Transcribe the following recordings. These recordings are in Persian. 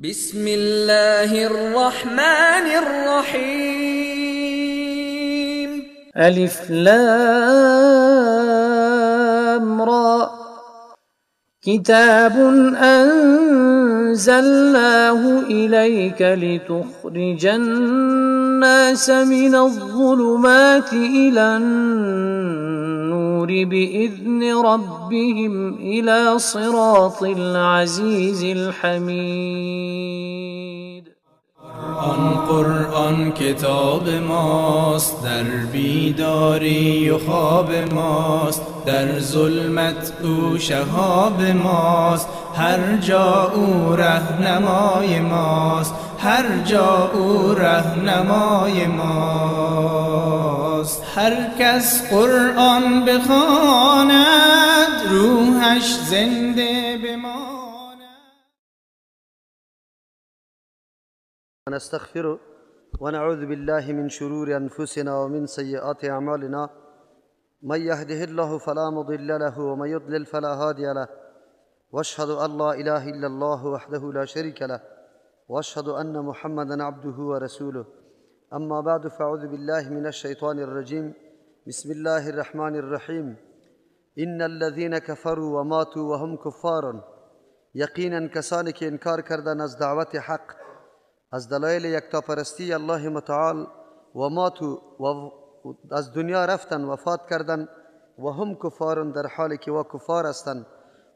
بسم الله الرحمن الرحيم. ألف لام را كتاب أنزلناه إليك لتخرج الناس من الظلمات إلى النور بإذن ربهم إلى صراط العزيز الحميد. قرآن کتاب ماست، در بیداری و خواب ماست، در ظلمت او شهاب ماست، هر جا او رهنمای ماست، هر جا او رهنمای ماست. هر کس قرآن بخواند روحش زنده بماند. ونستغفره ونعوذ بالله من شرور أنفسنا ومن سيئات أعمالنا، من يهده الله فلا مضل له ومن يضلل فلا هادي له، واشهد أن لا إله إلا الله وحده لا شريك له، واشهد أن محمدا عبده ورسوله. أما بعد، فأعوذ بالله من الشيطان الرجيم. بسم الله الرحمن الرحيم. إن الذين كفروا وماتوا وهم كفار، یقینا کسانی که انکار کردند از دعوت حق، از دلایل یکتاپرستی الله متعال، و ماتو و از دنیا رفتن وفات کردن، و هم کفار در حالی که و کفار هستند.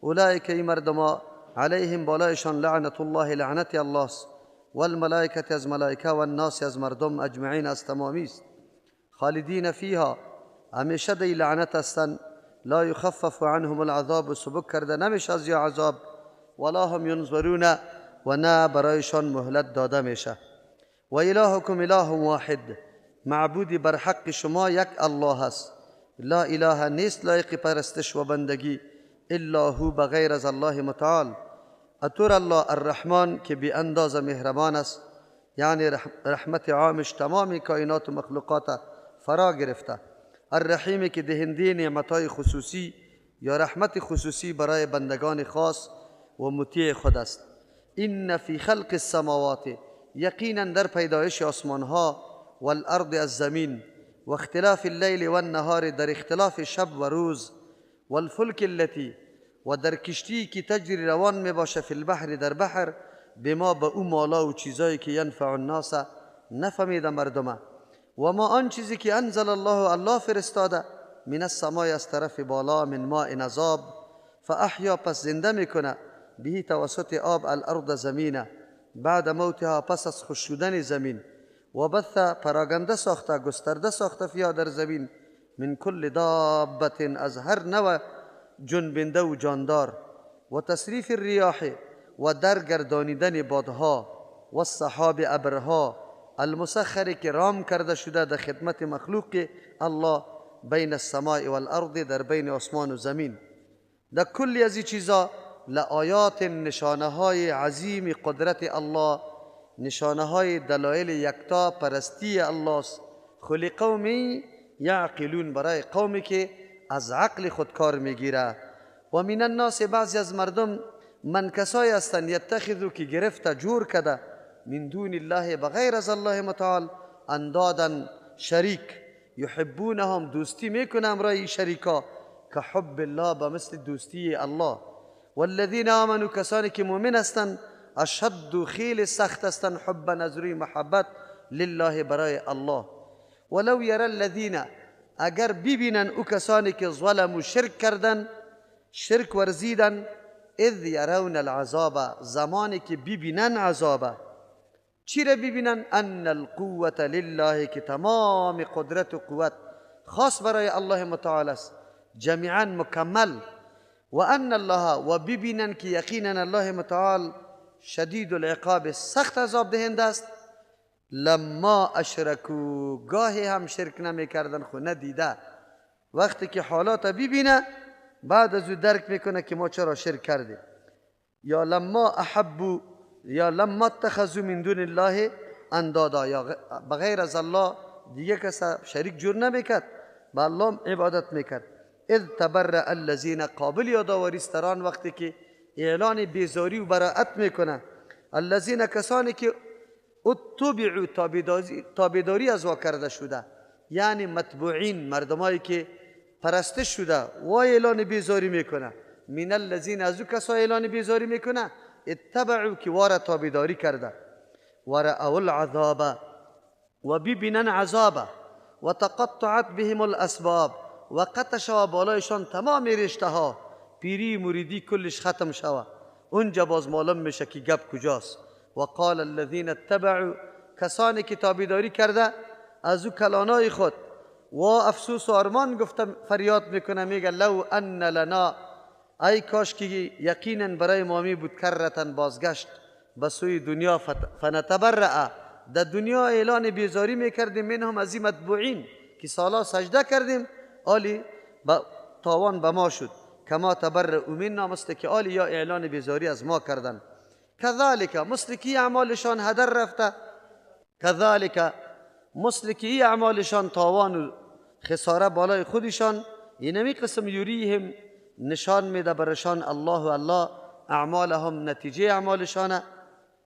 اولئک این مردما علیهم بالایشان لعنت الله، لعنت الله است، و الملائکه از ملائکه، و الناس از مردم اجمعین از تمامی است. خالدین فیها، همیشه دی لعنت هستند. لا یخفف عنهم العذاب، سبک کرده نمیشه از یا عذاب، ولا هم ینظرون، و نه برایشان مهلت داده میشه. و الهکم اله واحد، معبودی بر حق شما یک الله است. لا اله، نیست لایق پرستش و بندگی، الا هو، بغیر از الله متعال. اطور الله الرحمن که بی انداز مهربان است، یعنی رحمت عامش تمام کائنات و مخلوقات فرا گرفته. الرحیم که دهنده نعمتهای خصوصی یا رحمت خصوصی برای بندگان خاص و مطیع خود است. این فی خلق السماوات، یقینا در پیدایش آسمان ها، والارض از زمین، و اختلاف اللیل و النهار، در اختلاف شب و روز، والفلک التي، و در کشتی که تجری روان می باشه، فی البحر در بحر، بما به او مالا و چیزایی که ینفع الناس نفهمیده مردمه، و ما آن چیزی که انزل الله فرستاده، من السماء از طرف بالا، من ماء عذاب، فاحیا پس زنده میکنه، به توسط آب، الارض زمینه، بعد موتها پس از خشک شدن زمین، و بث پراگنده ساخته، گسترده ساخته، فیها در زمین، من کل دابت، از هر نوع جنبنده و جاندار، و تصریف الریاح، و در گردانیدن بادها، و السحاب ابرها، المسخر که رام کرده شده در خدمت مخلوق الله، بین السماء والارض، در بین آسمان و زمین. در کلی از این چیزا لآیات، نشانه های عظیم قدرت الله، نشانه های دلایل یکتا پرستی الله است. خلی قومی یعقلون، برای قومی که از عقل خود کار میگیره. و من الناس، بعضی از مردم، من کسایی هستند، یتخذو که گرفته جور کده، من دون الله، بغیر از الله متعال، اندادن شریک، یحبونهم، دوستی میکنه امرای شریکا، که حب الله، بمثل دوستی الله. والذین آمنوا، کسانی که مؤمن هستند، اشد، خیل سخت هستند، حبا، از روی محبت، لله، برای الله. ولو یری الذین، اگر ببینن او کسانی که ظلموا، شرک کردن، شرک ورزیدن، اذ یرون العذاب، زمانی که ببینن عذاب. چی را ببینن؟ ان القوة لله، که تمام قدرت و قوت خاص برای الله متعال است، جمیعا مکمل. و ان الله، و ببینن که یقینا الله متعال شدید العقاب، سخت عذاب دهنده است. لما اشرکو، گاهی هم شرک نمی کردن خو ندیده، وقتی که حالات ببینه بعد از او درک میکنه که ما چرا شرک کردیم. یا لما احبو، یا لما اتخذوا من دون الله اندادا، یا بغیر از الله دیگه کس شریک جور نمیکرد، با الله عبادت میکرد. اذ تبرأ الذین، قابل یادآوری است در آن وقتی که اعلان بیزاری و براءت میکنه، الذین کسانی که اتبعوا تابعداری از وا کرده شده، یعنی متبوعین، مردمایی که پرستش شده و اعلان بیزاری میکنه. من الذین، از او کسا اعلان بیزاری میکنه اتبعوا که واره تابعداری کرده، ورأوا العذاب و ببینن عذاب، و تقطعت بهم الاسباب و قطع شوه بالایشان تمام رشته ها، پیری مریدی کلش ختم شوه. اونجا باز معلوم میشه که گپ کجاست. و قال الذین اتبعوا، کسانی که تابعداری کرده از او کلانای خود و افسوس و ارمان گفته فریاد میکنه، میگه لو ان لنا، ای کاش که یقینا برای ما می بود کرتن بازگشت به سوی دنیا، فنتبرأ، در دنیا اعلان بیزاری میکردیم منهم از این متبوعین که سالا سجده کردیم، آلی تاوان به ما شد، کما تبرئوا منا، مثل که آلی یا اعلان بیزاری از ما کردن. کذالک، مثل که اعمالشان هدر رفته، کذالک مثل که اعمالشان تاوان و خساره بالای خودشان، اینمی قسم یوریهم نشان میده برشان الله اعمالهم، نتیجه اعمالشان،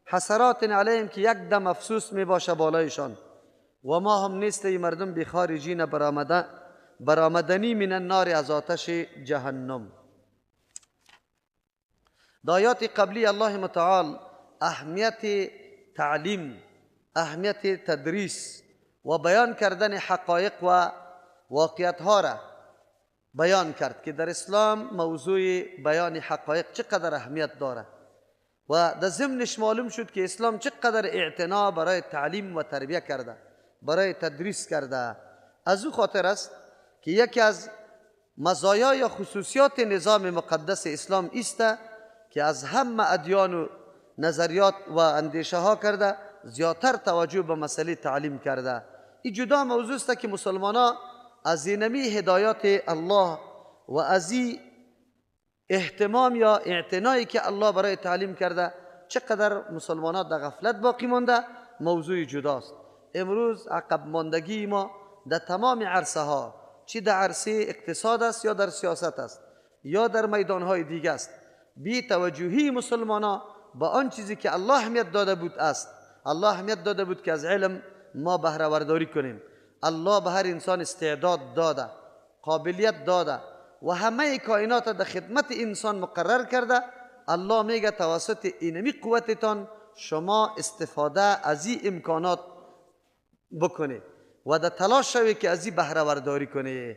حسرات علیهم که یک دم افسوس می باشه بالایشان. و ما هم نیست ای مردم بخارجین برآمدنی من النار، از آتش جهنم. دایات قبلی الله متعال اهمیت تعلیم، اهمیت تدریس و بیان کردن حقایق و واقعیت ها را بیان کرد که در اسلام موضوع بیان حقایق چقدر اهمیت داره و در ضمنش معلوم شد که اسلام چقدر اعتنا برای تعلیم و تربیه کرده، برای تدریس کرده. از او خاطر است که یکی از مزایا یا خصوصیات نظام مقدس اسلام است که از همه ادیان و نظریات و اندیشه ها کرده زیادتر توجه به مسئله تعلیم کرده. این جدا موضوع است که مسلمان ها از اینمی هدایات الله و از این اهتمام یا اعتنایی که الله برای تعلیم کرده چقدر مسلمان ها در غفلت باقی مانده، موضوع جداست. امروز عقب ماندگی ما در تمام عرصه ها، چی در عرصه اقتصاد است یا در سیاست است یا در میدان های دیگه است، بی توجهی مسلمان ها با آن چیزی که الله اهمیت داده بود است. الله اهمیت داده بود که از علم ما بهره برداری کنیم. الله به هر انسان استعداد داده، قابلیت داده و همه کائنات در خدمت انسان مقرر کرده. الله میگه توسط اینمی قوتتان شما استفاده از این امکانات بکنه و در تلاش شوی که از این بهره برداری کنه.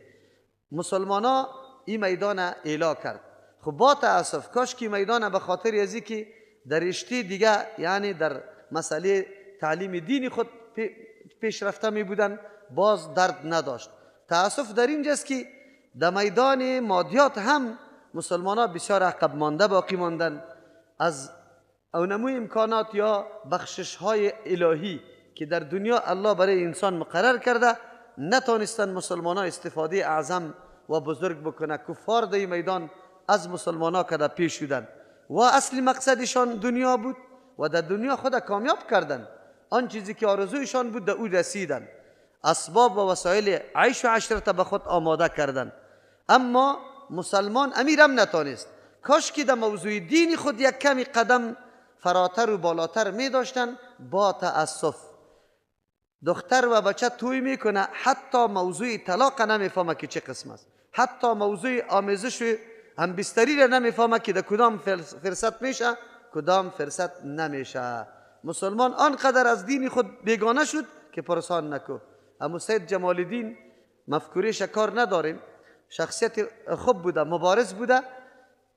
مسلمان ها این میدان اعلا کرد. خب با تاسف کاش که میدان به خاطر ازی که در رشته دیگه، یعنی در مسئله تعلیم دینی خود پیشرفته می بودن، باز درد نداشت. تاسف در اینجاست که در میدان مادیات هم مسلمان ها بسیار عقب مانده باقی ماندن. از اونموی امکانات یا بخشش های الهی که در دنیا الله برای انسان مقرر کرده نتانستن مسلمان ها استفاده اعظم و بزرگ بکنه. کفار در میدان از مسلمان ها که پیش شدن و اصلی مقصدشان دنیا بود و در دنیا خود کامیاب کردن. آن چیزی که آرزویشان بود در او رسیدن، اسباب و وسایل عیش و عشرت به خود آماده کردن. اما مسلمان امیرم نتانست. کاش که در موضوع دینی خود یک کمی قدم فراتر و بالاتر می داشتن. با تأسف دختر و بچه توی میکنه، حتی موضوع طلاق نمیفهمه که چه قسم است، حتی موضوع آمیزش همبستری را نمیفهمه که در کدام فرصت میشه کدام فرصت نمیشه. مسلمان آنقدر از دین خود بیگانه شد که پرسان نکو. اما سید جمال الدین مفکوری شکار نداریم، شخصیت خوب بوده، مبارز بوده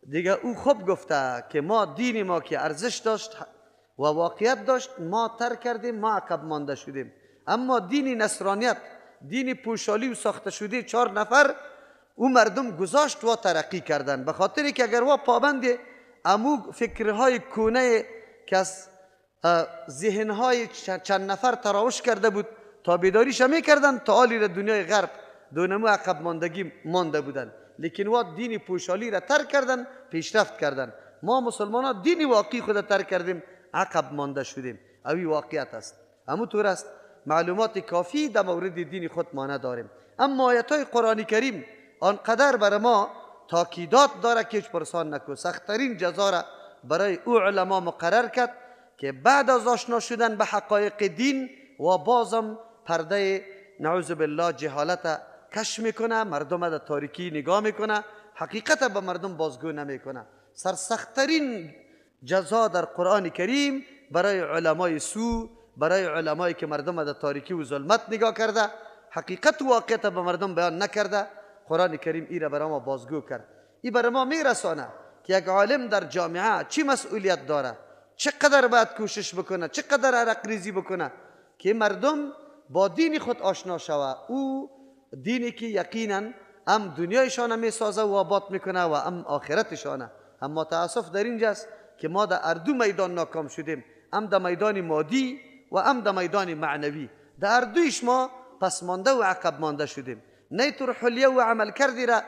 دیگه. او خوب گفته که ما دین ما که ارزش داشت و واقعیت داشت ما ترک کردیم، ما عقب مانده شدیم. اما دین نصرانیت، دین پوشالی و ساخته شده 4 نفر، او مردم گذاشت و ترقی کردن. به خاطری که اگر وا پابند امو فکرهای کونه که از ذهنهای چند نفر تراوش کرده بود تابعداریش میکردن، تا حالی دنیای غرب دونمو عقب ماندگی مانده بودن. لیکن وا دین پوشالی را ترک کردن، پیشرفت کردن. ما مسلمان ها دین واقعی خود ترک کردیم، عقب مانده شدیم. اوی واقعیت است. همون طور است معلومات کافی در مورد دین خود ما نداریم. اما آیات های قرآن کریم آنقدر برای ما تاکیدات داره که هیچ پرسان نکو. سختترین جزا را برای او علما مقرر کرد که بعد از آشنا شدن به حقایق دین و بازم پرده نعوذ بالله جهالت کش میکنه، مردم در تاریکی نگاه میکنه، حقیقت به مردم بازگو نمیکنه. سرسختترین جزا در قرآن کریم برای علمای سو، برای علمایی که مردم در تاریکی و ظلمت نگاه کرده، حقیقت و واقعیت به مردم بیان نکرده، قرآن کریم ای را برای ما بازگو کرد. این برای ما میرسانه که یک عالم در جامعه چی مسئولیت داره، چقدر باید کوشش بکنه، چقدر عرق ریزی بکنه که مردم با دین خود آشنا شوه. او دینی که یقینا هم دنیایشان میسازه و آباد میکنه و هم آخرتشانه. اما تاسف در اینجاست که ما در اردو میدان ناکام شدیم، هم در میدان مادی و هم در میدان معنوی. در اردویش ما پس مانده و عقب مانده شدیم. نه طور حلیه و عمل کردی را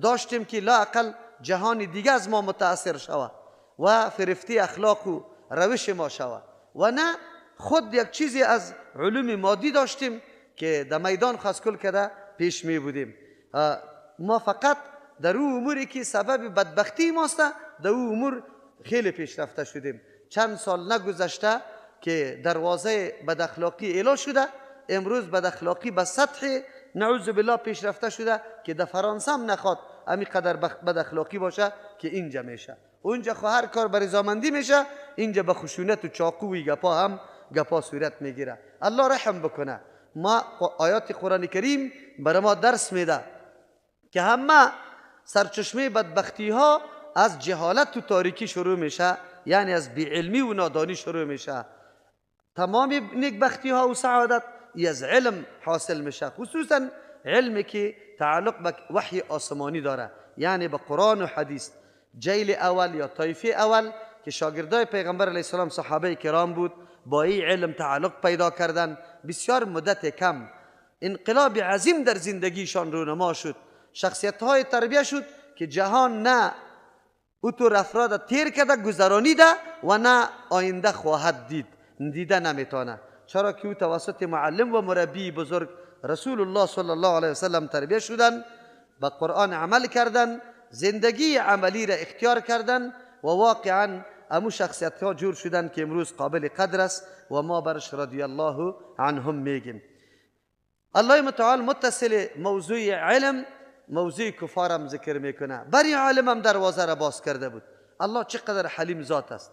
داشتیم که لااقل جهان دیگه از ما متاثر شوه و فرفتی اخلاق و روش ما شوه، و نه خود یک چیزی از علوم مادی داشتیم که در میدان خاصکل کرده پیش می بودیم. ما فقط در او اموری که سبب بدبختی ماست در او امور خیلی پیشرفته شدیم. چند سال نگذشته که دروازه بداخلاقی اعلا شده، امروز بداخلاقی به سطح نعوذ بالله پیشرفته شده که در فرانسه هم نخواد امی قدر بداخلاقی باشه که اینجا میشه. اونجا خو هر کار به رضامندی میشه، اینجا به خشونت و چاقوی گپا هم گپا صورت میگیره. الله رحم بکنه. ما آیات قرآن کریم برای ما درس میده که همه سرچشمه بدبختی ها از جهالت و تاریکی شروع میشه، یعنی از بیعلمی و نادانی شروع میشه. تمام نیکبختی ها و سعادت از علم حاصل میشه، خصوصا علمی که تعلق به وحی آسمانی داره، یعنی به قرآن و حدیث. جیل اول یا طایفه اول که شاگردای پیغمبر علیه السلام صحابه کرام بود، با این علم تعلق پیدا کردن. بسیار مدت کم انقلاب عظیم در زندگیشان رونما شد. شخصیت های تربیه شد که جهان نه اوتور افراد تیر کرده گذرانیده و نه آینده خواهد دیده نمیتونه، چرا که او توسط معلم و مربی بزرگ رسول الله صلی الله علیه وسلم تربیه شدن، به قرآن عمل کردن، زندگی عملی را اختیار کردن و واقعا امو شخصیت ها جور شدن که امروز قابل قدر است و ما برش رضی الله عنهم میگیم. الله متعال متصل موضوع علم موضوع کفارم ذکر میکنه. برای عالم هم دروازه را باز کرده بود. الله چقدر حلیم ذات است،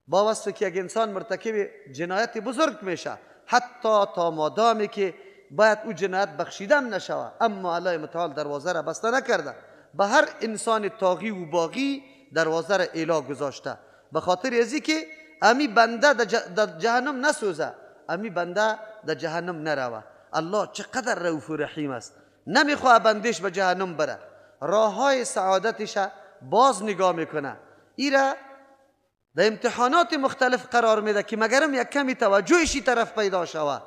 با وصفی که اگه انسان مرتکب جنایت بزرگ میشه حتی تا مادامی که باید او جنایت بخشیدن نشوه، اما الله متعال دروازه را بسته نکرده، به هر انسان طاغی و باغی دروازه را اعلا گذاشته، به خاطر ازی که امی بنده در جهنم نسوزه، امی بنده در جهنم نروه. الله چقدر رؤوف و رحیم است، نمیخواه بندش به جهنم بره، راه های سعادتش باز نگاه میکنه. ایره در امتحانات مختلف قرار میده که مگرم یک کمی توجهشی طرف پیدا شوه،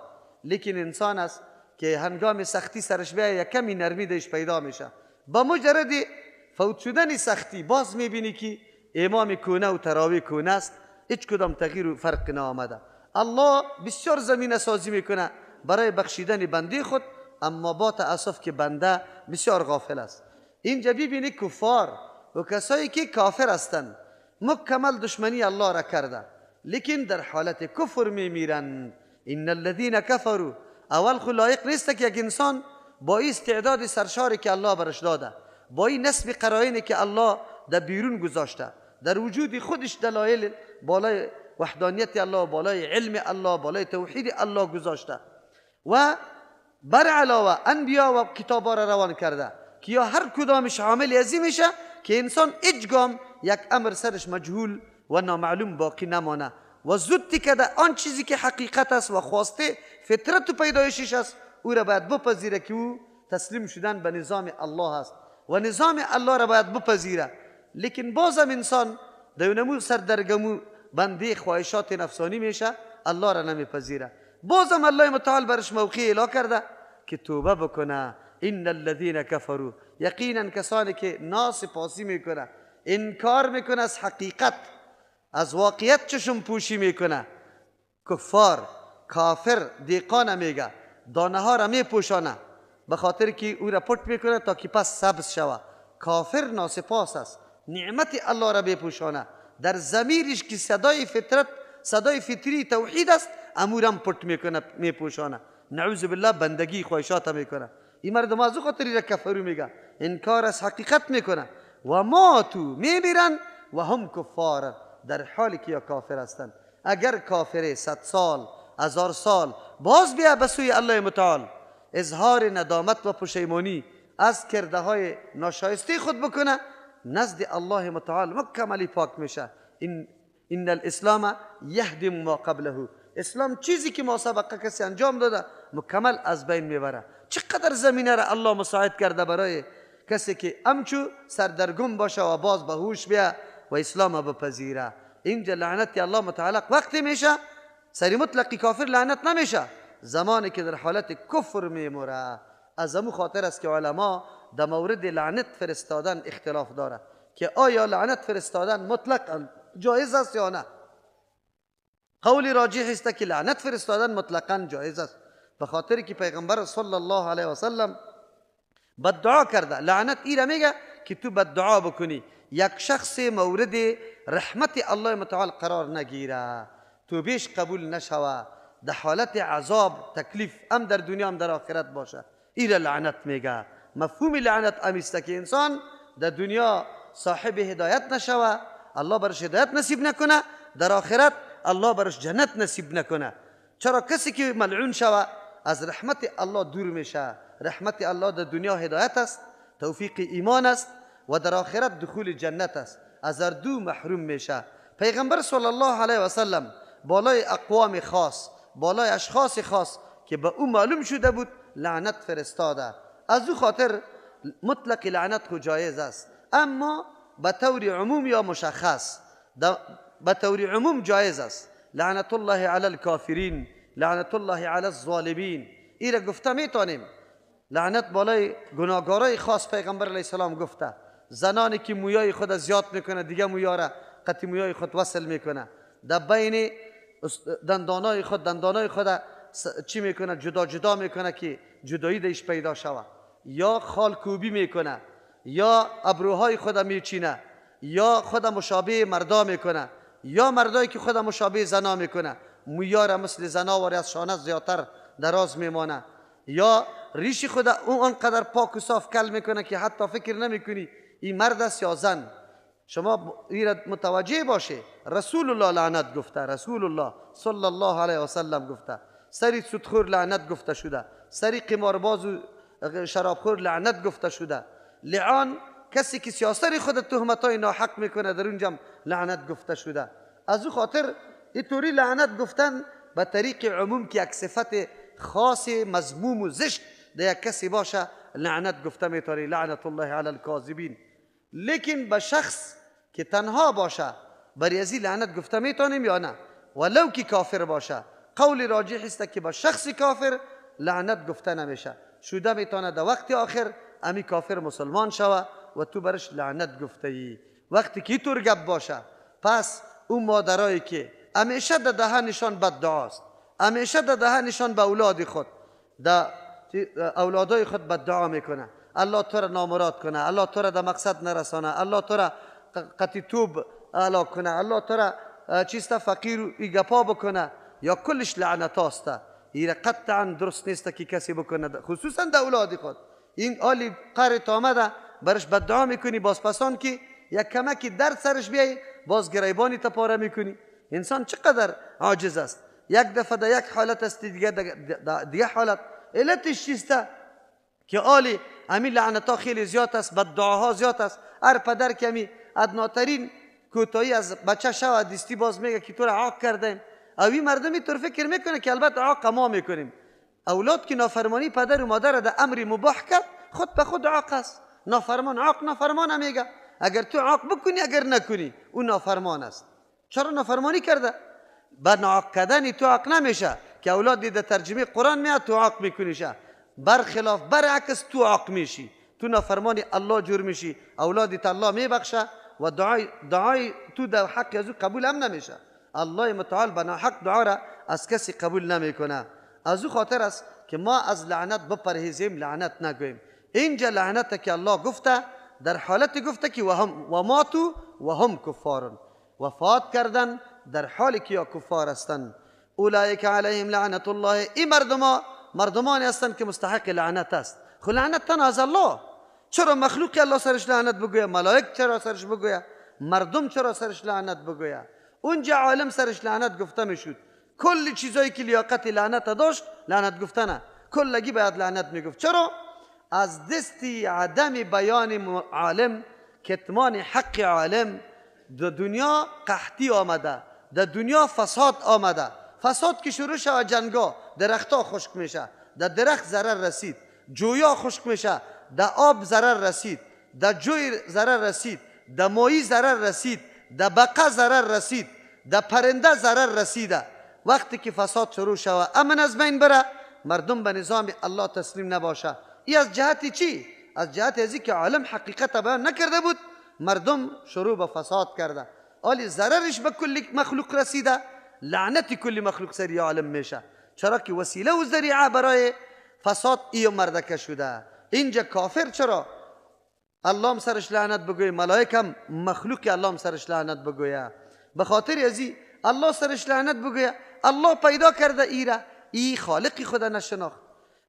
لیکن انسان است که هنگام سختی سرش بیایه یک کمی نرمی دهش پیدا میشه. با مجرد فوت شدن سختی باز میبینی که امام کونه و تراوی کونه است، هیچ کدام تغییر و فرق نآمده. الله بسیار زمینه سازی میکنه برای بخشیدن بنده خود، اما با تأسف که بنده بسیار غافل است. اینجا ببینی کفار و کسایی که کافر هستند مکمل دشمنی الله را کرده، لیکن در حالت کفر میمیرند. ان الذين كفروا اول خو لایق نیست که یک انسان با این استعداد سرشاری که الله برش داده، با این نسب قرائنی که الله در بیرون گذاشته، در وجود خودش دلایل بالای وحدانیت الله، بالای علم الله، بالای توحید الله گذاشته و بر علاوه انبیا و کتابا را روان کرده که یا هر کدامش عامل ازی میشه که انسان اجگام یک امر سرش مجهول و نامعلوم باقی نمانه و زودی که آن چیزی که حقیقت است و خواسته فطرت و پیدایشش است او را باید بپذیره که او تسلیم شدن به نظام الله است و نظام الله را باید بپذیره. لیکن بازم انسان دونمو سردرگمو بنده خواهشات نفسانی میشه، الله را نمیپذیره. بازم الله متعال برش موقع اعلا کرده که توبه بکنه. ان الذين كفروا یقینا کسانی که ناسپاسی میکنه، انکار میکنه از حقیقت، از واقعیت چشم پوشی میکنه. کفار کافر دیقانه میگه، دانه ها را میپوشانه به خاطر که او را پټ میکنه تا که پس سبز شوه. کافر ناسپاس است، نعمت الله را میپوشانه، در ضمیرش که صدای فطرت صدای فطری توحید است، امورم پٹ میکنه میپوشانه، نعوذ بالله بندگی خواهشات میکنه. این مردم از خاطری را کفرو میگه، انکار از حقیقت میکنه. و ماتو میمیرن و هم کفار، در حالی که یا کافر هستند. اگر کافر 100 سال 1000 سال باز بیا به سوی الله متعال اظهار ندامت و پشیمانی از کرده های ناشایسته خود بکنه، نزد الله متعال مکملی پاک میشه. این الاسلام یهدم ما قبله، اسلام چیزی که ما سابقه کسی انجام داده مکمل از بین میبره. چقدر زمینه را الله مساعد کرده برای کسی که امچو سردرگم باشه و باز به هوش بیا و اسلام بپذیره. اینجا لعنت الله متعلق وقتی میشه، سری مطلقی کافر لعنت نمیشه، زمانی که در حالت کفر میموره. از امو خاطر است که علما در مورد لعنت فرستادن اختلاف داره که آیا لعنت فرستادن مطلقا جایز است یا نه. قول راجح است که لعنت فرستادن مطلقا جایز است، به خاطر که پیغمبر صلی الله علیه و سلم بددعا کرده. لعنت ایره میگه که تو بددعا بکنی یک شخص مورد رحمت الله متعال قرار نگیره، تو بیش قبول نشوه، در حالت عذاب تکلیف هم در دنیا هم در آخرت باشه. ایره لعنت میگه. مفهوم لعنت امیسته که انسان در دنیا صاحب هدایت نشوه، الله برش هدایت نصیب نکنه، در آخرت الله برش جنت نصیب نکنه. چرا کسی که ملعون شوه از رحمت الله دور میشه. رحمت الله در دنیا هدایت است، توفیق ایمان است و در آخرت دخول جنت است، از هر دو محروم میشه. پیغمبر صلی الله علیه و سلم بالای اقوام خاص، بالای اشخاص خاص که به او معلوم شده بود لعنت فرستاده. از او خاطر مطلق لعنت خود جایز است، اما به طور عموم یا مشخص. به طور عموم جایز است. لعنت الله علی الکافرین، لعنت الله علی الظالمین، این را گفته میتونیم. لعنت بالای گناهکارای خاص پیغمبر علیه السلام گفته. زنانی که مویای خود زیاد میکنه، دیگه مویا را قطع مویای خود وصل میکنه، در بین دندانای خود چی میکنه؟ جدا جدا میکنه که جدایی دیش پیدا شوه، یا خالکوبی میکنه، یا ابروهای خود میچینه، یا خود مشابه مردا میکنه، یا مردایی که خود مشابه زنا میکنه، مویا را مثل زناوری از شانه زیادتر دراز میمانه، یا ریش خود اون انقدر پاک و صاف کل میکنه که حتی فکر نمیکنی این مرد است یا زن. شما این متوجه باشه، رسول الله لعنت گفته، رسول الله صلی الله علیه و سلم گفته. سری سودخور لعنت گفته شده، سری قمارباز و شرابخور لعنت گفته شده. لعان کسی که سیاست خود تهمتای ناحق میکنه در اونجا لعنت گفته شده. از او خاطر اینطوری لعنت گفتن به طریق عموم که یک صفت خاص مذموم و زشت در یک کسی باشه لعنت گفته میتونی، لعنت الله علی الکاذبین. لیکن به شخص که تنها باشه برای ازی لعنت گفته میتونیم یا نه؟ ولو که کافر باشه، قول راجح است که به شخص کافر لعنت گفته نمیشه. شده میتونه در وقت آخر امی کافر مسلمان شوه و تو برش لعنت گفته ای. وقتی که طور گپ باشه، پس اون مادرایی که همیشه در دهنشان بددعاست، همیشه در دهنشان به اولاد خود، در اولادای خود بددعا میکنه، الله تو را نامراد کنه، الله تو را در مقصد نرسانه، الله تو را قطع توب هلاک کنه، الله تو را چیستا فقیر و گپا بکنه، یا کلش لعنت هاست. این قطعا درست نیست که کسی بکنه، خصوصا در اولاد خود. این آلی قرت آمده برش بددعا میکنی، باز پسان که یک کمکی درد سرش بیایی باز گریبانی تپاره میکنی. انسان چقدر عاجز است. یک دفعه در یک حالت است، دیگه حالت. علتش چیسته که آلی امی لعنت ها خیلی زیاد است، بددعاها زیاد است. هر پدر که امی ادناترین کوتاهی از بچه شو دیستی باز میگه که تو را عاق کردیم. اوی مردمی طور فکر میکنه که البته عاق ما میکنیم. اولاد که نافرمانی پدر و مادر در امری مباح کرد، خود به خود عاق است. نافرمان عاق نافرمان میگه. اگر تو عاق بکنی اگر نکنی اون نافرمان است. چرا نافرمانی کرده؟ با ناعاق کردن تو عاق نمیشه که اولاد در ترجمه قرآن میاد تو عاق میکنیشه، برخلاف برعکس تو عاق میشی، تو نافرمانی الله جور میشی، اولادت الله میبخشه و دعای تو در حق از او قبول هم نمیشه. الله متعال به ناحق دعا را از کسی قبول نمیکنه. از او خاطر است که ما از لعنت بپرهیزیم، لعنت نگویم. اینجا لعنت که الله گفته در حالت گفته که و ماتو و هم کفارون، وفات کردن در حالی که یا کفار هستند. اولئک علیهم لعنت الله، این مردمانی هستند که مستحق لعنت است. خب لعنت تنها از الله، چرا مخلوق الله سرش لعنت بگویه؟ ملائک چرا سرش بگویه؟ مردم چرا سرش لعنت بگویه؟ اونجا عالم سرش لعنت گفته میشد. کل چیزایی که لیاقت لعنت داشت لعنت گفتنه، کلگی باید لعنت میگفت. چرا؟ از دستی عدم بیان عالم، کتمان حق عالم، در دنیا قحطی آمده، در دنیا فساد آمده. فساد که شروع شد جنگا، درختها خشک میشه، در درخت ضرر رسید، جویا خشک میشه، در آب ضرر رسید، در جوی ضرر رسید، در ماهی ضرر رسید، در بقا ضرر رسید، در پرنده ضرر رسیده. وقتی که فساد شروع شود امن از بین بره، مردم به نظام الله تسلیم نباشه. این از جهت چی؟ از جهت ازی که عالم حقیقت بیان نکرده بود، مردم شروع به فساد کرده. آلی ضررش به کل مخلوق رسیده، لعنت کل مخلوق سری عالم میشه. چرا که وسیله و ذریعه برای فساد این مردکه شده. اینجا کافر چرا الله هم سرش لعنت بگویه، ملائک هم مخلوق الله هم سرش لعنت بگویه. به خاطر ازی الله سرش لعنت بگویه. الله پیدا کرده ایره، ای خالقی خدا نشناخت.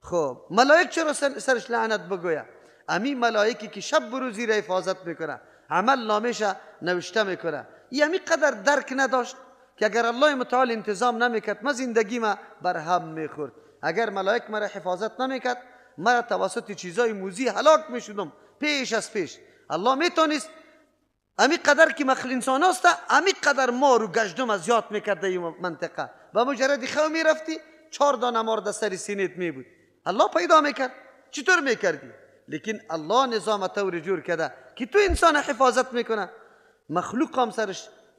خب ملائک چرا سرش لعنت بگویه؟ امی ملائکی که شب و روزی را حفاظت میکنه، عمل نامش نوشته میکنه، یمی قدر درک نداشت که اگر الله متعال انتظام نمیکرد ما زندگی ما برهم میخورد. اگر ملائک مرا حفاظت نمیکرد مرا توسط چیزای موزی هلاک میشدم پیش از پیش. الله میتونست امی قدر که مخل انسان هست امی قدر ما رو گشتم از یاد میکرده این منطقه، و مجرد خو میرفتی 4 دانه مرد سر سینت میبود. الله پیدا میکرد، چطور میکردی؟ لیکن الله نظام طور جور کرده که تو انسان حفاظت میکنه، مخلوق هم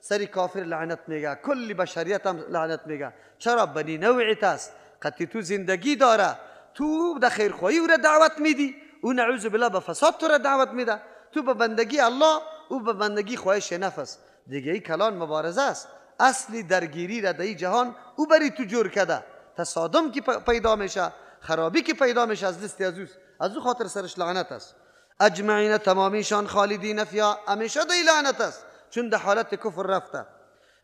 سری کافر لعنت میگه، کل بشریت هم لعنت میگه. چرا؟ بنی نوعیت است، قطعی تو زندگی داره، تو در خیرخواهی او را دعوت میدی، او نعوذ بالله به فساد تو را دعوت میده. تو به بندگی الله، او به بندگی خواهش نفس. دیگه ای کلان مبارزه است. اصلی درگیری را در این جهان او بری تو جور کرده. تصادم که پیدا میشه، خرابی که پیدا میشه از دست از او خاطر سرش لعنت است. اجمعین تمامیشان خالدین فیها، همیشه در لعنت است، چون در حالت کفر رفته.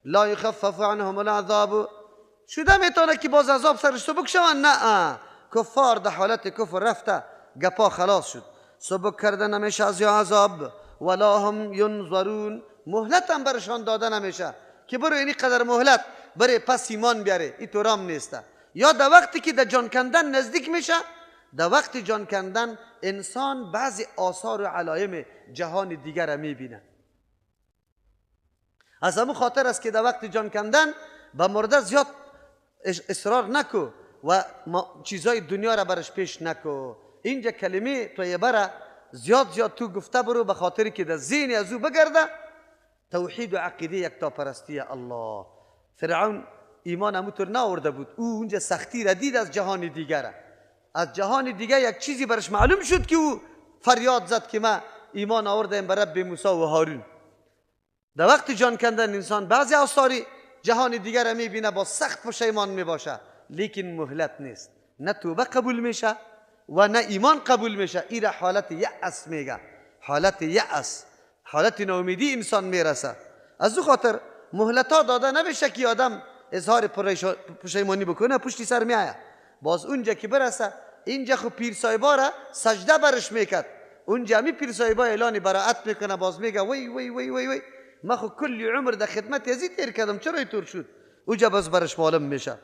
لا یخفف عنهم العذاب، شده میتونه که باز عذاب سرش سبک شوند؟ نه، کفار در حالت کفر رفته، گپا خلاص شد، سبک کردن نمیشه از عذاب. ولا هم ینظرون، مهلت هم برشان داده نمیشه که برو اینی قدر مهلت بره پس ایمان بیاره، این طورام نیسته. یا در وقتی که در جان کندن نزدیک میشه، در وقت جان کندن انسان بعضی آثار و علایم جهان دیگر را میبینه. از همون خاطر است که در وقت جان کندن به مرده زیاد اصرار نکو و چیزای دنیا را برش پیش نکو. اینجا کلمه طیبه را زیاد تو گفته برو، به خاطری که در ذهن از او بگرده توحید و عقیده یکتا پرستی الله. فرعون ایمان همونطور نآورده بود، او اونجا سختی را دید از جهان دیگر. از جهان دیگر یک چیزی برش معلوم شد که او فریاد زد که من ایمان آوردم بر رب موسی و هارون. در وقت جان کندن انسان بعضی آثار جهان دیگر را میبینه، با سخت پشیمان میباشه، لیکن مهلت نیست، نه توبه قبول میشه و نه ایمان قبول میشه. این را حالت یأس میگه، حالت یأس، حالت ناامیدی انسان میرسه. از او خاطر مهلتا داده نمیشه که آدم اظهار پشیمانی بکنه، پشتی سر میآید. باز اونجا که برسه، اینجا خب پیر صاحبا را سجده برش میکرد، اونجا می پیر صاحبا اعلان براءت میکنه، باز میگه وی وی وی وی وی ما خب کلی عمر در خدمت یزید تیر کردم، چرا اینطور شد؟ اونجا باز برش معلوم میشه.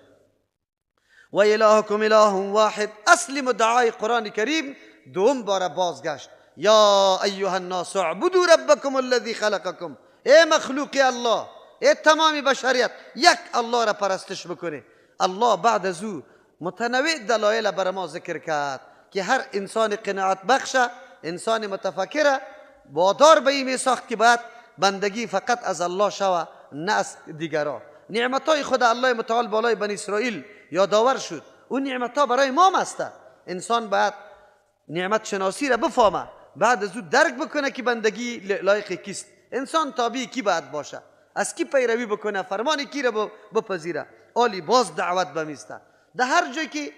و الهکم اله واحد، اصل مدعای قرآن کریم دوم بار بازگشت. یا ایها الناس اعبدوا ربکم الذی خلقکم، ای مخلوق الله، ای تمامی بشریت، یک الله را پرستش بکنه. الله بعد از او متنوع دلایل بر ما ذکر کرد که هر انسان قناعت بخشه، انسان متفکره، وادار به این میساخت که باید بندگی فقط از الله شوه، نه از دیگران. نعمتای خود الله متعال بالای بنی اسرائیل یادآور شد، اون نعمتها برای ما هسته. انسان باید نعمت شناسی را بفهمه، بعد از او درک بکنه که بندگی لایق کیست، انسان تابع کی باید باشه، از کی پیروی بکنه، فرمان کی را بپذیره. آلی باز دعوت بمیسته. در هر جایی که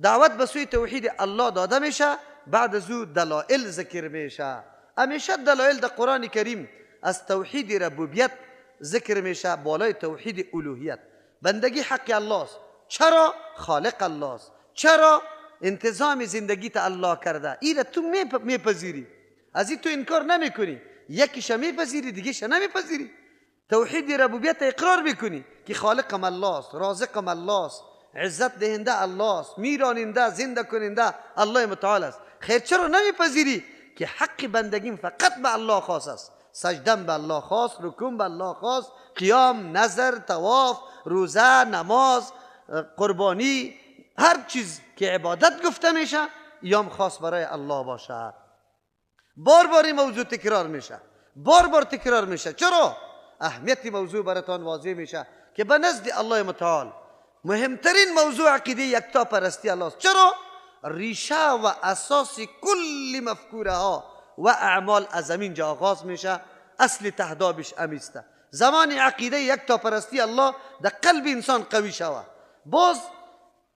دعوت به سوی توحید الله داده میشه، بعد از او دلائل ذکر میشه. همیشه دلائل در قرآن کریم از توحید ربوبیت ذکر میشه بالای توحید الوهیت. بندگی حق الله است. چرا؟ خالق الله است. چرا؟ انتظام زندگیت الله کرده. این تو میپذیری، از این تو انکار نمیکنی. یکیش میپذیری، دیگهش نمیپذیری. توحید ربوبیت اقرار میکنی که خالقم الله است، رازقم الله است، عزت دهنده الله است، میراننده، زنده کننده الله متعال است. خیر چرا نمیپذیری که حق بندگیم فقط به الله خاص است؟ سجدم به الله خاص، رکوع به الله خاص، قیام، نظر، طواف، روزه، نماز، قربانی، هر چیز که عبادت گفته میشه یام خاص برای الله باشه. بار بار این موضوع تکرار میشه، بار بار تکرار میشه. چرا؟ اهمیت موضوع براتان واضح میشه که به نزد الله متعال مهمترین موضوع عقیده یکتا پرستی الله است. چرا؟ ریشه و اساس کل مفکوره ها و اعمال از زمین جا آغاز میشه. اصل تهدابش امیسته. زمان عقیده یکتا پرستی الله در قلب انسان قوی شوه، باز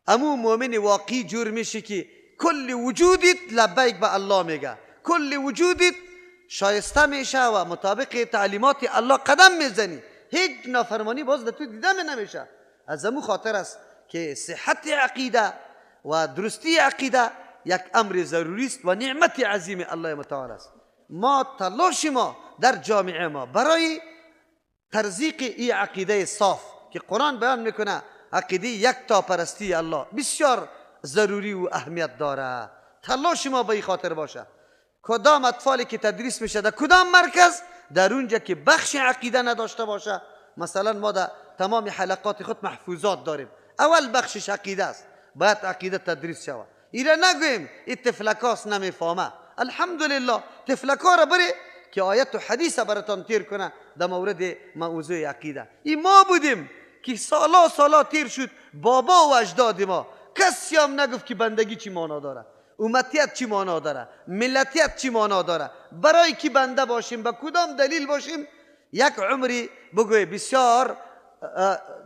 امو مؤمن واقعی جور میشه که کل وجودت لبیک به الله میگه، کل وجودت شایسته میشه و مطابق تعلیمات الله قدم میزنی. هیچ نافرمانی باز در تو دیده نمیشه. از امو خاطر است که صحت عقیده و درستی عقیده یک امر ضروری است و نعمت عظیم الله متعال است. ما تلاش ما در جامعه ما برای ترزیق این عقیده صاف که قرآن بیان میکنه عقیده یکتا پرستی الله بسیار ضروری و اهمیت داره. تلاش ما به این خاطر باشه کدام اطفالی که تدریس میشه در کدام مرکز، در اونجا که بخش عقیده نداشته باشه. مثلا ما در تمام حلقات خود محفوظات داریم، اول بخشش عقیده است، باید عقیده تدریس شود. ایره نگویم این تفلکاست نمیفهمه. الحمدلله تفلکا را بره که آیت و حدیث براتان تیر کنه در مورد موضوع عقیده. این ما بودیم که سالا تیر شد، بابا و اجداد ما کسی هم نگفت که بندگی چی معنا داره، امتیت چی معنا داره، ملتیت چی معنا داره، برای کی بنده باشیم، به کدام دلیل باشیم. یک عمری بگوی بسیار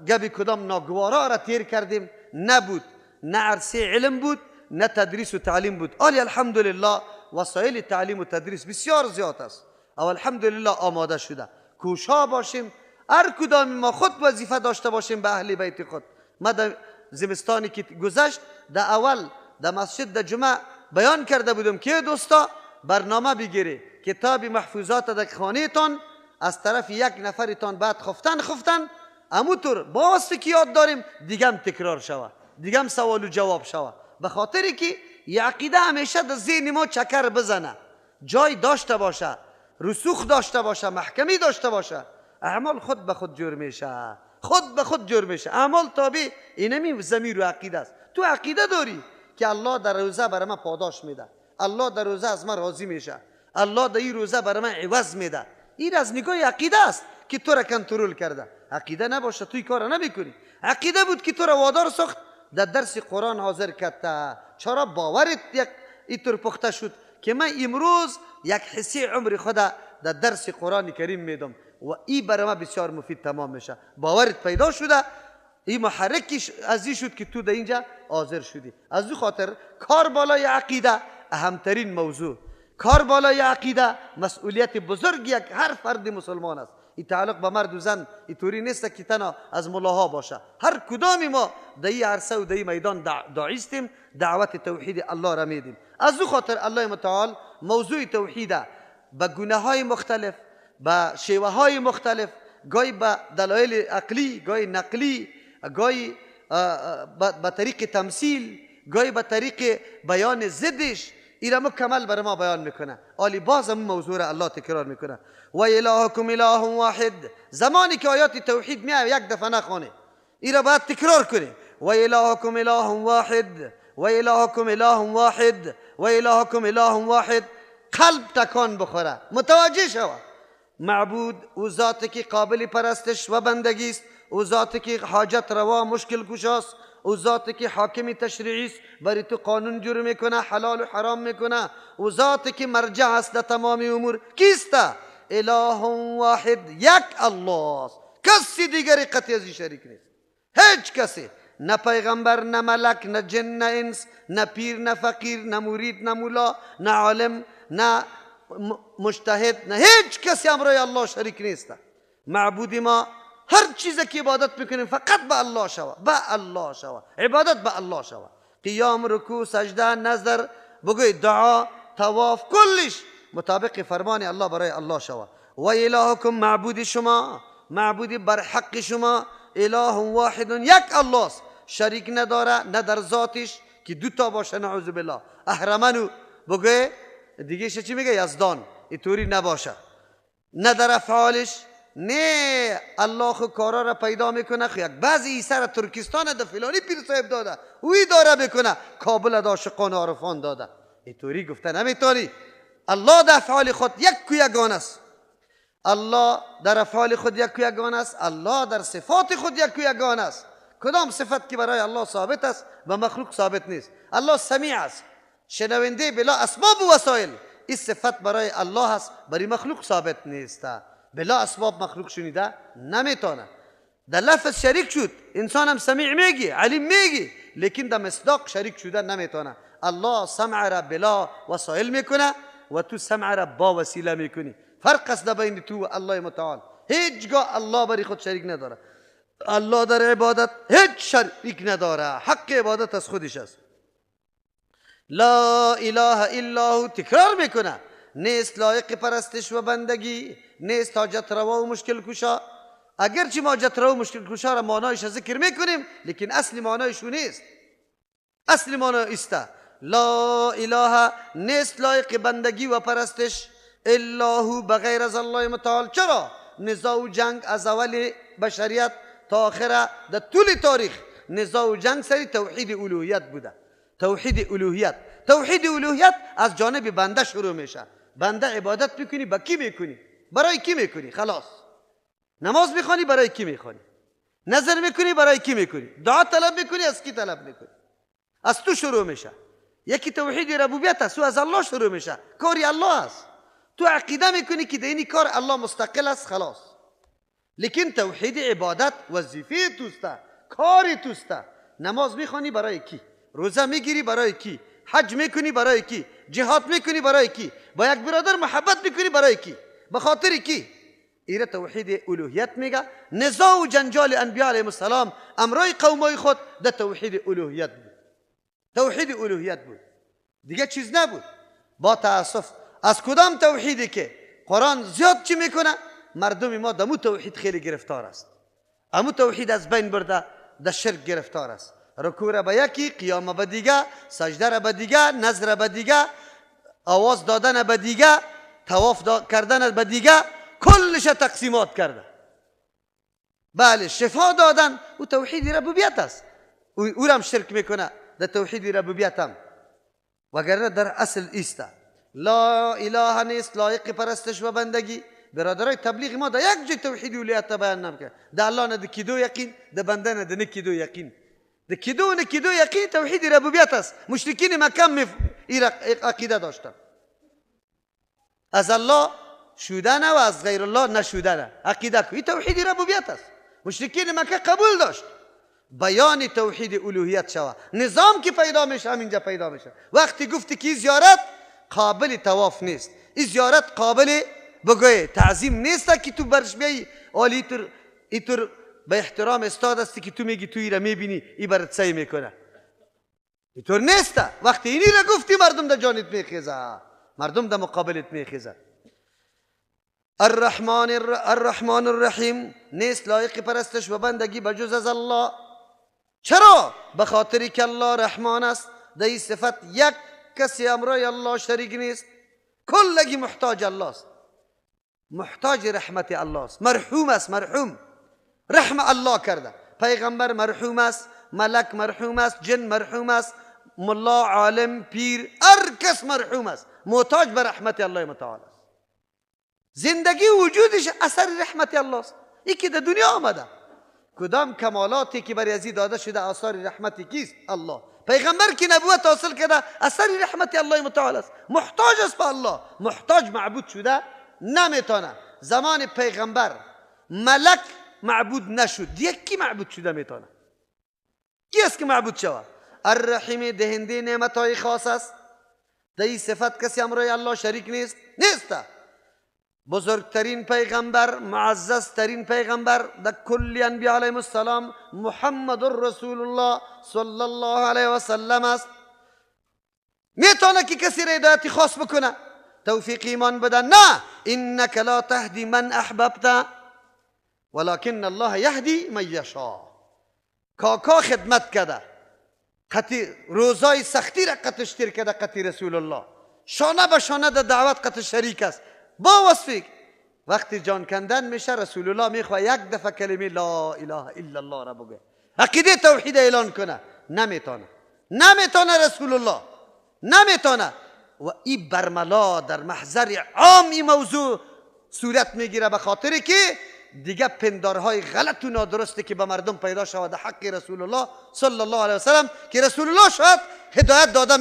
گبی کدام ناگوارا را تیر کردیم، نبود نه عرصه علم بود نه تدریس و تعلیم بود. آلی الحمدلله وسایل تعلیم و تدریس بسیار زیاد است و الحمدلله آماده شده. کوشا باشیم هر کدام ما خود وظیفه داشته باشیم به اهل بیت خود. ما در زمستانی که گذشت در اول در مسجد در جمعه بیان کرده بودم که دوستا برنامه بگیری کتاب محفوظات در خانه تان از طرف یک نفرتان بعد خفتن همونطور باستی که یاد داریم دیگه هم تکرار شوه، دیگه هم سوال و جواب شوه. به خاطری که یه عقیده همیشه در ذهن ما چکر بزنه، جای داشته باشه، رسوخ داشته باشه، محکمی داشته باشه. اعمال خود به خود جور میشه، خود به خود جور میشه. اعمال تابع اینمی ضمیر و عقیده است. تو عقیده داری که الله در روزه برای من پاداش میده، الله در روزه از من راضی میشه، الله در این روزه برای من عوض میده. این از نگاه عقیده است که تو را کنترل کرده. عقیده نباشه توی کار نمیکنی. عقیده بود که تو را وادار ساخت در درس قرآن حاضر کرده. چرا باورت یک اینطور پخته شد که من امروز یک حصه عمر خدا در درس قرآن کریم میدم و این برای ما بسیار مفید تمام میشه. باورت پیدا شده، این محرکش از این شد که تو در اینجا حاضر شدی. از این خاطر کار بالای عقیده اهمترین موضوع. کار بالای عقیده مسئولیت بزرگ یک هر فرد مسلمان است. این تعلق به مرد و زن اینطوری نیست که تنها از ملاها باشه. هر کدام ما در این عرصه و در این میدان داعیستیم، دعوت توحید الله را میدیم. از او خاطر الله متعال موضوع توحید به گونه های مختلف، به شیوه های مختلف، گاهی به دلایل عقلی، گاهی نقلی، گاهی به طریق تمثیل، گاهی به طریق بیان ضدش، این را مکمل برای ما بیان میکنه. آلی باز هم موضوع را الله تکرار میکنه. و الهکم اله واحد. زمانی که آیات توحید میاد یک دفعه نخونه، این را باید تکرار کنی. و الهکم اله واحد و الهکم اله واحد و الهکم اله واحد. قلب تکان بخوره، متوجه شود معبود او ذاتی که قابل پرستش و بندگی است، او ذاتی که حاجت روا مشکل کشاست، او ذاتی که حاکم تشریعی است، برای تو قانون جور میکنه، حلال و حرام میکنه، او ذاتی که مرجع است در تمام امور. کیست؟ اله واحد، یک الله است، کسی دیگری قطعی از شریک نیست. هیچ کسی، نه پیغمبر، نه ملک، نه جن، نه انس، نه پیر، نه فقیر، نه مرید، نه مولا، نه عالم، نه مجتهد، نه هیچ کسی همراه الله شریک نیست. معبود ما هر چیز که عبادت میکنیم فقط به الله شوه، به الله شوه، عبادت به الله شوه. قیام، رکوع، سجده، نظر، بگوی دعا، طواف، کلش مطابق فرمان الله برای الله شوه. و الهکم، معبود شما، معبودی بر حق شما، اله واحد، یک الله است، شریک نداره، نه در ذاتش که دو تا باشه، نعوذ بالله. اهرمنو بگوی دیگه چی میگه؟ یزدان، اینطوری نباشه. نه در افعالش، نه الله خو کارا را پیدا میکنه، خو یک بعضی ایسا را ترکستان ده فلانی پیر صاحب داده، اوی داره میکنه، کابل ده عاشقان و عارفان داده. اینطوری گفته نمیتونی. الله در افعال خود یک و یگانه است. الله در افعال خود یک و یگانه است. الله در صفات خود یک و یگانه است. کدام صفت که برای الله ثابت است و مخلوق ثابت نیست؟ الله سمیع است، شنونده بلا اسباب و وسایل. این صفت برای الله است، برای مخلوق ثابت نیست. بلا اسباب مخلوق شنیده نمیتونه. در لفظ شریک شد، انسان هم سمیع میگی، علیم میگی، لیکن در مصداق شریک شده نمیتونه. الله سمع را بلا وسایل میکنه و تو سمع را با وسیله میکنی. فرق است بین تو و الله متعال. هیچگاه الله برای خود شریک نداره. الله در عبادت هیچ شریک نداره، حق عبادت از خودش است. لا اله الا هو، تکرار میکنه، نیست لایق پرستش و بندگی، نیست حاجت روا و مشکل کشا. اگرچه ما حاجت روا و مشکل کشا را معنایش ذکر میکنیم، لیکن اصلی معنایش نیست. اصلی معنای است لا اله، نیست لایق بندگی و پرستش، الا هو، بغیر از الله متعال. چرا؟ نزاع و جنگ از اول بشریت تا آخره در طول تاریخ نزاع و جنگ سری توحید الوهیت بوده. توحید الوهیت، توحید الوهیت از جانب بنده شروع میشه. بنده عبادت میکنی، با کی میکنی؟ برای کی میکنی؟ خلاص. نماز میخوانی، برای کی میخوانی؟ نظر میکنی، برای کی میکنی؟ دعا طلب میکنی، از کی طلب میکنی؟ از تو شروع میشه. یکی توحید ربوبیت است، از الله شروع میشه، کاری الله است. تو عقیده میکنی که دینی کار الله مستقل است، خلاص. لیکن توحید عبادت وظیفه توسته، کاری توسته. نماز میخوانی، برای کی؟ روزه میگیری، برای کی؟ حج میکنی، برای کی؟ جهاد میکنی، برای کی؟ با یک برادر محبت میکنی، برای کی؟ به خاطر کی؟ ایره توحید الوهیت میگه. نزاع و جنجال انبیاء علیهم السلام امرای قومای خود ده توحید الوهیت بود. توحید الوهیت بود، دیگه چیز نبود. با تاسف از کدام توحیدی که قرآن زیاد چی میکنه؟ مردم ما دمو توحید خیلی گرفتار است. امو توحید از بین برده، ده شرک گرفتار است. رکوع را به یکی، قیام به دیگه، سجده را به دیگه، نظر به دیگه، آواز دادن به دیگه، طواف کردن به دیگه، کلش تقسیمات کرده. بله، شفا دادن او توحید ربوبیت است. او را هم شرک میکنه در توحید ربوبیت هم، وگرنه در اصل ایسته. لا اله نیست لایق پرستش و بندگی. برادرای تبلیغ ما در یک جای توحید الوهیت بیان نمیکنه. در الله نه کیدو یقین، در بنده نه نکیدو یقین. در کیدو و نکیدو یقین توحید ربوبیت است. مشرکین مکه این عقیده داشتن، از الله شودن و از غیر الله نشودن عقیده که این توحید ربوبیت است. مشرکین مکه قبول داشت. بیان توحید الوهیت شوه، نظام که پیدا میشه همینجا پیدا میشه. وقتی گفتی که زیارت قابل طواف نیست، این زیارت قابل بگوی تعظیم نیست که تو برش بیایی آلی ایتر به احترام استاد است که تو میگی توی را میبینی ای برات سعی میکنه. اینطور نیست. وقتی اینی را گفتی مردم در جانت میخیزه، مردم در مقابلت میخیزه. الرحمن الرحیم، نیست لایق پرستش و بندگی بجز از الله. چرا؟ به خاطری که الله رحمان است. در این صفت یک کسی امرای الله شریک نیست. کلگی محتاج الله است، محتاج رحمت الله است. مرحوم است، مرحوم، رحم الله کرده. پیغمبر مرحوم است، ملک مرحوم است، جن مرحوم است، ملا، عالم، پیر، هر کس مرحوم است، محتاج به رحمت الله متعال است. زندگی وجودش اثر رحمت الله است. این که در دنیا آمده، کدام کمالاتی که بر یزید داده شده آثار رحمتی کیست؟ الله. پیغمبر که نبوت حاصل کرده اثر رحمت الله متعال است. محتاج است به الله، محتاج معبود شده نمیتونه. زمان پیغمبر ملک معبود نشد، دیگه کی معبود شده میتونه؟ کی است که معبود شود؟ الرحیم، دهنده نعمتهای خاص است. در این صفت کسی امرای الله شریک نیست. بزرگترین پیغمبر، معززترین پیغمبر در کل انبیاء علیهم السلام محمد رسول الله صلی الله علیه و سلم است. میتونه که کسی را هدایتی خاص بکنه، توفیق ایمان بده؟ نه، انک لا تهدی من احببت ولكن الله یهدی من یشاء. کاکا خدمت کرده، روزای سختی را قطشتیر کرده قطی رسول الله، شانه به شانه در دعوت قطع شریک است. با وصفی وقتی جان کندن میشه رسول الله میخواه یک دفعه کلمه لا اله الا الله را بگه، عقیده توحید اعلان کنه، نمیتونه رسول الله نمیتونه. و این برملا در محضر عام این موضوع صورت میگیره، به خاطر که دیگه پندارهای غلط و نادرسته که به مردم پیدا شود در حق رسول الله صلی الله علیه وسلم، که رسول الله شاید هدایت داده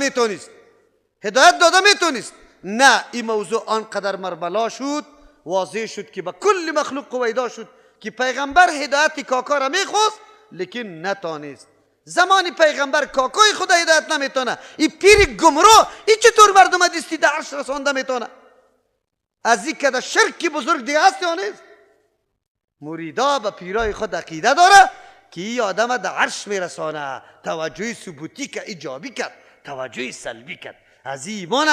میتونست. نه، این موضوع آنقدر مربلا شد، واضح شد که به کل مخلوق قویدا شد که پیغمبر هدایت کاکا را میخواست لیکن نتانست. زمانی پیغمبر کاکای خود هدایت نمیتونه، این پیر گمراه این چطور مردم دستی در عرش رسانده میتونه؟ از این که در شرک بزرگ دیگه هست یا نیست؟ مریدا به پیرای خود عقیده داره که این آدم در عرش میرسانه، توجه ثبوتی که ایجابی کرد، توجه سلبی کرد، از ایمان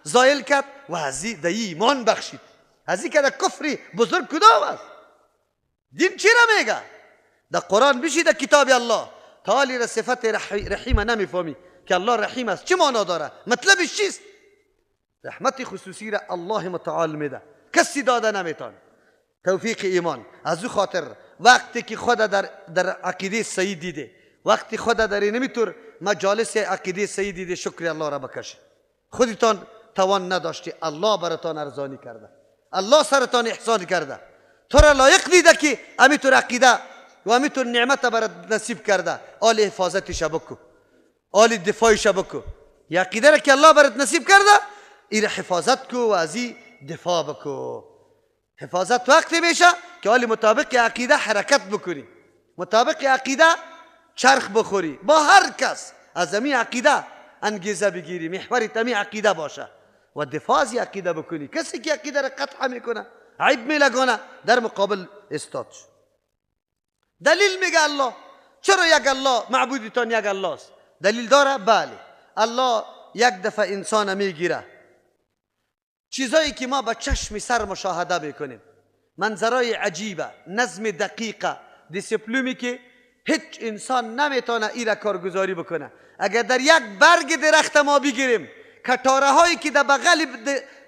زایل کرد و از در ایمان بخشید. از این که در کفری بزرگ کدام است؟ دین چی را میگه؟ در قرآن بشی در کتاب الله تعالی را صفت رحیم نمیفهمی که الله رحیم است چه معنا داره، مطلبش چیست؟ رحمت خصوصی را الله متعال میده، کسی داده نمیتونه. توفیق ایمان. از او خاطر وقتی که خود در عقیده صحیح دیده، وقتی خود در نمیتور مجالس عقیده صحیح دیده، شکر الله را بکشه. خودتان توان نداشتی، الله براتان ارزانی کرده، الله سرتان احسان کرده، تو را لایق دیده که امیتور عقیده و امیتور نعمت برات نصیب کرده، آل حفاظتش بکو، آل دفاعش بکو. یا عقیده را که الله برات نصیب کرده این حفاظت کو و از این دفاع بکو. حفاظت وقتی میشه که آل مطابق عقیده حرکت بکنی، مطابق عقیده چرخ بخوری، با هر کس از امی عقیده انگیزه بگیری، محور امی عقیده باشه و دفاع از عقیده بکنی. کسی که عقیده را قطع میکنه، عیب میلگانه، در مقابل استاد. دلیل میگه الله. چرا یک الله؟ معبودتان یک الله است. دلیل داره؟ بله. الله یک دفعه انسان میگیره، چیزایی که ما با چشم سر مشاهده میکنیم، منظرهای عجیبه، نظم دقیقه، دیسپلومی که هیچ انسان نمیتونه ایره کارگزاری بکنه. اگر در یک برگ درخت ما بگیریم، کتاره هایی که در بغل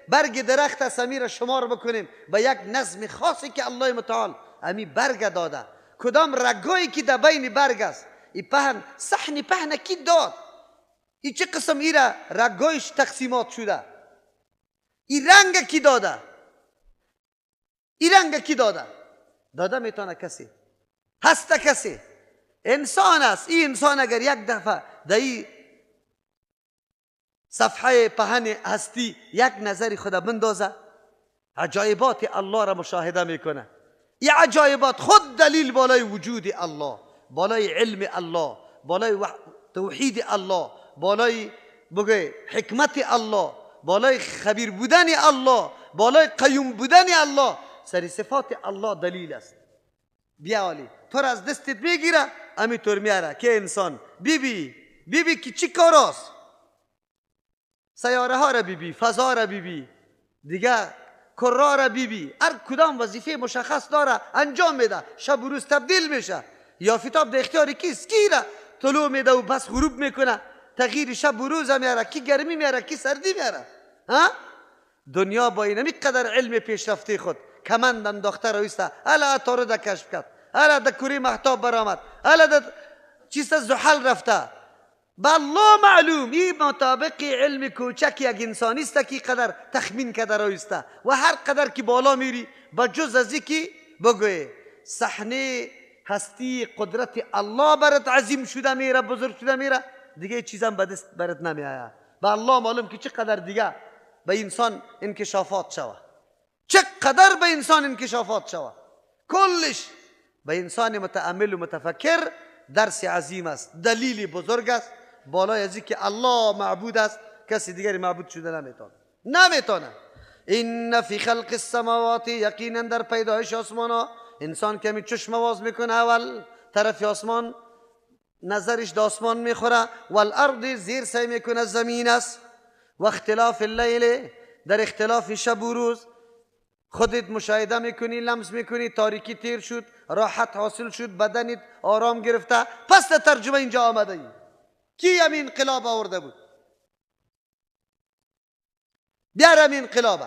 برگ درخت سمیر شمار بکنیم به یک نظم خاصی که الله متعال امی برگ داده، کدام رگایی که در بین برگ است، این پهن صحن پهن کی داد، این چه قسم ایره رگایش تقسیمات شده، این رنگ کی داده، این رنگ کی داده؟ داده میتونه کسی؟ هست کسی؟ انسان است. این انسان اگر یک دفعه در این صفحه پهن هستی یک نظری خدا بندازه، عجایبات الله را مشاهده میکنه. این عجایبات خود دلیل بالای وجود الله، بالای علم الله، بالای توحید الله، بالای بگه حکمت الله، بالای خبیر بودن الله، بالای قیوم بودن الله، سری صفات الله دلیل است. بیالی تو را از دستت میگیره، امی طور میاره که انسان بی که چی کار است، سیاره ها را بی، فضا را بی، دیگه کره را بی، هر کدام وظیفه مشخص داره انجام میده، شب و روز تبدیل میشه. یا فتاب در اختیار کیست؟ کی را طلوع میده و بس غروب میکنه، تغییر شب و روز میاره، کی گرمی میاره کی سردی میاره. دنیا با اینمی قدر علم پیشرفته خود کمند انداخته رویسته، الا عطارد کشف کرد، الا در کره مهتاب برآمد، الا در چیست زحل رفته. با الله معلوم. این مطابق علم کوچک یک انسانی است که قدر تخمین کرده رویسته و هر قدر که بالا میری با جز از که بگوی صحنه هستی قدرت الله برات عظیم شده میره، بزرگ شده میره، دیگه چیزم به دست برات نمیآید. با الله معلوم که چقدر دیگه به انسان انکشافات شوه، چقدر به انسان انکشافات شوه، کلش به انسان متأمل و متفکر درس عظیم است، دلیل بزرگ است. بالای از که الله معبود است، کسی دیگری معبود شده نمیتونه. این فی خلق السماوات، یقینا در پیدایش آسمان ها. انسان کمی چشم واز میکنه اول طرف آسمان، نظرش د آسمان میخوره. والارض، زیر سعی میکنه زمین است. و اختلاف اللیل، در اختلاف شب و روز خودت مشاهده میکنی، لمس میکنی، تاریکی تیر شد، راحت حاصل شد، بدنت آرام گرفته. پس ترجمه اینجا آمده ای کی همین انقلاب آورده بود؟ بیار همین انقلاب.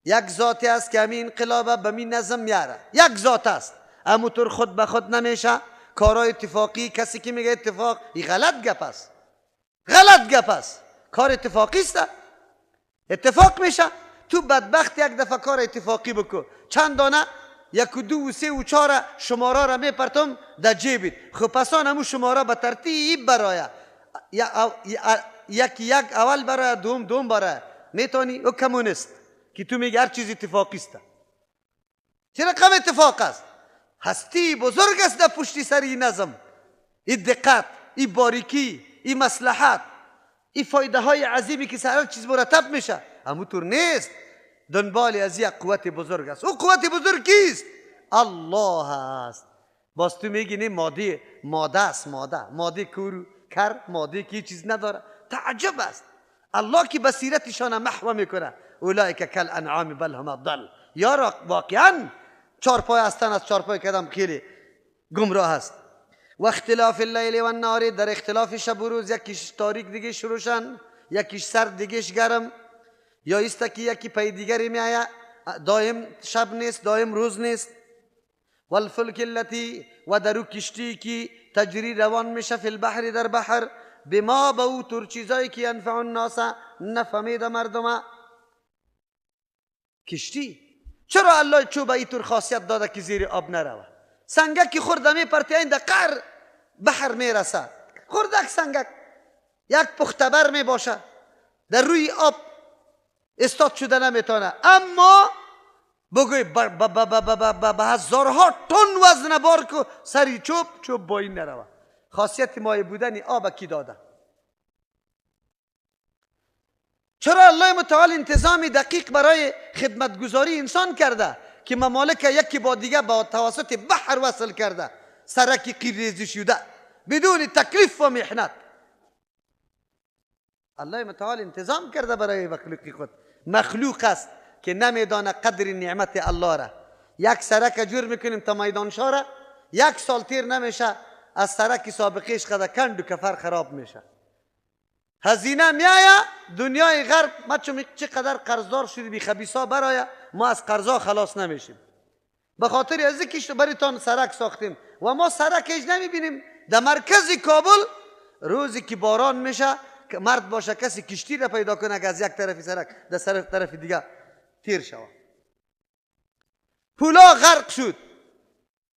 یک ذاتی است که همین انقلاب به می نظم میاره. یک ذات است، همونطور خود به خود نمیشه. کارهای اتفاقی، کسی که میگه اتفاق، این غلط گپ است، غلط گپ است. کار اتفاقی است، اتفاق میشه. تو بدبخت یک دفعه کار اتفاقی بکن، چند دانه یک و دو و سه و چهار شماره را میپرتم در جیبت. خب پسان همون شماره به ترتیب برای یک اول برای دوم برای میتونی. او کمونیست که تو میگه هر چیز اتفاقی است. چه رقم اتفاق است؟ هستی بزرگ است در پشتی سر این نظم. این دقت، این باریکی، این مصلحت، این فایده های عظیمی که هر چیز مرتب میشه. همونطور نیست. دنبال از یک قوت بزرگ است. او قوت بزرگ کیست؟ الله است. باز تو میگی نه ماده است. ماده کورو کر، ماده که چیز نداره. تعجب است. الله که بصیرتشان محو میکنه. اولئک کل انعام بل هم اضل. یا واقعا چارپای هستن، از چارپای کدام خیلی گمراه است. و اختلاف اللیل و النهار، در اختلاف شب و روز، یکیش تاریک دیگهش روشن، یکیش سرد دیگهش گرم، یا است که یکی پای دیگری میآید، دائم شب نیست دائم روز نیست. والفلک التي، و درو کشتی که تجری روان میشه، فی البحر، در بحر، بما به او طور چیزایی که ینفع الناس، نفهمیده مردم. کشتی چرا الله چوب ای طور خاصیت داده که زیر آب نروه؟ سنگکی خورده میپرتی این در قعر بحر میرسه. خوردک سنگک یک پختبر میباشه، در روی آب استاد شده نمیتونه. اما بگوی به هزارها تن وزن بار کو سری چوب با این نروه. خاصیت مایع بودن آب کی داده؟ چرا الله متعال انتظامی دقیق برای خدمتگزاری انسان کرده که ممالک یکی با دیگه با توسط بحر وصل کرده، سرکی قیریزی شده بدون تکلیف و محنت. الله متعال انتظام کرده برای مخلوقی خود. مخلوق است که نمیدانه قدر نعمت الله را. یک سرک جور میکنیم تا میدان شاره، یک سال تیر نمیشه از سرک سابقیش قدر کند و کفر خراب میشه. هزینه میایه دنیای غرب. ما چقدر قرضدار شدی بی خبیثا برای ما از قرضا خلاص نمیشیم. به خاطر از اینکه بریتان سرک ساختیم و ما سرکش نمیبینیم. در مرکز کابل روزی که باران میشه، مرد باشه کسی کشتی را پیدا کنه که از یک طرف سرک در طرف دیگه تیر شود. پولا غرق شد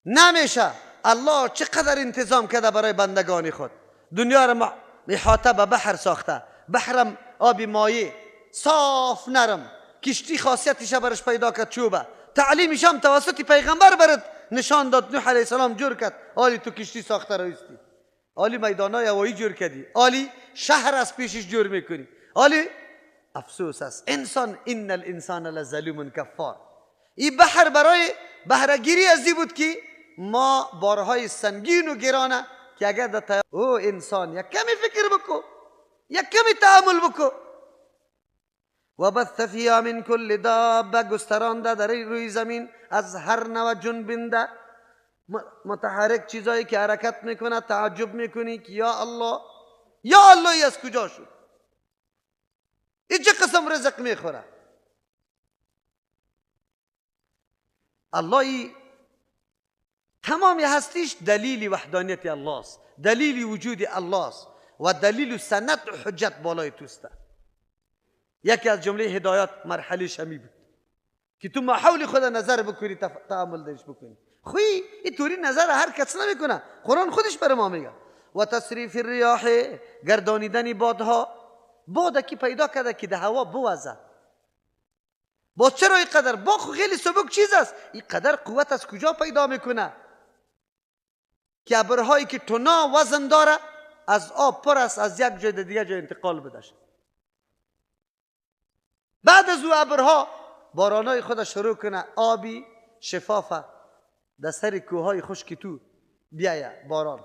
نمیشه. الله چقدر انتظام کرده برای بندگان خود. دنیا را احاطه به بحر ساخته. بحرم آب مایع صاف نرم. کشتی خاصیتش برش پیدا کرد چوبه. تعلیمش هم توسط پیغمبر برد نشان داد. نوح علیه السلام جور کرد. آلی تو کشتی ساخته رایستی، آلی میدانای هوایی جور کردی، آلی شهر از پیشش جور میکنی، آلی. افسوس است انسان، ان الانسان لظلوم کفار. این بحر برای بهرهگیری ازی بود که ما بارهای سنگین و گرانه که اگر در او انسان یک کمی فکر بکو، یک کمی تعامل بکو. و بث فیها من کل دابه، گسترانده در روی زمین از هر نوع جنبنده متحرک چیزایی که حرکت میکنه. تعجب میکنی که یا الله ای از کجا شد؟ این چه قسم رزق میخوره؟ الله تمام هستیش دلیل وحدانیت الله است، دلیل وجود الله است و دلیل سند و حجت بالای توسته. یکی از جمله هدایت مرحله شمی بود که تو محول خود نظر بکنی، تعامل درش بکنی. خوی این طوری نظر هر کس نمیکنه. قرآن خودش بر ما میگه و تصریف الریاح، گردانیدن بادها. باد که پیدا کرده که ده هوا بوزه. باز چرا این قدر؟ با خیلی سبک چیز است. این قدر قوت از کجا پیدا میکنه که ابرهایی که تنا وزن داره از آب پر است، از یک جای دیگه جای انتقال بدشه. بعد بعد از او ابرها بارانای خود شروع کنه، آبی شفافه در سر کوههای خشکی تو بیایه باران.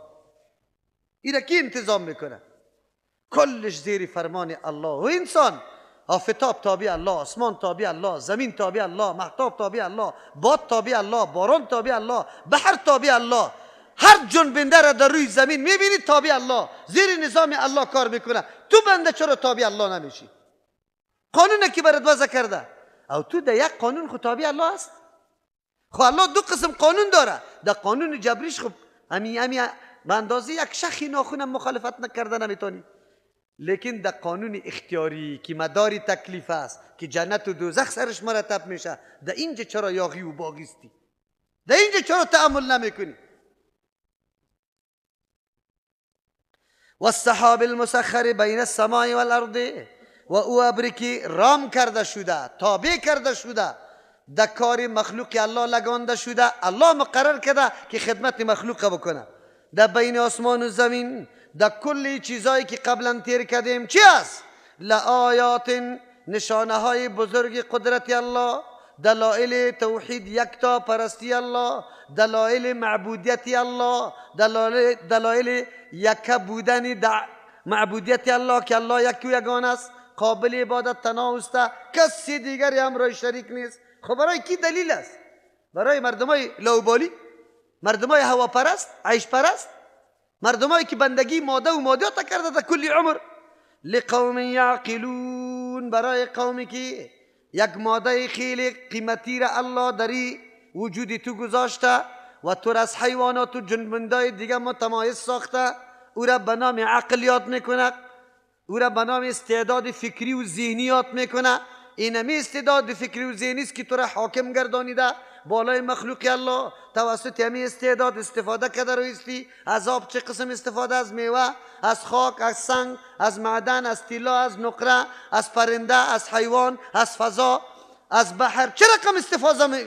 اینا کی انتظام میکنه؟ کلش زیر فرمان الله. و انسان آفتاب تابع الله، آسمان تابع الله، زمین تابع الله، مهتاب تابع الله، باد تابع الله، باران تابع الله، بحر تابع الله. هر جنبنده را در روی زمین میبینی تابع الله، زیر نظام الله کار میکنه. تو بنده چرا تابع الله نمیشی؟ قانون کی برات وضع کرده؟ او تو در یک قانون خود تابع الله است؟ خب الله دو قسم قانون داره. در قانون جبریش خب همین به اندازه یک شخی ناخونم مخالفت نکرده نمیتونی. لیکن در قانون اختیاری که مداری تکلیف است، که جنت و دوزخ سرش مرتب میشه، در اینجا چرا یاغی و باغیستی؟ در اینجا چرا تأمل نمیکنی؟ و السحاب المسخر بین السماء والارض، و او ابری که رام کرده شده، تابع کرده شده، در کار مخلوق الله لگانده شده. الله مقرر کرده که خدمت مخلوق بکنه. در بین آسمان و زمین، در کل چیزایی که قبلا تیر کردیم چی است؟ لآیات، نشانه های بزرگ قدرت الله، دلائل توحید یکتا پرستی الله، دلائل معبودیت الله، دلائل یک بودن معبودیت الله که الله یک و یگان است، قابل عبادت تنها است، کسی دیگری همراه شریک نیست. خب برای کی دلیل است؟ برای مردمای لوبالی، مردمای هوا پرست، عیش پرست، مردمایی که بندگی ماده و مادیات کرده در کل عمر. لقوم یعقلون، برای قومی که یک ماده خیلی قیمتی را الله داری وجودی تو گذاشته و تو از حیوانات و جنبندای دیگه متمایز ساخته. او را به نام عقل یاد میکنه، او را به نام استعداد فکری و ذهنی یاد میکنه. اینمی استعداد فکری و ذهنی است که تو را حاکم گردانیده بالای مخلوق الله. توسط همین استعداد استفاده کرده رویستی. از آب چه قسم استفاده؟ از میوه، از خاک، از سنگ، از معدن، از طلا، از نقره، از پرنده، از حیوان، از فضا، از بحر. چه رقم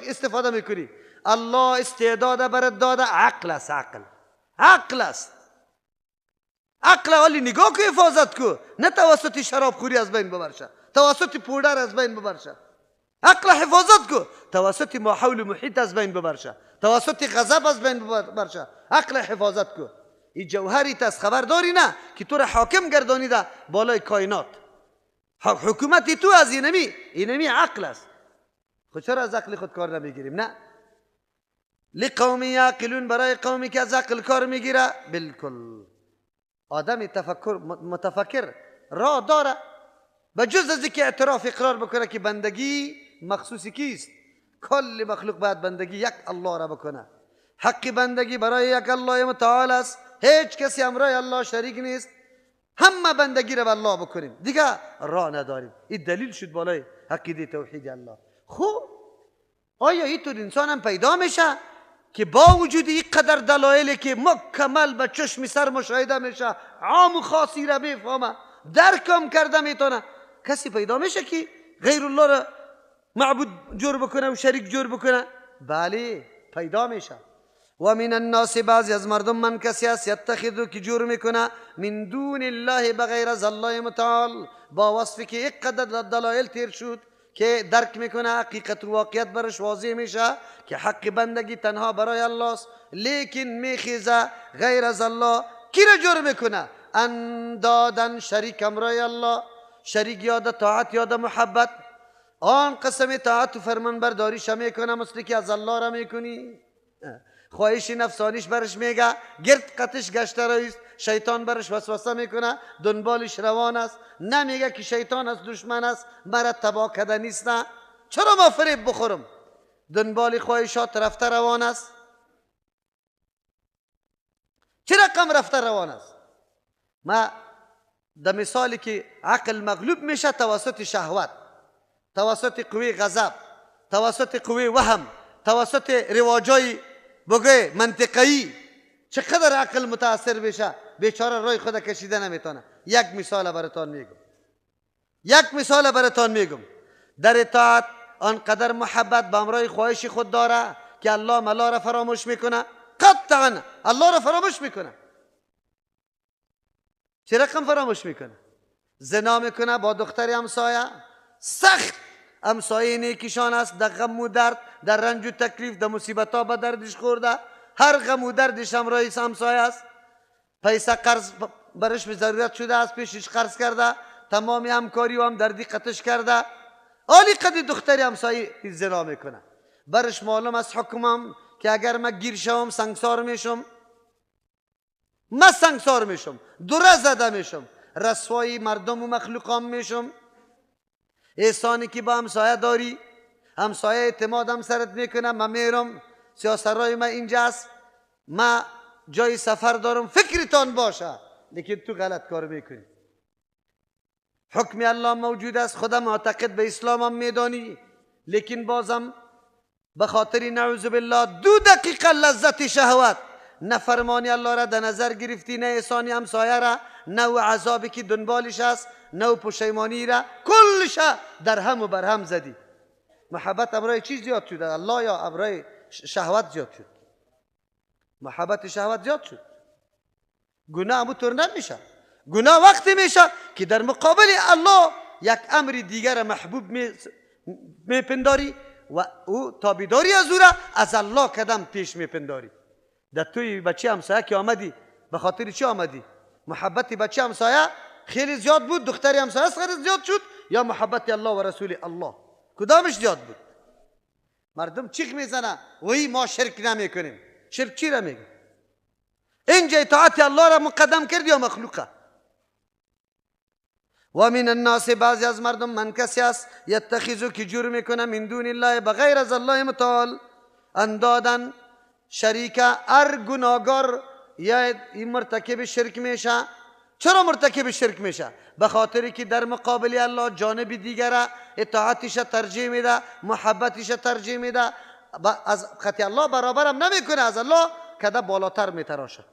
استفاده میکنی؟ الله استعداد برات داده. عقل است، عقل است. عقل ولی نگاه که حفاظت کو، نه توسط شراب خوری از بین ببرشه، توسط پودر از بین ببرشه. عقل حفاظت کو، توسط ماحول و محیط از بین ببرشه، توسط غضب از بین ببرشه. عقل حفاظت کو. این جوهری تست خبر داری نه که تو را حاکم گردانیده بالای کائنات. حکومتی تو از اینمی عقل است. خود چرا از عقل خود کار نمیگیریم؟ نه. لقوم یعقلون، برای قومی که از عقل کار میگیره. بالکل آدم متفکر را داره به جز از که اعتراف اقرار بکنه که بندگی مخصوصی کیست. کل مخلوق باید بندگی یک الله را بکنه. حق بندگی برای یک الله متعال است. هیچ کسی همراه الله شریک نیست. همه بندگی را به الله بکنیم، دیگه راه نداریم. این دلیل شد بالای عقیده توحید الله. خوب آیا اینطور انسان هم پیدا میشه که با وجود این قدر دلایلی که مکمل به چشم سر مشاهده میشه، عام و خاصی را بفهمه، درکم کرده میتونه، کسی پیدا میشه که غیر الله را معبود جور بکنه و شریک جور بکنه؟ بله پیدا میشه. و من الناس، بعضی از مردم من کسی است یتخذو که جور میکنه من دون الله، بغیر از الله متعال، با وصفی که یک قدر دلایل تیر شد که درک میکنه، حقیقت و واقعیت برش واضح میشه که حق بندگی تنها برای الله است، لیکن میخیزه غیر از الله. کی را جور میکنه؟ اندادن، شریک همراه الله. شریک یاد طاعت، یاد محبت. آن قسم طاعت و فرمان برداریش میکنه مثل که از الله را میکنی. خواهش نفسانیش برش میگه، گرد قطش گشته رایست، شیطان برش وسوسه میکنه، دنبالش روان است. نمیگه که شیطان از دشمن است، مرا تباه کده نیست. نه، چرا ما فریب بخورم؟ دنبال خواهشات رفته روان است. چه رقم رفته روان است؟ ما در مثالی که عقل مغلوب میشه توسط شهوت، توسط قوی غضب، توسط قوی وهم، توسط رواجای بگه منطقی، چقدر عقل متاثر بشه، بیچاره روی خود کشیده نمیتونه. یک مثال براتان میگم. در اطاعت آنقدر محبت به همراه خواهش خود داره که الله ملا را فراموش میکنه. قطعا الله را فراموش میکنه. چه رقم فراموش میکنه؟ زنا میکنه با دختر همسایه، سخت همسایه نیکیشان است. در غم و درد، در رنج و تکلیف، در مصیبت ها به دردش خورده، هر غم و دردش همراه همسایه است. پیسه قرض برش به ضرورت شده است، پیشش قرض کرده، تمام همکاری و هم دردی قطعش کرده، عالی قدی دختری همسایه زنا میکنه. برش معلوم است حکمم که اگر من گیر شوم سنگسار میشم، من سنگسار میشم، دوره زده میشم، رسوایی مردم و مخلوقام میشم. احسانی که با همسایه داری، همسایه اعتمادم سرت میکنه، من میرم سیاسرای من اینجاست، من جای سفر دارم، فکرتان باشه، لیکن تو غلط کار میکنی. حکم الله موجود است، خودم معتقد به اسلامم میدانی، لیکن بازم به خاطر نعوذ بالله 2 دقیقه لذت شهوت نفرمانی الله را در نظر گرفتی، نه احسانی همسایه را، نه عذابی که دنبالش است، نه پشیمانی را، کلش در هم و بر هم زدی. محبت امرای چیز زیاد شد الله یا امرای شهوت زیاد شد؟ محبت شهوت زیاد شد. گناه همونطور نمیشه. گناه وقتی میشه که در مقابل الله یک امر دیگر محبوب میپنداری و او تابیداری از او را از الله قدم پیش میپنداری. در توی بچه همسایه که آمدی به خاطر چی آمدی؟ محبت بچه همسایه خیلی زیاد بود، دختری همسایه خیلی زیاد شد، یا محبت الله و رسول الله؟ کدامش زیاد بود؟ مردم چیخ میزنه وی ما شرک نمیکنیم. شرک چی را میگه؟ اینجا اطاعت الله را مقدم کردی یا مخلوقه؟ و من الناس بعضی از مردم من کسی است یتخذو که جور میکنه من دون الله بغیر از الله متعال اندادن شریک. هر گناهگار یا این مرتکب شرک میشه. چرا مرتکب شرک میشه؟ به خاطری که در مقابل الله جانب دیگر اطاعتش ترجیح میده، محبتش ترجیح میده، از خطی الله برابرم نمیکنه، از الله کده بالاتر میتراشه.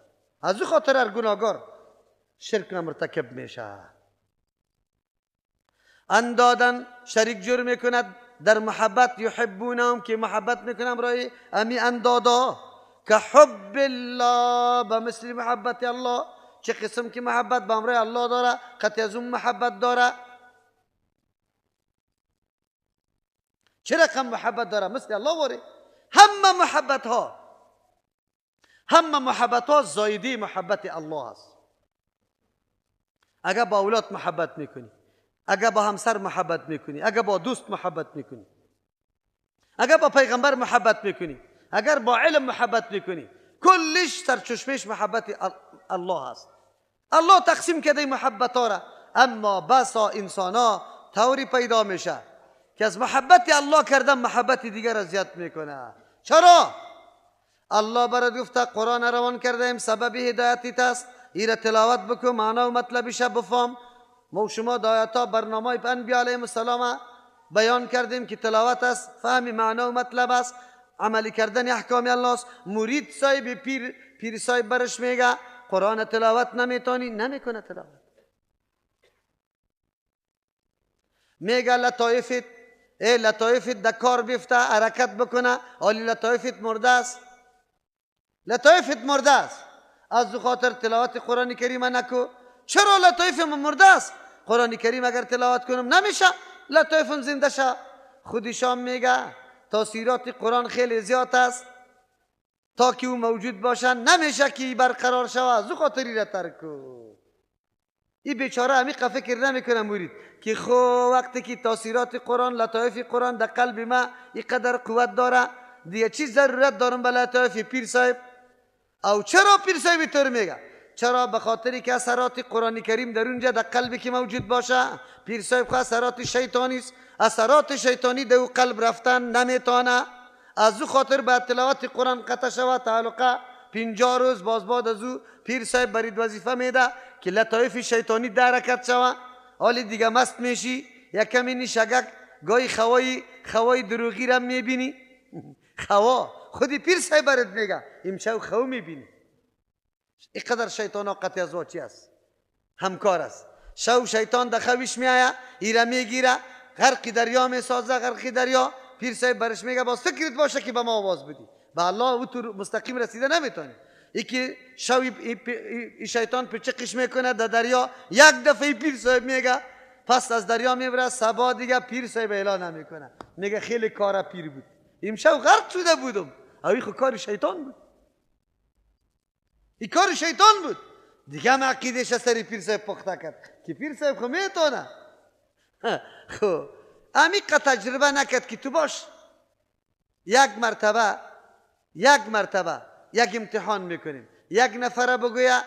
از او خاطر هر گناهگار شرک مرتکب میشه. اندادن شریک جور میکند در محبت، یحبونهم که محبت میکنم برای امی اندادا، که حب الله به مثل محبت الله. چه قسم که محبت به امر الله داره، قطع از اون محبت داره. چه رقم محبت داره؟ مثل الله واره. همه محبت ها زایده محبت الله است. اگر با اولاد محبت میکنی، اگر با همسر محبت میکنی، اگر با دوست محبت میکنی، اگر با پیغمبر محبت میکنی، اگر با علم محبت میکنی، کلش سرچشمش محبت الله است. الله تقسیم کرده محبت ها را، اما بسا انسان ها طوری پیدا میشه که از محبت الله کردن محبت دیگر را زیاد میکنه. چرا؟ الله برات گفته قرآن روان کرده ایم سبب هدایتیت است، ایره تلاوت بکن، معنا و مطلبش بفهم. ما شما دایتا برنامه انبیاء علیهم السلام بیان کردیم که تلاوت است، فهم معنا و مطلب است، عملی کردن احکام الله است. مرید صاحب پیر صاحب برش میگه قرآن تلاوت نمیتونی، نمیکنه تلاوت. میگه لطایفت لطایفت در کار بیفته، حرکت بکنه، حالی لطایفت مرده است. لطایفت مرده است، از خاطر تلاوت قرآن کریم نکو. چرا لطایف مرده است؟ قرآن کریم اگر تلاوت کنم نمیشه لطایفم زنده شه. خودشان میگه تاثیرات قرآن خیلی زیاد است، تا که او موجود باشن نمیشه که برقرار شود. از خاطری را ترک کو. این بیچاره عمیق فکر نمیکنه مرید که خو وقتی که تاثیرات قرآن، لطایف قرآن در قلب ما اینقدر قوت داره، دیگه چی ضرورت دارم به لطایف پیر صاحب؟ او چرا پیر صاحب طور میگه؟ چرا؟ به خاطری که اثرات قرآن کریم در اونجا در قلبی که موجود باشه. پیر صاحب خو اثرات شیطانی است، اثرات شیطانی در قلب رفتن نمیتونه. از او خاطر به تلاوت قرآن قطع شود تعلقه 50 روز. باز بعد از او پیر صاحب برید وظیفه میده که لطایف شیطانی در حرکت شود. حالی دیگه مست میشی، یکم اینی شگک گاهی خوای دروغی را میبینی. خوا خودی پیر صاحب برات میگه امشب خو میبینی. اینقدر شیطان ها قطع از واچی است، همکار است. شو شیطان در خویش میآید، ایره میگیره، غرقی دریا میسازه، غرقی دریا. پیر صاحب برش میگه باز فکرت باشه که به ما آواز بدی، به الله او تو مستقیم رسیده نمیتونی. ای که شو شیطان پچقش میکنه در دریا، یک دفعه پیر صاحب میگه پس از دریا میبره. صبا دیگه پیر صاحب اعلان نمیکنه، میگه خیلی کار پیر بود، امشب غرق شده بودم. اوی خود کار شیطان بود، این کار شیطان بود. دیگه هم عقیدش از سری پیر صاحب پخته کرد که پیر صاحب خود میتونه. خب امیقه تجربه نکرد که تو باش یک مرتبه یک امتحان میکنیم، یک نفره بگویه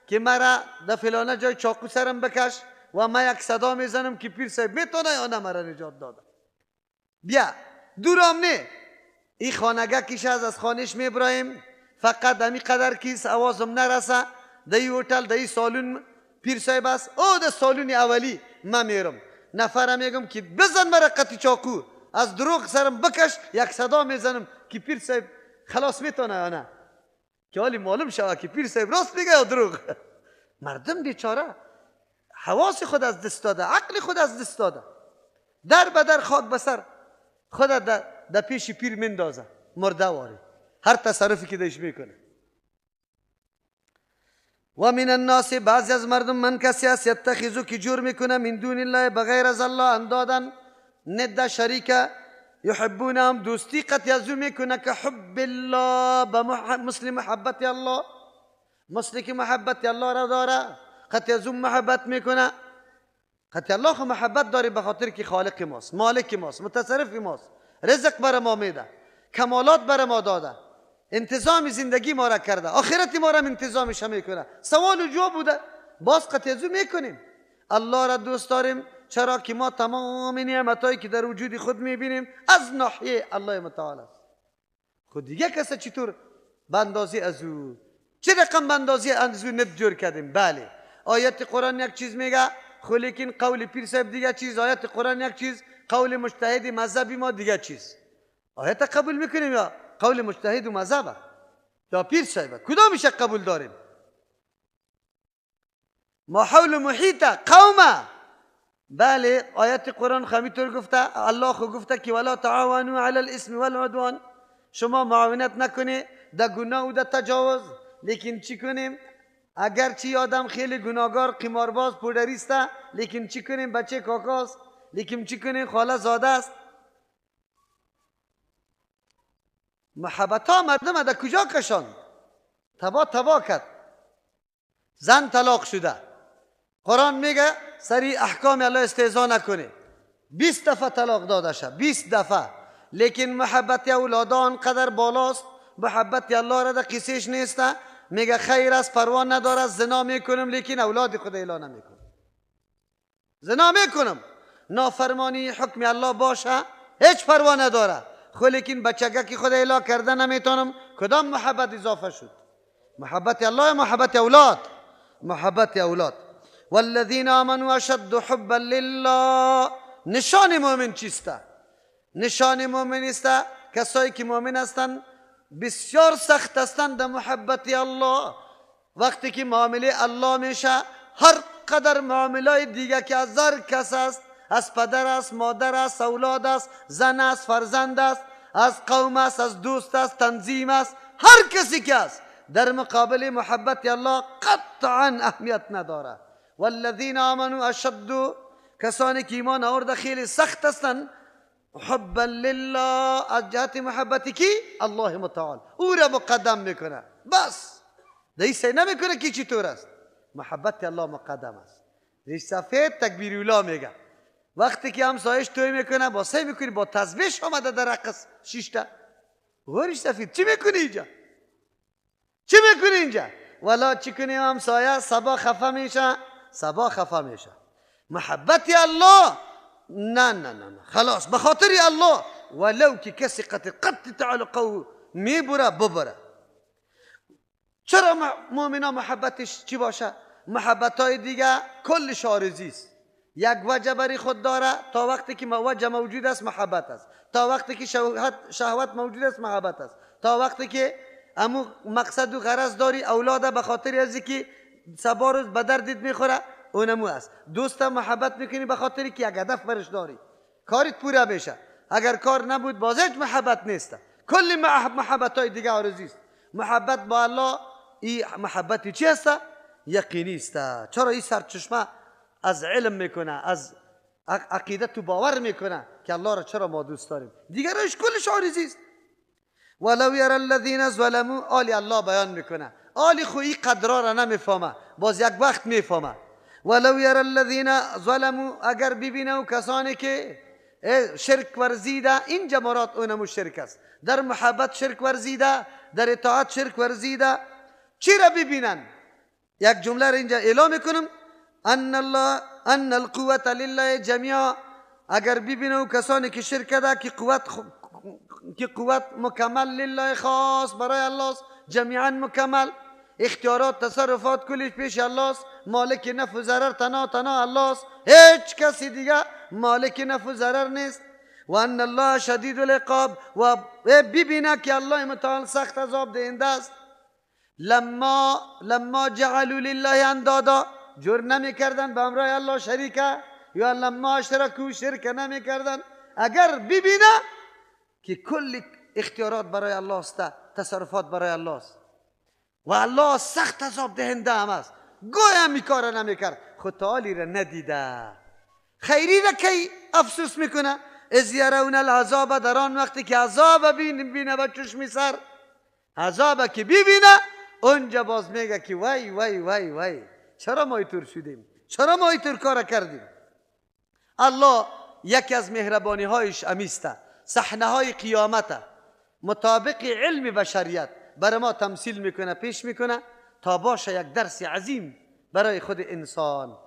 که مرا در فلانه جای چاقو سرم بکش و من یک صدا میزنم که پیر صاحب میتونه یا نه مرا نجات داده. بیا دورم نه، این خانگه کش از خانش میبرایم، فقط همی قدر کیس آوازم نرسه در این هتل در این سالون پیر صاحب است، او در سالون اولی من میرم، نفره میگم که بزن مرا قطی چاقو، از دروغ سرم بکش، یک صدا میزنم که پیر صاحب خلاص میتونه یا نه، که حالی معلوم شود که پیر صاحب راست میگه یا دروغ. مردم بیچاره حواس خود از دست داده، عقل خود از دست داده، در بدر خاک بسر خود در پیش پیر مندازه، مرده واری هر تصرفی که دیش میکنه. و من الناس، بعضی از مردم، من کسی است یتخذو که جور میکنه من دون الله، بغیر از الله اندادن، ند شریک، یحبونهم دوستی قطعی ازو میکنه که حب الله، به مثل محبت الله، مثل که محبت الله را داره قطعی ازو محبت میکنه. قطعی الله خو محبت داری به خاطر که خالق ماست، مالک ماست، متصرف ماست، رزق بر ما میده، کمالات بر ما داده، انتظام زندگی ما را کرده، آخرت ما را انتظامش میکنه. سوال و جواب بوده، باز قطعی ازو میکنیم. الله را دوست داریم چرا که ما تمام نعمتایی که در وجود خود میبینیم از ناحیه الله متعال است. خود دیگه کسی چطور بندازی ازو، چه رقم بندازی ازو ند جور کردیم؟ بله آیت قرآن یک چیز میگه، خو لیکن قول پیر صاحب دیگه چیز، آیت قرآن یک چیز، قول مجتهد مذهبی ما دیگه چیز. آیت قبول میکنیم یا قول مجتهد و مذهب یا پیر صاحب؟ کدامش قبول داریم؟ ما حول محیط قومه. بله آیت قرآن همینطور گفته، الله خو گفته که ولا تعاونوا علی الاسم والعدوان، شما معاونت نکنی در گناه و در تجاوز. لیکن چی کنیم؟ اگر چی آدم خیلی گناهگار، قمارباز، پودریسته، لیکن چی کنیم؟ بچه کاکاست، لیکن چی کنیم؟ خاله زاده است. محبت ها مردم در کجا کشاند؟ تبا کرد. زن طلاق شده، قرآن میگه سری احکام الله استهزا نکنه، 20 دفعه طلاق داده شد، 20 دفعه. لیکن محبت اولادان قدر بالاست، محبت الله را در قصهش نیسته، میگه خیر است پروا نداره، زنا میکنم لیکن اولاد خود اعلان نمیکنم، زنا میکنم، نافرمانی حکم الله باشه هیچ پروا نداره، خو لیکن بچگه که خود اعلان کرده نمیتونم. کدام محبت اضافه شد؟ محبت الله، محبت اولاد، محبت اولاد. والذین آمنوا اشد حبا لله. نشان مؤمن چیسته؟ نشان مؤمن است کسایی که مؤمن هستند بسیار سخت هستند در محبت الله. وقتی که معامله الله میشه، هر قدر معامله دیگه که از هر کس است، از پدر است، مادر است، اولاد است، زن است، فرزند است، از قوم است، از دوست است، تنظیم است، هر کسی که است، در مقابل محبت الله قطعا اهمیت نداره. والذین آمنوا اشد، کسانی که ایمان آورده خیلی سخت هستند حبا لله، از جهت محبتی کی؟ الله متعال، او را مقدم میکنه. بس دیسه نمیکنه که چطور است، محبت الله مقدم است. ریش سفید تکبیر اولا میگه، وقتی که همسایش توی میکنه با سه میکنی، با تسبیح آمده در رقص 6 تا. ریش سفید چی میکنی اینجا؟ چی میکنی اینجا؟ ولا چی کنیم همسایه صبا خفه میشه، صبا خفه میشه. محبت الله نه نه نه نه، خلاص به خاطر الله، ولو که کسی قط تعلقه میبره ببره. چرا مؤمنا محبتش چی باشه؟ محبت های دیگه کلش عارضی است، یک وجه بری خود داره، تا وقتی که وجه موجود است محبت است، تا وقتی که شهوت موجود است محبت است، تا وقتی که امو مقصد و غرض داری اولاد به خاطر از که سبا روز به دردت میخوره، اونمو است. دوست محبت میکنی به خاطر که یک هدف برش داری، کارت پوره بشه. اگر کار نبود باز هیچ محبت نیست. کل محبت های دیگه عارضی است. محبت با الله، این محبت چی است؟ یقینی است. چرا این سرچشمه از علم میکنه، از عقیده تو باور میکنه که الله را چرا ما دوست داریم. دیگر روش کلش عارضی است. ولو یری الذین ظلموا، آلی الله بیان میکنه، آلی خویی قدرا را نمیفهمه، باز یک وقت میفهمه. ولو یری الذین ظلموا، اگر ببینه کسانی که شرک ورزیده، اینجا مراد اونمو شرک است، در محبت شرک ورزیده، در اطاعت شرک ورزیده، چی را ببینن؟ یک جمله را اینجا اعلام میکنم، ان القوة لله جميعا، اگر ببینه کسانی که شرک ده که قوت مکمل لله، خاص برای الله است، جمیعا مکمل، اختیارات تصرفات کلش پیش الله است، مالک نفع و ضرر تنها الله است، هیچ کسی دیگه مالک نفع و ضرر نیست. و ان الله شدید العقاب، و ببینه که الله متعال سخت عذاب دهنده است. لما جعلوا لله اندادا، جور نمی کردن به همراه الله شریکه، یا لما اشرکوا شرک نمی کردن. اگر ببینه که کل اختیارات برای الله است، تصرفات برای الله است و الله سخت عذاب دهنده هم است، گویا می کار نمی کرد، خود تعالی را ندیده، خیری را کی افسوس میکنه؟ اذ یرون العذاب، در آن وقتی که عذاب بینه با چشم سر، عذاب که ببینه اونجا باز میگه که وای وای وای وای چرا ما اینطور شدیم، چرا ما اینطور کار کردیم. الله یکی از مهربانی هایش امیسته، صحنه های قیامت مطابق علم بشریت برای ما تمثیل میکنه، پیش میکنه تا باشه یک درس عظیم برای خود انسان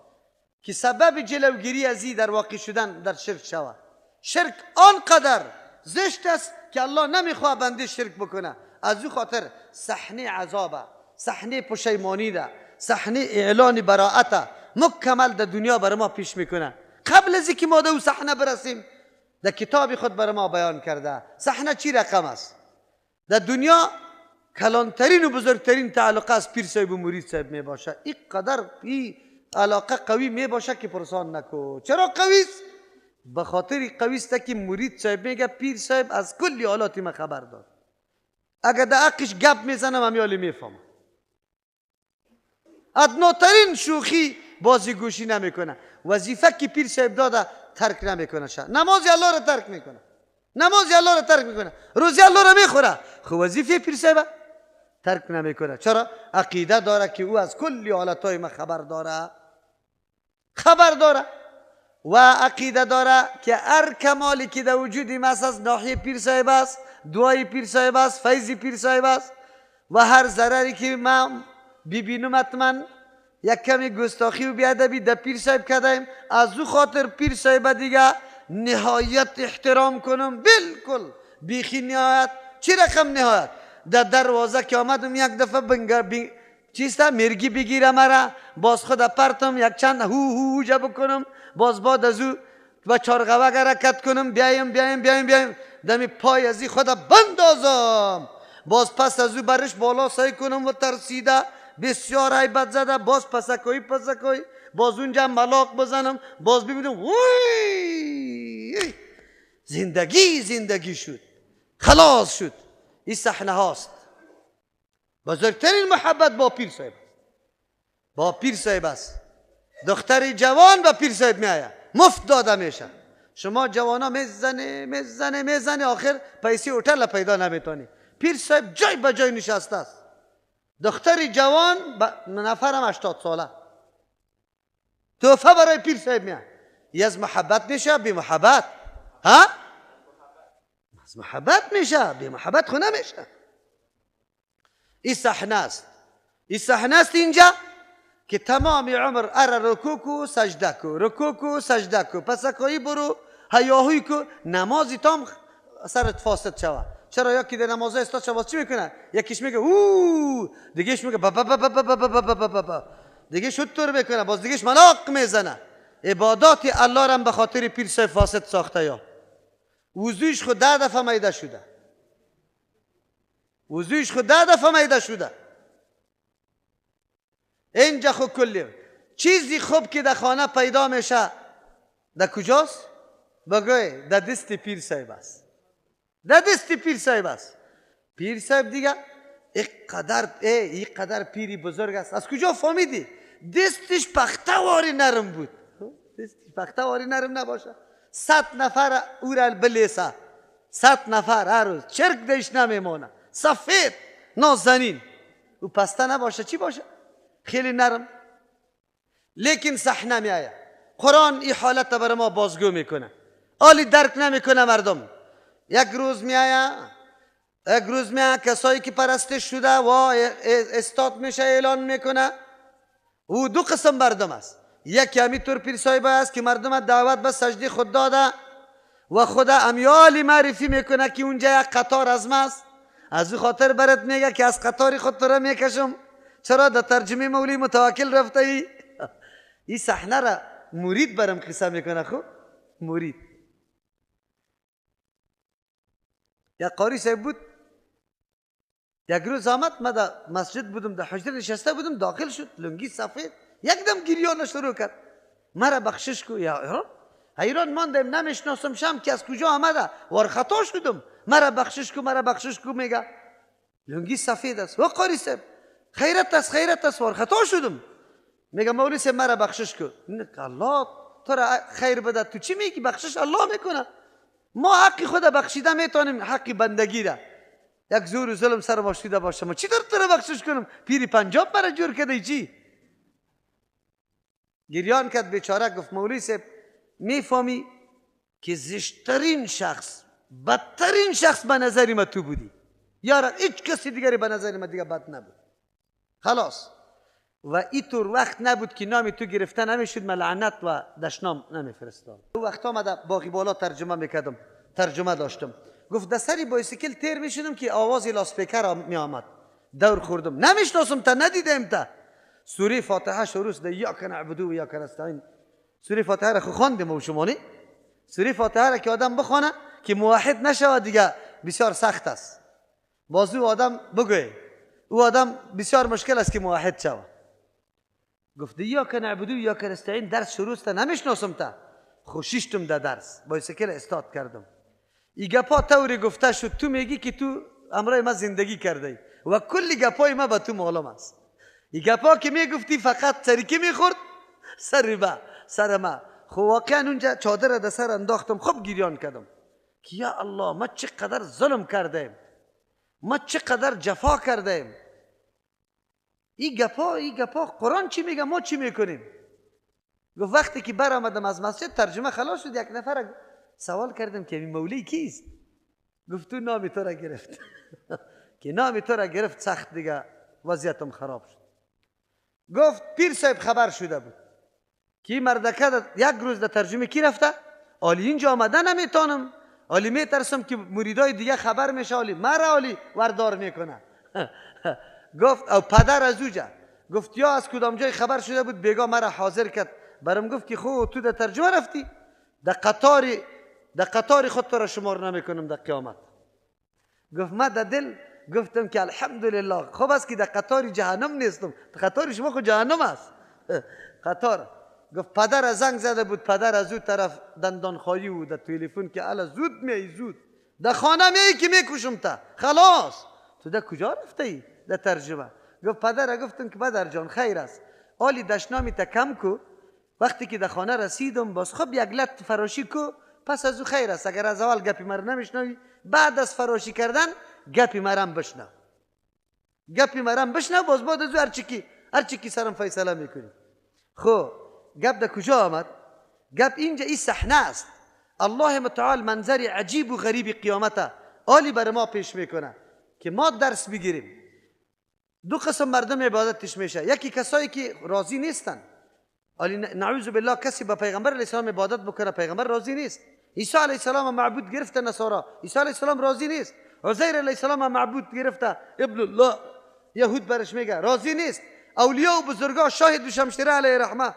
که سبب جلوگیری از این در واقع شدن در شرک شود. شرک آنقدر زشت است که الله نمیخواه بنده شرک بکنه، از او خاطر صحنه عذابه، صحنه پشیمانی ده، صحنه اعلان براءت مکمل در دنیا برای ما پیش میکنه. قبل از اینکه ما در اون صحنه برسیم، در کتاب خود برای ما بیان کرده صحنه چی رقم است. در دنیا کلانترین و بزرگترین تعلق از پیر صاحب و مرید صاحب می باشه. این قدر این علاقه قوی می باشه که پرسان نکو. چرا قوی است؟ به خاطر قوی است که مرید صاحب میگه پیر صاحب از کلی حالات ما خبر داد، اگر در حقش گپ میزنم همیالی میفهم، ادناترین شوخی بازی گوشی نمیکنه، وظیفه که پیر صاحب داده ترک نمیکنه، نماز الله رو ترک میکنه، نماز الله رو ترک میکنه، روزی الله رو میخوره، خو وظیفه پیر صاحب ترک نمیکنه. چرا؟ عقیده داره که او از کلی حالتهای ما خبر داره و عقیده داره که هر کمالی که در وجودی ماست از ناحیه پیر صاحب است، دعای پیر صاحب است، فیض پیر صاحب است، و هر ضرری که ما ببینم حتما یک کمی گستاخی و بیادبی در پیر صاحب کردیم، از او خاطر پیر صاحب دیگه نهایت احترام کنم، بالکل بیخی نهایت. چی رقم نهایت؟ در دروازه که آمدم یک دفعه چیستا مرگی بگیره مرا، باز خود پرتم یک چند هو جا بکنم، باز بعد از او و چارغوک حرکت کنم، بیایم دمی پای ازی خود بندازم، باز پس از او برش بالا سعی کنم و ترسیده بسیار هیبت زده، باز پسکوی باز اونجا ملاق بزنم، باز ببینم وی زندگی شد، خلاص شد. این صحنه هاست. بزرگترین محبت با پیر صاحب است. دختری جوان با پیر صاحب میآید، مفت داده میشه. شما جوانا میزنه آخر پیسه هتل پیدا نمیتونی. پیر صاحب جای به جای نشسته است. دختری جوان نفرم 80 ساله تحفه برای پیر صاحب میآید. یه از محبت میشه بی محبت، ها؟ از محبت میشه بی محبت خو نمیشه. این صحنه است اینجا که تمام عمر رکوع و سجده کو پس کوی برو هیاهوی کو نمازی تام سرت فاسد شوه. چرا؟ یکی در نماز استاد شباز چی میکنه؟ یکیش میگه او، دیگهش میگه با دیگه شطور میکنه، باز دیگهش ملاق میزنه. عبادات الله را به خاطر پیر صاحب فاسد ساخته. یا وضویش خود 10 دفعه میده شده. اینجا خود کلی چیزی خوب که در خانه پیدا میشه در کجاست؟ بگوی در دست پیر صاحب است. پیر صاحب دیگه اینقدر پیری بزرگ است. از کجا فهمیدی؟ دستش پخته‌واری نرم بود. فقط واری نرم نباشه. 100 نفر او را بلیسه، 100 نفر هر روز چرک دیش نمیمونه، سفید نازنین. او پسته نباشه چی باشه؟ خیلی نرم. لیکن صحنه می آید. قرآن این حالت برای ما بازگو میکنه. آلی درک نمیکنه مردم. یک روز می آید کسایی که پرستش شده و استاد میشه اعلان میکنه. او دو قسم مردم است. یکی همینطور پیر صاحب است که مردم دعوت به سجده خود داده و خدا امیالی معرفی میکنه که اونجا یک قطار از ماست. از او خاطر برات میگه که از قطاری خود تو را میکشم. چرا در ترجمه مولی متوکل رفته ای؟ این صحنه را مرید برام قصه میکنه. خب مرید یک قاری صاحب بود. یک روز آمد، من در مسجد بودم، در حجره نشسته بودم، داخل شد لنگی سفید، یکدم گریان شروع کرد. مرا بخشش کو. یا حیران ماندم، نمیشناسم شم که از کجا آمده. وار خطا شدم. مرا بخشش کو، مرا بخشش کو میگه. لنگی سفید است. و قاری صاحب خیرت است، خیرت است، وار خطا شدم. میگه مولوی صاحب مرا بخشش کو. الله تو را خیر بده. تو چی میگی؟ بخشش الله میکنه. ما حق خود بخشیده میتونیم، حق بندگی را. یک زور و ظلم سر ما شده باشه، ما چی در تو را بخشش کنم؟ پیری پنجاب مرا جور کردی چی؟ گریان کرد بیچاره. گفت مولوی صاحب میفهمی که زشترین شخص، بدترین شخص به نظر ما تو بودی. یارا هیچ کسی دیگری به نظر ما دیگه بد نبود. خلاص. و اینطور وقت نبود که نام تو گرفته نمیشد، من لعنت و دشنام نمیفرستاد. او وقت آمده باقی بالا ترجمه میکردم، ترجمه داشتم. گفت در سری بایسیکل تیر میشدم که آواز لاسپیکر می آمد. دور خوردم، نمیشناسم تا، ندیدم تا. سوره فاتحه شروع شد. ایاک نعبد و ایاک نستعین. سوره فاتحه را خو خواندیم و شما نه؟ سوره فاتحه را که آدم بخونه که موحد نشود دیگه بسیار سخت است. بازو آدم بگوی او آدم بسیار مشکل است که موحد شود. گفت ایاک نعبد و ایاک نستعین. درس شروع شد، نمیشناسم تا. خوشیشتم در درس بایسیکل استارت کردم. ای گپا طوری گفته شد تو میگی که تو امرای ما زندگی کرده و کلی گپای ما به تو معلوم است. ای گپا که میگفتی فقط سری کی میخورد؟ سر ما. خب واقعا اونجا چادر در سر انداختم، خب گریان کردم که یا الله ما چقدر ظلم کردیم، ما چقدر جفا کردیم. ای گپا قرآن چی میگه، ما چی میکنیم؟ گفت وقتی که برآمدم از مسجد ترجمه خلاص شد، یک نفر سوال کردم که این مولوی کیست؟ گفت تو نام تو را گرفت. که نام تو را گرفت سخت دیگه وضعیتم خراب شد. گفت پیر صاحب خبر شده بود که این مردکه یک روز در ترجمه کی رفته؟ آلی اینجا آمده نمیتونم، آلی میترسم که مریدای دیگه خبر میشه، آلی مرا آلی وردار میکنه. گفت او پدر از اوجا گفت یا از کدام جای خبر شده بود بیگا مرا حاضر کرد. برام گفت که خو تو در ترجمه رفتی، در قطار خود تو را شمار نمیکنم در قیامت. گفت من در دل گفتم که الحمدلله خوب است که در قطار جهنم نیستم. قطار شما خود جهنم است. قطار. گفت پدر زنگ زده بود، پدر از اون طرف دندان خواهی بود در تلفن که الا زود می زود در خانه می که میکشم تا. خلاص تو در کجا رفته ای؟ در ترجمه. گفت پدر گفتم که پدر جان خیر است، آلی دشنامی تا کم کو. وقتی که در خانه رسیدم باز خب یک لط فراشی کو، پس از او خیر است. اگر از اول گپی مرا نمیشنوی، بعد از فراشی کردن گپی مرم بشنو. گپی مرم بشنو، باز بعد از او هر چی کی سرم فیصله میکنی. خب گپ در کجا آمد؟ گپ اینجا این صحنه است. الله متعال منظر عجیب و غریب قیامت آلی بر ما پیش میکنه که ما درس بگیریم. دو قسم مردم عبادتش میشه. یکی کسایی که راضی نیستن، آلی نعوذ بالله کسی با پیغمبر علیه السلام عبادت بکنه، پیغمبر راضی نیست. عیسی علیه السلام معبود گرفته نصارا، عیسی علیه السلام راضی نیست. عزیر علیه السلام معبود گرفته، ابن الله یهود برش میگه راضی نیست. اولیاء و بزرگا شاهد و شمشیره علیه رحمه،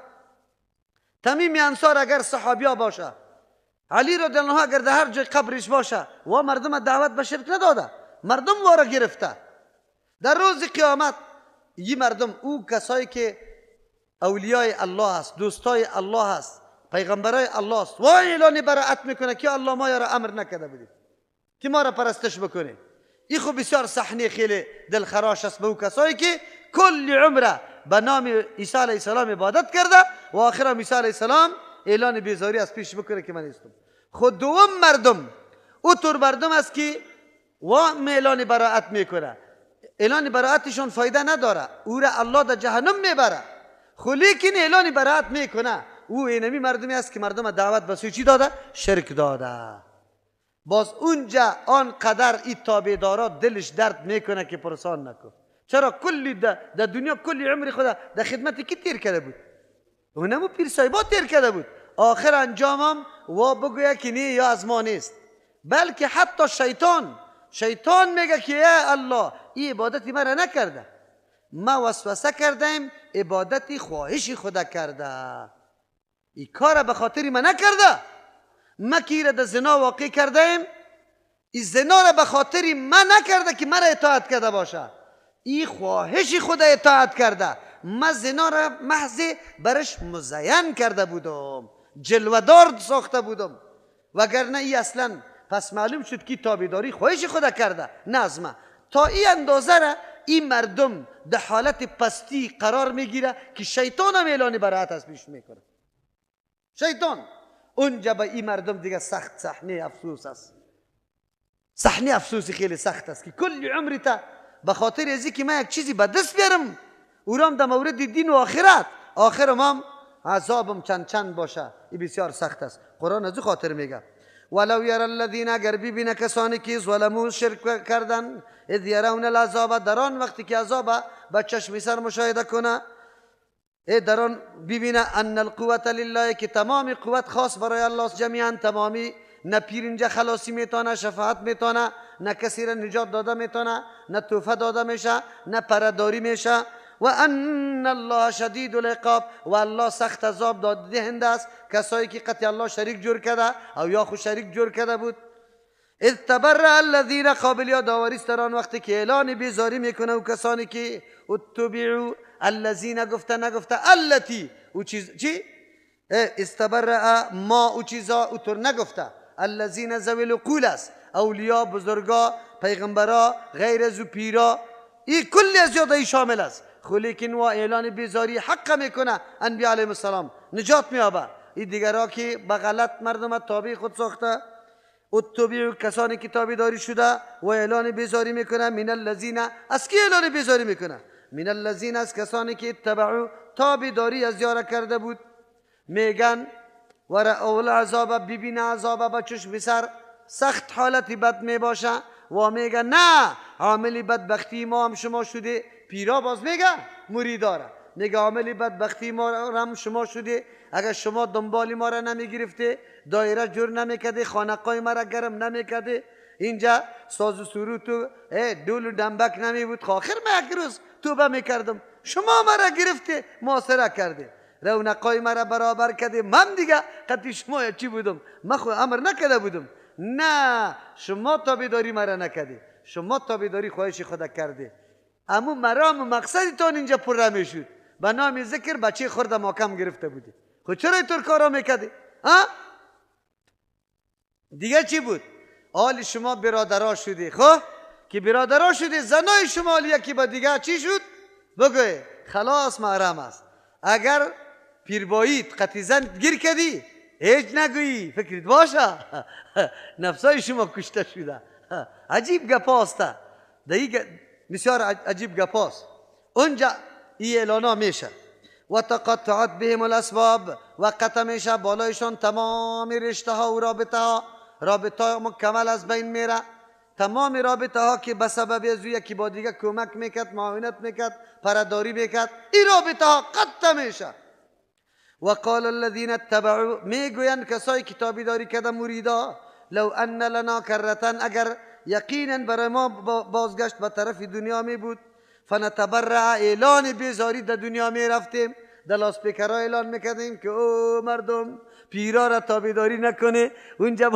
تمیم انصار اگر صحابیا باشه، علی رضی الله عنه اگر در هر جای قبرش باشه و مردم دعوت به شرک نداده، مردم وارا گرفته. در روز قیامت این مردم، او کسایی که اولیای الله است، دوستای الله است، پیغمبرای الله است، و اعلان براءت میکنه که الله ما یارا امر نکرده بودیم که ما را پرستش بکنه. این خب بسیار صحنه خیلی دلخراش است به او کسایی که کل عمره به نام عیسی علیه السلام عبادت کرده و آخر عیسی علیه السلام اعلان بیزاری از پیش بکنه که من نیستم. خود دوم مردم او طور مردم است که و اعلان براءت میکنه، اعلان براءتشون فایده نداره، او را الله در جهنم میبره. خو لیکن اعلان براءت میکنه، او اینمی مردمی است که مردم دعوت به سوی چی داده؟ شرک داده. باز اونجا آنقدر این تابعدارا دلش درد میکنه که پرسان نکن. چرا کلی در دنیا کلی عمر خدا در خدمت کی تیر کرده بود؟ اونمو پیر صاحبا تیر کرده بود. آخر انجامم و بگویه که نه یا از ما نیست، بلکه حتی شیطان میگه که یا الله این عبادتی مرا نکرده، ما وسوسه کردیم عبادتی خواهشی خدا کرده، این کار به خاطری من نکرده، ما که در زنا واقع کردیم این زنا را به خاطری من نکرده که مرا اطاعت کرده باشه، این خواهشی خدا اطاعت کرده، ما زنا را محض برش مزین کرده بودم، جلوه‌دار ساخته بودم، وگرنه ای اصلا پس معلوم شد که تابعداری خواهش خدا کرده نه از من. تا این اندازه را این مردم در حالت پستی قرار میگیره که شیطان هم اعلان براءت از پیش میکنه. شیطان اونجا به این مردم دیگه سخت صحنه افسوس است، صحنه افسوسی خیلی سخت است که کل عمری تا به خاطر ازی که من یک چیزی به دست بیارم اورام در مورد دین و آخرت، آخرم هم عذابم چند باشه، این بسیار سخت است. قرآن از او خاطر میگه ولو یرى الذین، اگر ببینه کسانی که ظلموا شرک کردن، اذ یرون العذاب، در آن وقتی که عذاب به چشم سر مشاهده کنه، در آن ببینه ان القوة لله، که تمام قوت خاص برای الله جمیعا، تمامی، نه پیر اینجا خلاصی میتونه، شفاعت میتونه، نه کسی را نجات داده میتونه، نه توفه داده میشه، نه پرداری میشه، و ان الله شدید العقاب، و الله سخت عذاب دهنده است کسایی که قطع الله شریک جور کرده او یا خود شریک جور کرده بود. اذ تبرأ الذین، قابل یادآوری است در آن وقتی که اعلان بیزاری میکنه و کسانی که اتبعوا، الذین گفته نگفته التی، او چیز چی؟ استبرأ ما او چیزا او طور نگفته، الذین ذوی العقول است، اولیا، بزرگا، پیغمبرا، غیر از پیرا، این کلی از یادایی شامل است. خو لیکن و اعلان بیزاری حق میکنه انبیاء علیهم السلام، نجات میابه. این دیگرها که به غلط مردم تابع خود ساخته، اتبعوا، کسانی که تابعداری شده و اعلان بیزاری میکنه، من الذین، از کی اعلان بیزاری میکنه؟ من الذین، از کسانی که اتبعوا، تابعداری از یاره کرده بود، میگن و رأوا العذاب، ببینه عذاب به چشم سر، سخت حالتی بد میباشه و میگن نه عاملی بدبختی ما هم شما شده. پیرا باز میگه مریداره، میگه عاملی بدبختی ما هم شما شده، اگر شما دنبالی ما را نمیگرفته، دایره جور نمیکده، خانقای ما را گرم نمیکده، اینجا ساز و سرود و دول و دنبک نمی بود، آخر من یک روز توبه میکردم، شما ما را گرفته محاصره کرده، رونقای ما را برابر کرده، من دیگه قطعی شما چی بودم؟ من خود امر نکده بودم. نه، شما تابعداری مرا نکردی، شما تابعداری خواهش خدا کرده، اما مرام و مقصدتان اینجا پر میشد، به نام ذکر بچه خورده محکم گرفته بودی. خود چرا اینطور کارا میکردی؟ دیگه چی بود؟ حال شما برادرها شدی، خب که برادرها شدی، زنای شما یکی با دیگه چی شد؟ بگوی خلاص محرم است. اگر پیربایید قطعی زن گیر کردی هیچ نگویی، فکرت باشه نفسای شما کشته شده. عجیب گپاسته، بسیار عجیب گپاست. اونجا این اعلانا میشه و تقطعت بهم الاسباب، و قطع میشه بالایشان تمام رشته ها و رابطه ها مکمل از بین میره، تمام رابطه ها که به سبب از یکی با دیگه کمک میکرد، معاونت میکرد، پرداری میکرد، این رابطه ها قطع میشه. و قال الذین اتبعوا، میگویند کسایی که تابعداری کرده مریدا، لو ان لنا کرتن، اگر یقینا برای ما بازگشت به طرف دنیا می بود، فنتبرع، اعلان بیزاری در دنیا می رفتیم، در لاسپیکرها اعلان میکردیم که او مردم پیرا را تابعداری نکنه، اونجا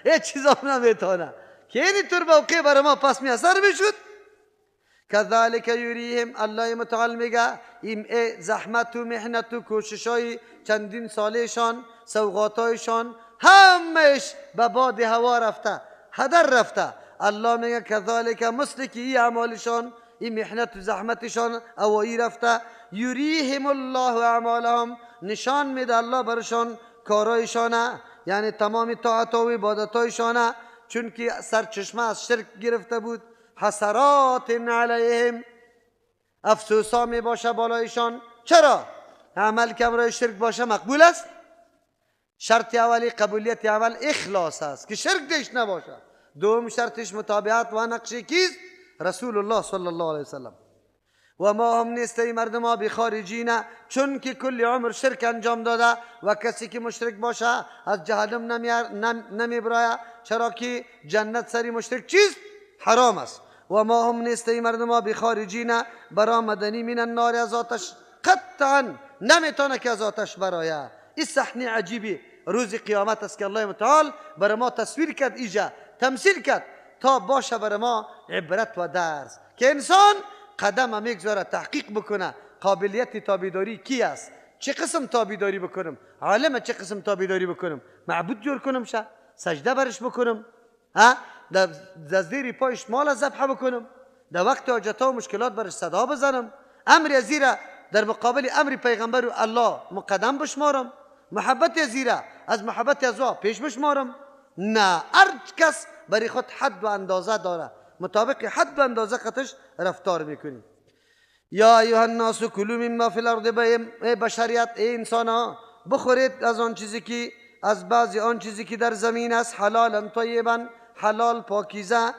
هیچ چیزا نمیتونه، که اینی طور موقع برای ما پس می اثر میشد. کذالک یریهم، الله متعال میگه این زحمت و محنت و کوششای چندین سالشان، سوغاتایشان همش به باد هوا رفته، هدر رفته. الله میگه کذالک، مثل که این اعمالشان، این محنت و زحمتشان اوایی رفته، یریهم الله اعمالهم، نشان میده الله برشان کارایشانه، یعنی تمام طاعت و عبادتایشانه، چون که سرچشمه از شرک گرفته بود. حسرات علیهم، افسوسا می باشه بالایشان. چرا؟ عمل که امرای شرک باشه مقبول است. شرط اولی قبولیت عمل اخلاص است که شرک دیش نباشه. دوم شرطش متابعت و نقش کیست؟ رسول الله صلی الله علیه وسلم. و ما هم نیسته مردم ها بخارجین، چون که کل عمر شرک انجام داده و کسی که مشرک باشه از جهنم نمی برایه، چرا که جنت سری مشرک چیست؟ حرام است. و ما هم نیسته مردم ها بخارجین، برآمدنی من النار، از آتش قطعا نمیتونه که از آتش برایه. این صحنه عجیبی روز قیامت است که الله متعال برای ما تصویر کرد، ایجا تمثیل کرد تا باشه برای ما عبرت و درس که انسان قدم میگذاره تحقیق بکنه قابلیت تابعداری کی است، چه قسم تابعداری بکنم، عالم چه قسم تابعداری بکنم، معبود جور کنم شه، سجده برش بکنم، در زیر پایش مال ذبح بکنم، در وقت حاجتها و مشکلات برش صدا بزنم، امر زیره در مقابل امر پیغمبر و الله مقدم بشمارم، محبت زیره از محبت ازوا پیش بشمارم. نه، هر کس برای خود حد و اندازه داره، مطابق حد و اندازه خودش رفتار میکنی. یا ایها الناس کلوا مما فی الارض، ای بشریت، ای انسان ها، بخورید از آن چیزی که از بعضی آن چیزی که در زمین است، حلالا طیبا، حلال پاکیزه،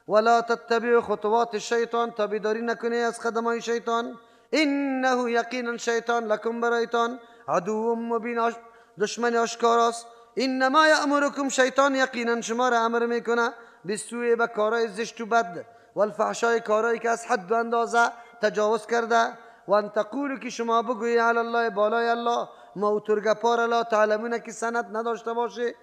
ولا تتبعوا خطوات الشیطان، تابعداری نکنید از قدمای شیطان، انه یقینا شیطان لکم برایتان عدو مبین، دشمن آشکاراست. انما یأمرکم، شیطان یقینا شما را امر میکنه بالسوء، به کارهای زشت و بد، والفحشای، کارهایی که از حد و اندازه تجاوز کرده، و ان تقولوا، که شما بگویی علی الله، بالای الله، ما اوترگپار الله تعلمون، که سند نداشته باشه.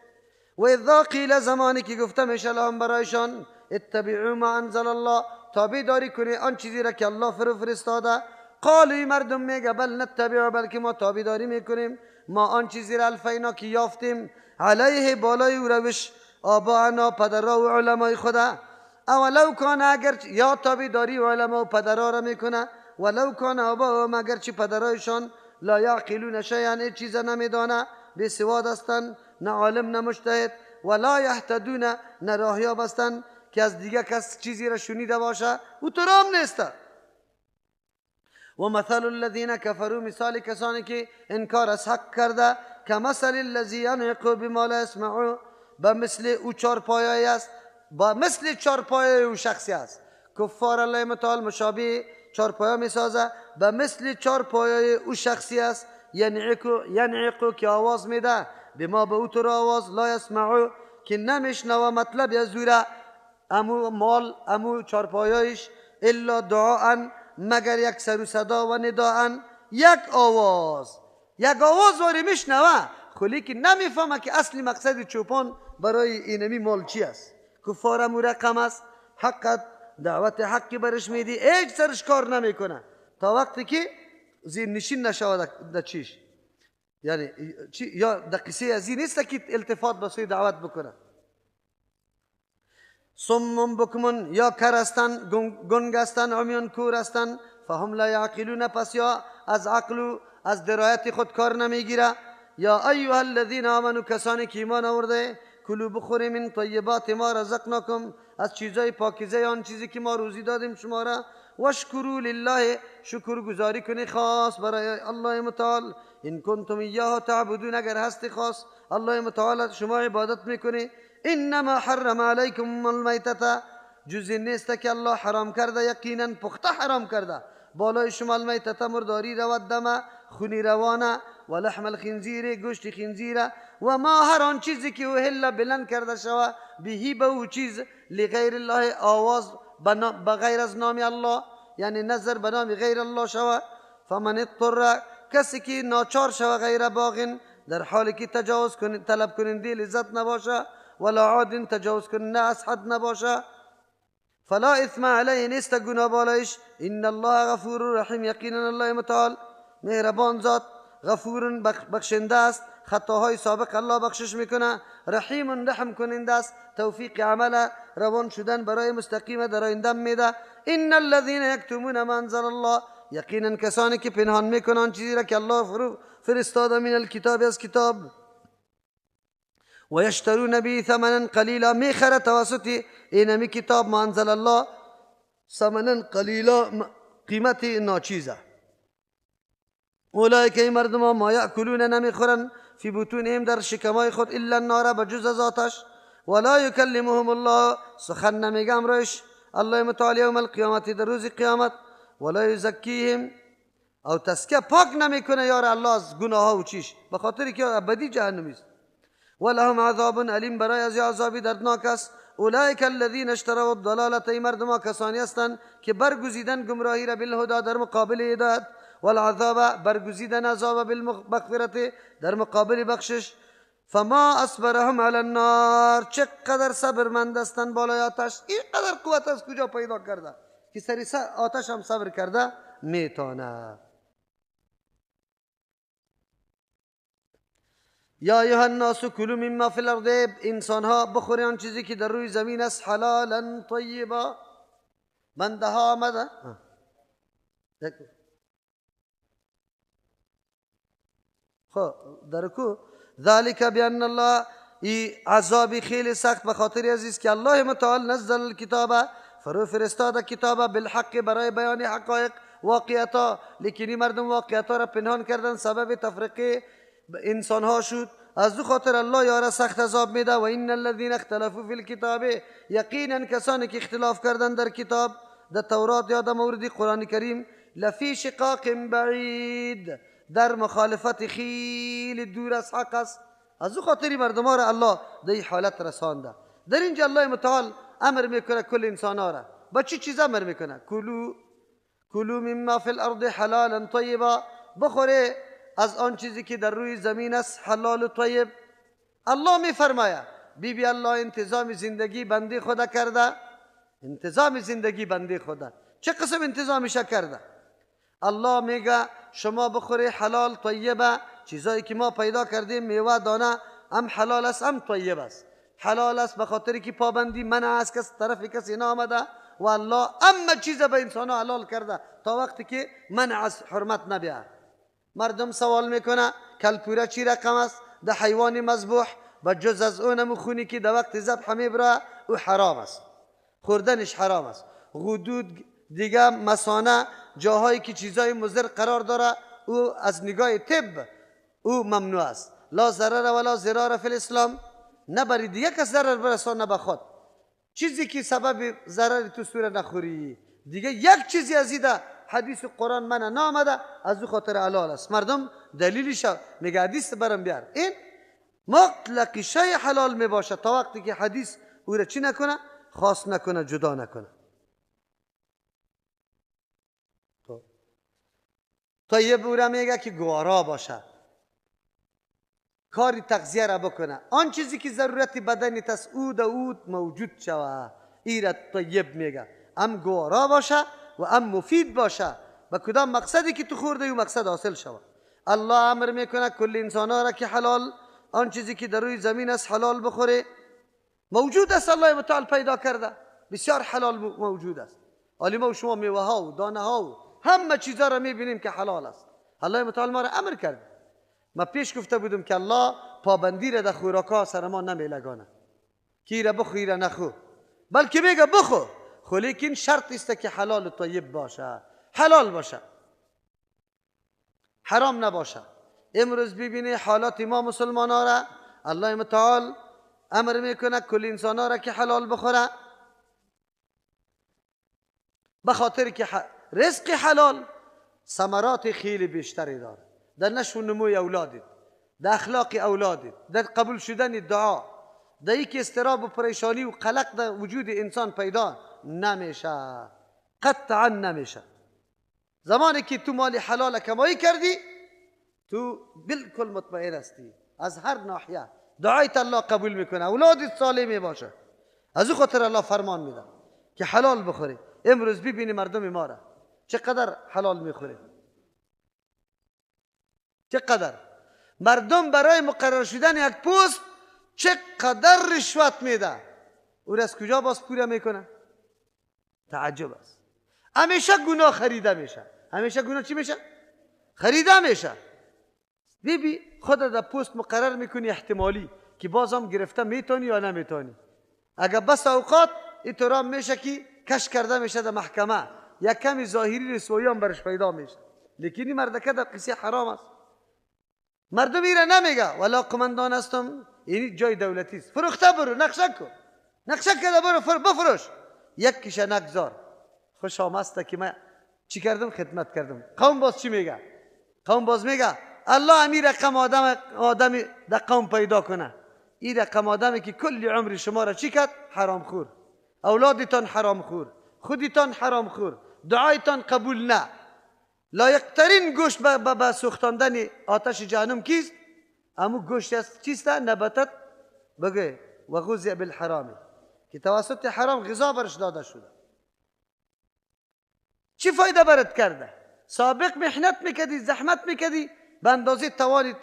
و اذا قیل، زمانی که گفته میشه لهم برایشان، اتبعوا ما انزل الله، تابع داری کنی آن چیزی را که الله فرستاده، قالوا، مردم میگه بل نتبع، بلکه ما تابع داری میکنیم ما آن چیزی را الفینا که یافتیم، علیه، بالای او روش، آباءنا، پدرها و علمای خدا، اولو کان، اگر یا تابع داری علما و پدرها را میکنه، ولو کان آباءهم، اگر چی پدرایشان، لا یعقلون شیئا، این چیزا نمیدانه، بی سواد هستن، نه عالم نه مجتهد، ولا یهتدون، نه راهیاب هستن که از دیگه کس چیزی را شنیده باشه او تو رام نیسته. و مثل الذین کفروا، مثال کسانی که انکار از حق کرده، که مثل الذی ینعق بما لا یسمع، به مثل او چارپایه‌ای است، با مثل چارپایه او شخصی است. کفار الله متعال مشابه چارپایه میسازه، به مثل چارپایه او شخصی است. ینعق، که آواز میده، بما، به او تو آواز، لا یسمعو، که نمیشنوه مطلب از زوره، امو مال امو چارپایهش، الا دعاء، مگر یک سر و صدا، و نداء، یک آواز واری میشنوه، خلی که نمیفهمه که اصلی مقصد چوپان برای اینمی مال چی است. کفار امو رقم است، حقت، دعوت حقی برش میدی، هیچ سرش کار نمیکنه تا وقتی که زیر نشین نشود در چیش، یعنی یا در قصه ازی نیست که التفات به سوی دعوت بکنه. صم بکمون، یا کر هستن، گنگ هستن، عمیان کور هستن، فهم لا یعقلون، پس یا از عقل و از درایت خود کار نمیگیره. یا ایها الذین آمنوا، کسانی که ایمان آورده، کلوا، بخوری من طیبات ما رزقناکم، از چیزای پاکیزه آن چیزی که ما روزی دادیم شما را، واشکروا لله، شکر گزاری کنی خاص برای الله متعال، ان کنتم ایاه تعبدون، اگر هستی خاص الله متعال شما عبادت میکنی. انما حرم علیکم المیتة، جزی نیست که الله حرام کرده، یقینا پخته حرام کرده بالای شما، المیتة، مرداری را، و دم، خونی روانه، و لحم الخنزیر، گوشت خنزیر، و ما هر آن چیزی که اهل بلند کرده شود، بهی، به او چیز، لغیر الله، آواز به غیر از نام الله، یعنی نظر به نام غیر الله شود. فمن اضطر، کسی که ناچار شود، غیر باغ، در حالی که تجاوز طلب کننده لذت نباشه، ولا عاد، تجاوز کننده از حد نباشه، فلا اثم علیه، نیست گناه بالایش. ان الله غفور رحیم، یقینا الله متعال مهربان ذات، غفور، بخشنده است، خطاهای سابق الله بخشش میکنه، رحیم، رحم کننده است، توفیق عمل، روان شدن برای مستقیم در آینده میده. ان الذين یکتمون ما انزل الله، یقینا کسانی که پنهان میکنن چیزی را که الله فرستاده، من الکتاب، از کتاب، و یشترون به ثمنا قلیلا، میخره توسط اینمی کتاب ما انزل الله ثمنا قلیلا، قیمت ناچیزه. اولئک این مردم ها ما یأکلون نمیخورن فی بطونهم در شکمای خود الا النار بجز از آتش، ولا یکلمهم الله سخن نمیگه امرش الله متعال یوم القیامت در روز قیامت، ولا یزکیهم او تزکیه پاک نمیکنه یار الله از گناه ها و چیش، به خاطر که ابدی جهنمی است. ولهم عذاب علیم برای از عذابی دردناک است. اولئک الذین اشتروا الضلاله، این مردم ها کسانی هستند که برگزیدن گمراهی را بالهدى در مقابل هدایت، والعذاب برگزیدن عذاب بالمغفرت در مقابل بخشش. فما اصبرهم علی النار، چقدر صبرمند هستند بالای آتش. این قدر قوت از کجا پیدا کرده که سری آتش هم صبر کرده میتونه. یا ایها الناس کلوا مما فی الارض، انسان ها بخوری آن چیزی که در روی زمین است، حلالا طیبا. بنده ها آمده خب درکو ذالک بان الله، ای عذابی خیلی سخت به خاطر عزیز که الله متعال نزل الکتاب، فرو فرستاد کتاب بالحق برای بیان حقایق واقعیتا، لیکن مردم واقعیتا را پنهان کردن، سبب تفرقه انسان ها شد. از دو خاطر الله یارا سخت عذاب میده. و ان الذين اختلفوا في الكتاب، یقینا کسانی که اختلاف کردن در کتاب، در تورات یا در مورد قرآن کریم، لفی شقاق بعید، در مخالفت خیلی دور از حق است. از دو خاطری مردم ها را الله در این حالت رسانده. در اینجا الله متعال امر میکنه کل انسان ها را با چی چیز امر میکنه؟ کلوا مما فی الارض حلالا طیبا، بخوره از آن چیزی که در روی زمین است حلال و طیب. الله میفرماید بی الله انتظام زندگی بنده خدا کرده، انتظام زندگی بنده خدا چه قسم انتظامش کرده؟ الله میگه شما بخوری حلال طیبه، چیزایی که ما پیدا کردیم میوه دانه هم حلال است هم طیب است. حلال است به خاطر که پابندی منع است که طرف کسی نآمده، و الله اما چیز به انسان حلال کرده تا وقتی که منع از حرمت نبیاد. مردم سوال میکنه کلپوره چی رقم است؟ ده حیوان مذبوح و جز از اونم خونی که در وقت ذبح میبره او حرام است، خوردنش حرام است. غدود دیگه مثانه، جاهایی که چیزای مضر قرار داره او از نگاه طب او ممنوع است. لا ضرر ولا ضرار فی الاسلام، نبری دیگه کس ضرر برسان نه خود. چیزی که سبب ضرر تو سوره نخوری دیگه یک چیزی از ایده حدیث قرآن من نامده، از او خاطر حلال است. مردم دلیلش میگه حدیث برام بیار، این مطلق شی حلال میباشه تا وقتی که حدیث او را چی نکنه؟ خاص نکنه، جدا نکنه. طیب او را میگه که گوارا باشه، کاری تغذیه را بکنه، آن چیزی که ضرورت بدنیت است او موجود شوه، این را طیب میگه. هم گوارا باشه و هم مفید باشه، به کدام مقصدی که تو خورده او مقصد حاصل شوه. الله امر میکنه کل انسان ها را که حلال، آن چیزی که در روی زمین است حلال بخوره. موجود است، الله متعال پیدا کرده، بسیار حلال موجود است. حالی ما و شما میوه ها و دانه ها و همه چیزا را میبینیم که حلال است. الله متعال ما را امر کرد. ما پیش گفته بودم که الله پابندی را در خوراکا سر ما نمیلگانه کی را بخو را نخو، بلکه میگه بخو، خو لیکن شرط است که حلال و طیب باشه، حلال باشه، حرام نباشه. امروز ببینی حالات ما مسلمان ها را الله متعال امر میکنه کل انسان ها را که حلال بخوره، بخاطر که رزق حلال ثمرات خیلی بیشتری داره در نشو و نموی اولادت، در اخلاق اولادت، در قبول شدن دعا، در ای که استراب و پریشانی و قلق در وجود انسان پیدا نمیشه، قطعا نمیشه. زمانی که تو مال حلال کمایی کردی تو بالکل مطمئن هستی از هر ناحیه دعایت الله قبول میکنه، اولادت سالم باشه. از او خاطر الله فرمان میده که حلال بخوری. امروز ببینی مردم ما را چقدر حلال میخوره، چقدر مردم برای مقرر شدن یک پست چقدر رشوت میده، او را از کجا باز پوره میکنه؟ تعجب است. همیشه گناه خریده میشه، همیشه گناه چی میشه؟ خریده میشه. ببین خودت در پست مقرر میکنی احتمالی که بازم گرفته میتونی یا نمیتونی. اگر بس اوقات اینطور میشه که کش کرده میشه در محکمه، یک کمی ظاهری رسوایی هم برش پیدا میشه، لیکن این مردکه در قصه حرام است. مردم ایره نمیگه ولا قماندان هستم، یعنی جای دولتی است، فروخته برو نقشه کن، نقشه کرده برو بفروش، یک کیشه نگذار. خوش آمسته که من چی کردم؟ خدمت کردم. قوم باز چی میگه؟ قوم باز میگه الله امیر رقم آدم در قوم پیدا کنه، این رقم آدمی که کل عمر شما را چی کرد؟ حرام خور، اولادتان حرام خور، خودتان حرام خور، دعایتان قبول نه. لایقترین گوشت به سوختاندن آتش جهنم کیست؟ امو گوشت است چیست؟ نباتت بگه و غذی بالحرامی، که توسط حرام غذا برش داده شده. چی فایده برات کرده؟ سابق محنت میکردی، زحمت میکردی، به اندازه توانید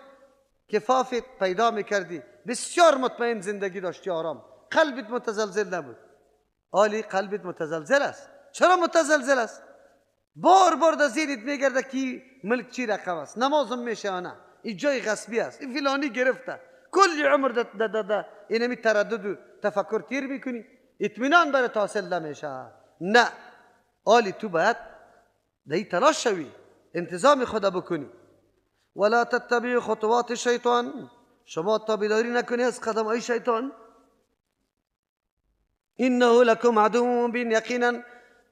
کفافت پیدا میکردی، بسیار مطمئن زندگی داشتی، آرام، قلبت متزلزل نبود. حالی قلبت متزلزل است. چرا متزلزل است؟ بار بار در ذهنت میگرده که ملک چی رقم است، نمازم میشه آنه، این جای غصبی است، این فلانی گرفته، کل عمر اینمی تردد و تفکر تیر میکنی، اطمینان برات حاصل نمیشه. نه، حالی تو باید دهی تلاش شوی، انتظام خدا بکنی. ولا تتبع خطوات شیطان، شما تابعداری نکنی از قدم های شیطان. انه لکم عدو مبین، یقینا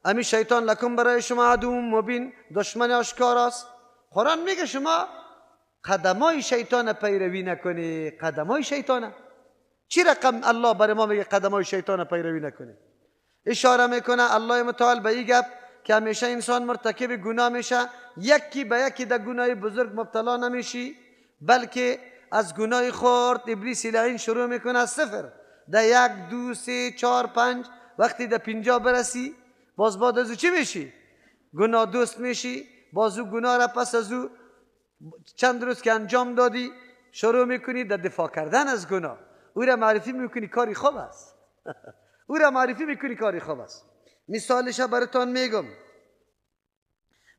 امی شیطان لکم برای شما عدو مبین، دشمن آشکار است. قرآن میگه شما قدمای شیطان پیروی نکنی. قدمای شیطان چی رقم الله برای ما میگه قدمای شیطان پیروی نکنی؟ اشاره میکنه الله متعال به این گپ که همیشه انسان مرتکب گناه میشه، یکی به یکی در گناه بزرگ مبتلا نمیشی، بلکه از گناه خرد ابلیس لعین شروع میکنه از صفر، در 1 2 3 4 5 وقتی در 50 برسی باز بعد از او چی میشی؟ گناه دوست میشی. باز او گناه را پس از او چند روز که انجام دادی شروع میکنی در دفاع کردن از گناه، او را معرفی میکنی کاری خوب است. او را معرفی میکنی کاری خوب است. مثالش براتون میگم،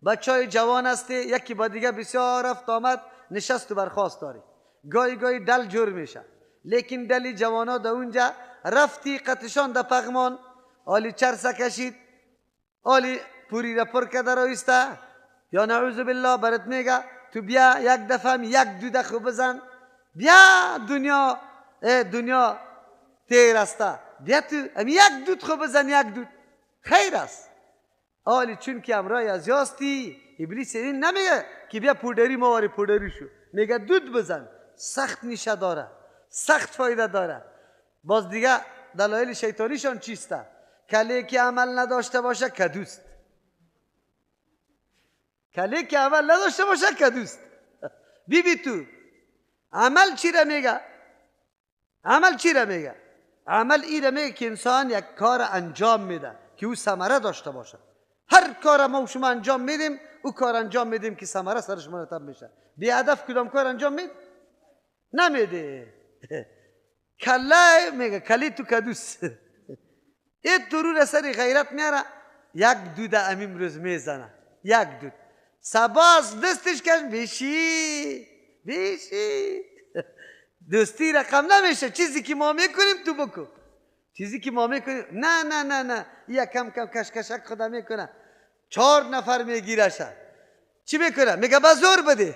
بچهای جوان هستی، یکی با دیگه بسیار رفت آمد نشست و برخاست داری، گاهی دل جور میشه، لیکن دلی جوانا در اونجا رفتی قطشان در پغمان، آلی چرسه کشید، آلی پوری را پر کرده رایسته، یا نعوذ بالله برات میگه تو بیا یک دفعه یک دو دخو بزن، بیا دنیا تیر استه، بیا تو یک دود خو بزن، یک دود خیر است. آلی چون که امرای از یاستی ابلیس این نمیگه که بیا پودری مواری پودری شو، میگه دود بزن، سخت نیشه داره، سخت فایده داره. باز دیگه دلایل شیطانیشان چیسته؟ کلی که عمل نداشته باشه کدوست، کلی که عمل نداشته باشه کدوست. بی تو عمل چی را میگه؟ عمل چی را میگه؟ عمل این را میگه که انسان یک کار انجام میده که او ثمره داشته باشه. هر کار ما شما انجام میدیم، او کار انجام میدیم که ثمره سرش مرتب میشه. بی هدف کدام کار انجام مید؟ نمیده. کله میگه کلی تو کدوس. این درور سری غیرت میاره، یک دود امیم روز میزنه، یک دود سباز دستش کن بیشی دوستی رقم نمیشه. چیزی که ما میکنیم تو بکن، چیزی که ما میکنیم نه یک کم کشکشک خدا میکنه، 4 نفر میگیرشه، چی میکنه؟ میگه با زور بده.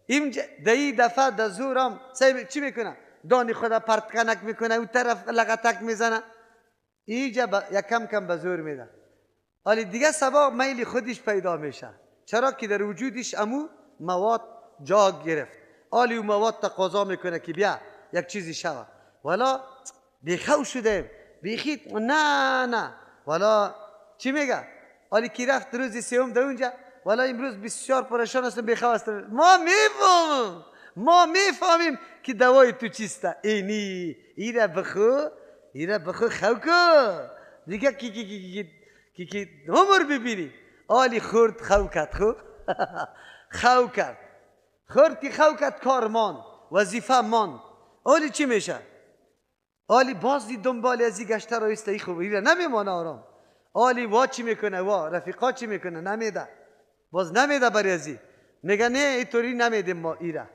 این دهی دفعه در زورم چی میکنه؟ دانی خدا پرتکنک میکنه، اون طرف لغتک میزنه، اینجا یک کم به زور میده. حالی دیگه سبا میل خودش پیدا میشه. چرا که در وجودش امو مواد جا گرفت، حالی اون مواد تقاضا میکنه که بیا یک چیزی شوه، ولا بیخو شده بیخید نه ولا چی میگه؟ حالی که رفت روزی سوم در اونجا، ولا امروز بسیار پریشان هستم بیخو هستم. ما میفهمیم که دوای تو چیسته. ایره بخو خوکو دیگه کی عمر ببینی. آلی خورد خو کرد، خو کرد که خو کرد، کار مان، وظیفه مان. آلی چی میشه؟ آلی بازی دنبال ازی گشته رایسته، ای خوب ایره نمیمانه آرام. آلی وا چی میکنه؟ رفیقا چی میکنه؟ نمیده، باز نمیده برای ازی، میگه نه اینطوری نمیدیم ما ایره.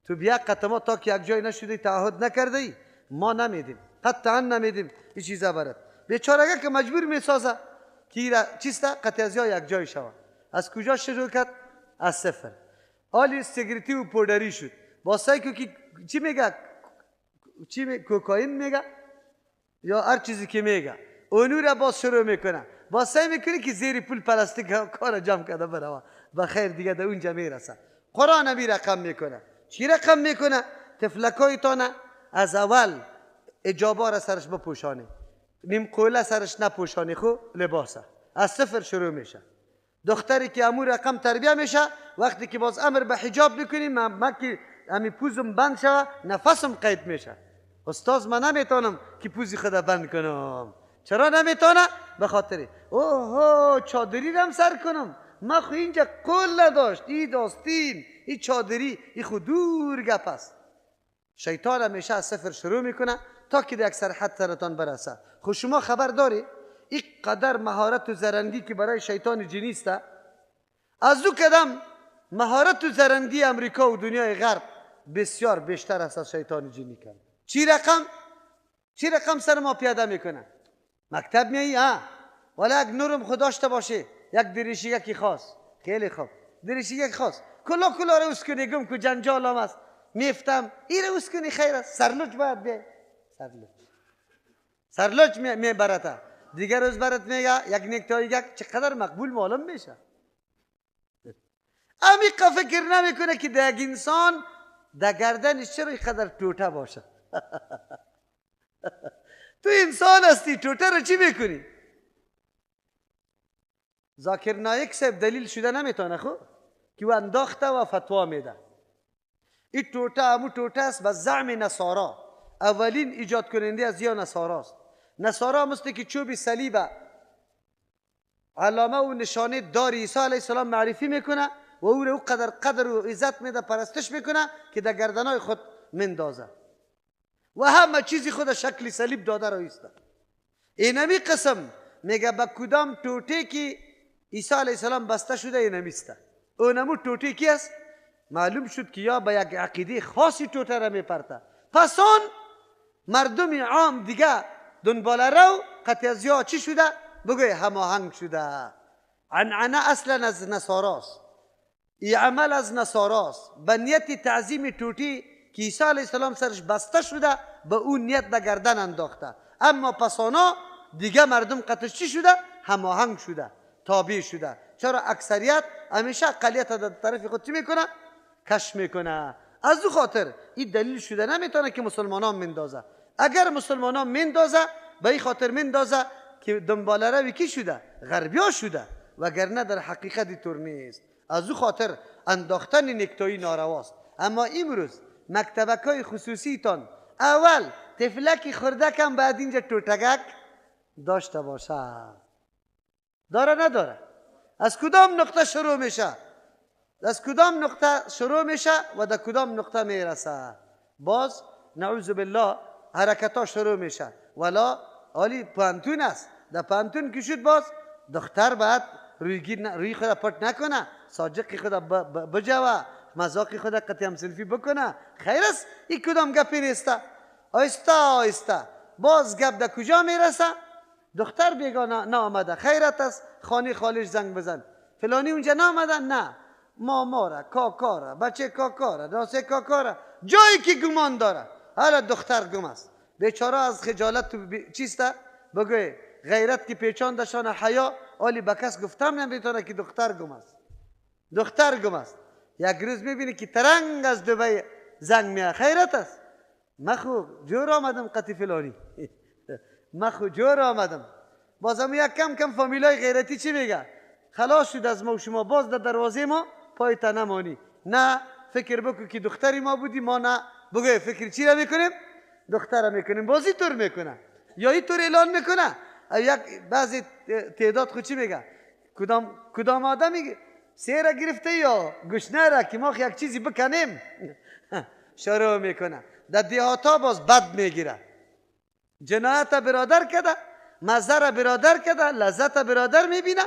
تو بیا قطعا تا که یک جای نشدی تعهد نکردی ما نمیدیم، قطعا نمیدیم این چیزا برات. بیچاره که مجبور میسازه که چیستا قطعی یک جای شوه. از کجا شروع کرد؟ از صفر. حالی سیگریتی و پودری شد. با سایکو که چی میگه؟ کوکائین میگه یا هر چیزی که میگه اونو را باز شروع میکنه. با سعی میکنه که زیر پول پلاستیک کار جمع کرده بروه و خیر دیگه در اونجا میرسه. قرآن نبی رقم میکنه. چی رقم میکنه؟ تفلکای تانه از اول اجابه را سرش بپوشانی، نیم قوله سرش نپوشانی، خو لباسه از صفر شروع میشه. دختری که امور رقم تربیه میشه وقتی که باز امر به حجاب میکنیم من که امی پوزم بند شوه نفسم قید میشه. استاد من نمیتونم که پوزی خدا بند کنم. چرا نمیتونه؟ به خاطر اوه چادری رم سر کنم، من خو اینجا قول نداشت، این داستین این چادری این خود دور گپ است. شیطان همیشه از صفر شروع میکنه تا که در یک سرحد سرتان برسه. خود شما خبر داری این قدر مهارت و زرنگی که برای شیطان جنی است، از او قدم مهارت و زرنگی امریکا و دنیای غرب بسیار بیشتر است از شیطان جنی کرد. چی رقم سر ما پیاده میکنه؟ مکتب میایی ولی یک نورم خود داشته باشه، یک دریشی خاص، خیلی خوب دریشی خاص، کلا رو اسکنی گم که جنجال هم است میفتم این رو اسکنی خیر است. سرلوچ باید بیای، سرلوچ میبرته دیگر روز برات میگه یک نکتایی چقدر مقبول معلوم میشه. عمیقا فکر نمیکنه که در یک انسان در گردنش چرا اینقدر ٹوٹه باشه. تو انسان هستی ٹوٹه رو چی میکنی؟ ذاکر نایک صاحب دلیل شده نمیتونه خب که او انداخته و فتوا میده. این ٹوٹه همون ٹوٹه است به زعم نصارا. اولین ایجاد کننده از یا نصاراست. نصارا مثل که چوب صلیب علامه و نشانه دار عیسی علیه السلام معرفی میکنه و او رو قدر و عزت میده، پرستش میکنه که در گردنهای خود مندازه و همه چیزی خود شکل صلیب داده رو ایسته. اینمی قسم میگه با کدام ٹوٹه که عیسی علیه السلام بسته شده اینمیسته. اونمو ٹوٹه کی است؟ معلوم شد که یا با یک عقیده خاصی ٹوٹه را میپرته. پس آن مردم عام دیگه دنبال رو قطعی چی شده؟ بگوی هماهنگ شده. عنعنه اصلا از نصاراست، این عمل از نصاراست. به نیت تعظیم ٹوٹی که عیسی علیه السلام سرش بسته شده به اون نیت در گردن انداخته. اما پسانا دیگه مردم قطعش چی شده؟ هماهنگ شده، تابع شده. چرا اکثریت همیشه اقلیت در طرف خود چی میکنه؟ کش میکنه. از او خاطر این دلیل شده نمیتونه که مسلمانان مندازه. اگر مسلمانان مندازه به این خاطر مندازه که دنبال روی کی شده؟ غربیا شده، وگرنه در حقیقت اینطور نیست. از او خاطر انداختن نکتایی نارواست. اما امروز مکتبکای خصوصی تان اول تفلکی خردکم بعد اینجا ٹوٹگک داشته باشه. داره نداره؟ از کدام نقطه شروع میشه؟ از کدام نقطه شروع میشه و در کدام نقطه میرسه؟ باز نعوذ بالله حرکتا شروع میشه. ولا حالی پانتون است. در پانتون که شد باز دختر باید روی خود پرت نکنه، ساجقی خود بجوه، مذاقی خود قطعی همسلفی بکنه. خیر است؟ این کدام گپی نیسته. آیسته آیسته باز گپ در کجا میرسه؟ دختر بیگانه نامده، خیرت است خانه خالش زنگ بزن، فلانی اونجا نامده، نه ماماره، کاکاره، بچه کاکاره، داسه کاکاره، جایی که گمان داره. حالا دختر گم است، بیچاره از خجالت چیسته؟ بگوی غیرت که پیچان دشان حیا، آلی به کس گفتم نمیتونه که دختر گم است. دختر گم است. یک روز میبینی که ترنگ از دبی زنگ میاد، خیرت است؟ مخو جور آمدم قطی فلانی مخو جور آمدم. بازم یک کم فامیلای غیرتی چی میگه؟ خلاص شد از ما و شما، باز در دروازه ما پایتا نمانی. نه فکر بکن که دختری ما بودی، ما نه. بگوی فکر چی را میکنیم؟ دختر را میکنیم. بازی طور میکنه یا این طور اعلان میکنه. یک بعضی تعداد خود چی میگه؟ کدام آدم میگه سیره گرفته یا گشنه را که ما یک چیزی بکنیم شروع میکنه. در دیهاتا باز بد میگیره، جنایت برادر کده، مزه برادر کده، لذت برادر میبینه.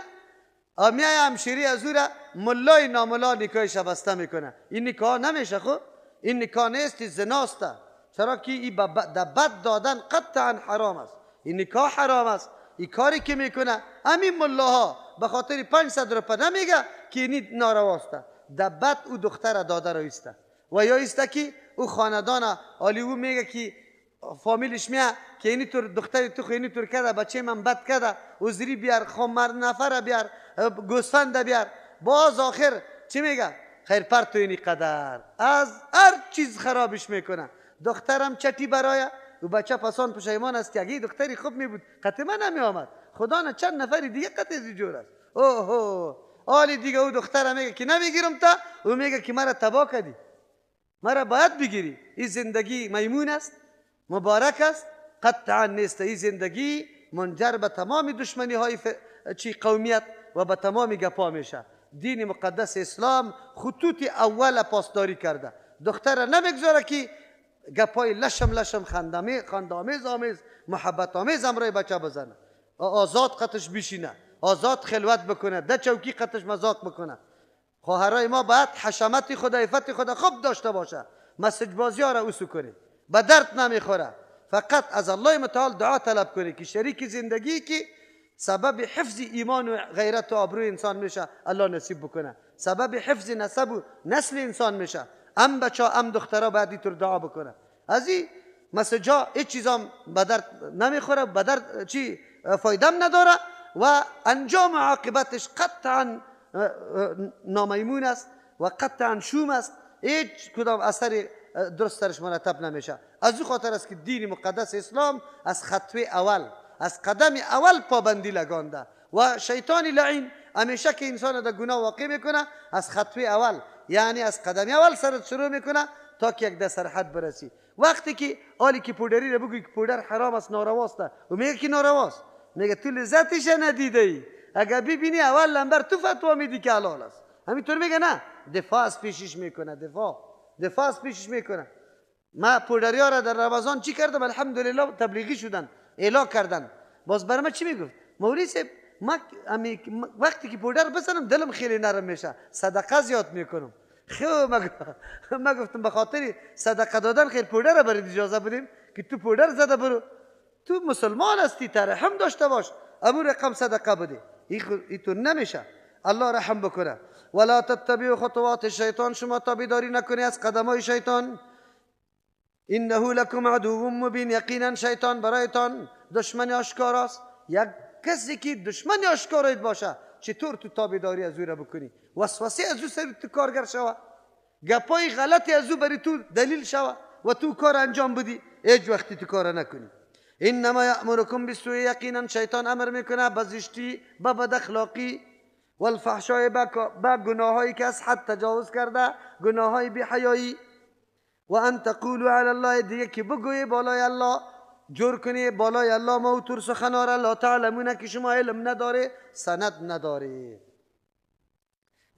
آمیای همشیری از او را ملای ناملا نکاح شبسته میکنه. این نکاح نمیشه. خب این نکاح نیست، زناست. چرا که این در بد دادن قطعا حرام است. این نکاح حرام است. این کاری که میکنه همین ملاها به خاطر 500 روپه نمیگه که این نارواست. در بد او دختر داده رو است و یا است که او خاندان عالی او میگه که فامیلش میه که اینی طور دختری تو اینی طور کرده، بچه من بد کرده، عذری بیار، خمر نفر بیار، گوسفند بیار. باز آخر چی میگه؟ خیر پر تو اینی قدر از هر چیز خرابش میکنه. دخترم چتی برای و بچه پسان پشیمان است که اگه دختری خوب می بود قطعا نمی آمد. خدا نه چند نفری دیگه قطعی جور است. اوه آلی دیگه او دختر میگه که نمیگیرم تا، او میگه که مرا تباه کردی، مرا باید بگیری. این زندگی میمون است، مبارک است؟ قطعا نیست. این زندگی منجر به تمام دشمنی های قومیت و به تمام گپا میشه. دین مقدس اسلام خطوط اول پاسداری کرده. دختر نمیگذاره که گپای لشم خندامیز آمیز محبت آمیز امرای بچه بزنه. آزاد قطش بشینه، آزاد خلوت بکنه، ده چوکی قطش مذاق بکنه. خواهرای ما باید حشمت خدا، عفت خدا خوب داشته باشه. مسج بازی ها را اوسو کنه، به درد نمیخوره. فقط از الله متعال دعا طلب کنه که شریک زندگی که سبب حفظ ایمان و غیرت و آبروی انسان میشه الله نصیب بکنه، سبب حفظ نسب و نسل انسان میشه. بچه دخترها باید اینطور دعا بکنه. از این مسجا هیچ چیزام به درد نمیخوره، به درد چی فایدم نداره و انجام عاقبتش قطعا نامیمون است و قطعا شوم است. هیچ کدام اثر درست درش مرتب نمیشه. از این خاطر است که دین مقدس اسلام از خطوه اول، از قدم اول پابندی لگانده و شیطان لعین همیشه که انسان در گناه واقع میکنه از خطوه اول، یعنی از قدم اول سرت شروع میکنه تا که یک دست سرحد برسی. وقتی که آلی که پودری رو بگوی که پودر حرام است، نارواست، و میگه که نارواست، میگه تو لذتش ندیده ای، اگر ببینی اول لنبر تو فتوا میدی که حلال است. همینطور میگه نه، دفاع از پیشش میکنه، دفاع از پیشش میکنه. ما پودری ها را در رمضان چی کردم؟ الحمدلله تبلیغی شدن، اعلان کردن. باز برای من چی میگفت؟ مولوی صاحب وقتی که پودر بزنم دلم خیلی نرم میشه، صدقه زیاد میکنم. خیلی ما گفتم به خاطر صدقه دادن خیلی پودر را برای اجازه بدیم که تو پودر زده برو، تو مسلمان هستی، ترحم داشته باش، امو رقم صدقه بده. این تو نمیشه. الله رحم بکنه. ولا تتبعوا خطوات الشیطان، شما تابعداری نکنی از قدمای شیطان. انه لکم عدو مبین، یقینا شیطان برایتان دشمن آشکار است. یک کسی که دشمن آشکارت باشه چطور تو تابعداری از او را بکنی؟ وسوسه از او سر تو کارگر شوه، گپای غلطی از او بری تو دلیل شوه و تو کار انجام بدی، هیچ وقتی تو کار نکنی. انما یأمرکم بالسوء، یقینا شیطان امر میکنه به زشتی، به بد اخلاقی، والفحشاء، به گناهایی که از حد تجاوز کرده، گناههای بی‌حیایی، و ان تقولوا علی الله، دیگه که بگوی بالای الله، جور کنی بالای الله موتور سخناره، لا تعلمون، که شما علم نداره، سند نداره.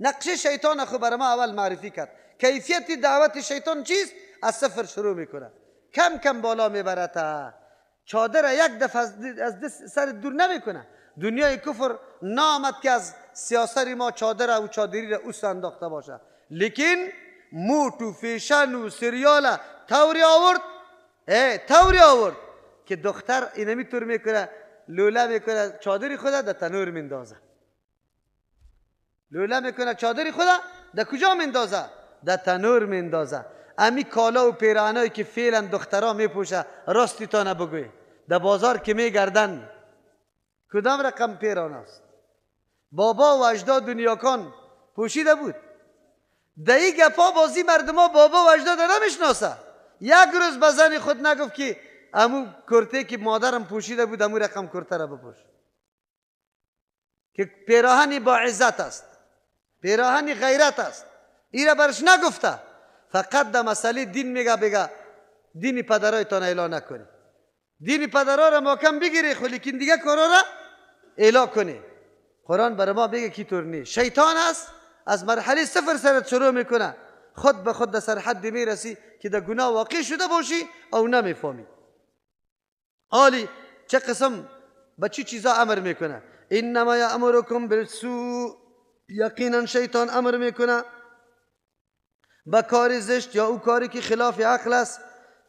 نقش شیطان خو برای ما اول معرفی کرد. کیفیت دعوت شیطان چیست؟ از صفر شروع میکنه، کم کم بالا میبرد. چادر یک دفعه از سر دور نمیکنه. دنیای کفر نامد که از سیاست ما چادر و چادری را اوست انداخته باشه، لیکن موت و فیشن و سریال توری آورد که دختر اینمی طور میکنه، لوله میکنه چادری خدا در تنور میندازه. لوله میکنه چادری خدا در کجا میندازه؟ در تنور میندازه. امی کالا و پیرانایی که فعلا دخترها میپوشه، راستی تا نبگوی، در بازار که میگردن کدام رقم پیران است؟ بابا و اجداد دنیاکان پوشیده بود. دایی گپا بازی مردما بابا و اجداد نمیشناسه. یک روز به زن خود نگفت که امو کرته که مادرم پوشیده بود امو رقم کرته را بپوش، که پیراهنی با عزت است، پیراهنی غیرت است. این را برش نگفته. فقط در مسئله دین میگه بگه دین پدرایتان اعلان نکنی، دین پدرها را محکم بگیری، خو لیکن دیگه کارا را اعلان کنی. قرآن برای ما بگه کی طور نی. شیطان است از مرحله صفر سرت شروع میکنه، خود به خود در سرحد میرسی که در گناه واقع شده باشی او نمیفهمی. حالی چه قسم به چی چیزا امر میکنه؟ انما یأمرکم بالسوء، یقینا شیطان امر میکنه به کار زشت یا او کاری که خلاف عقل است.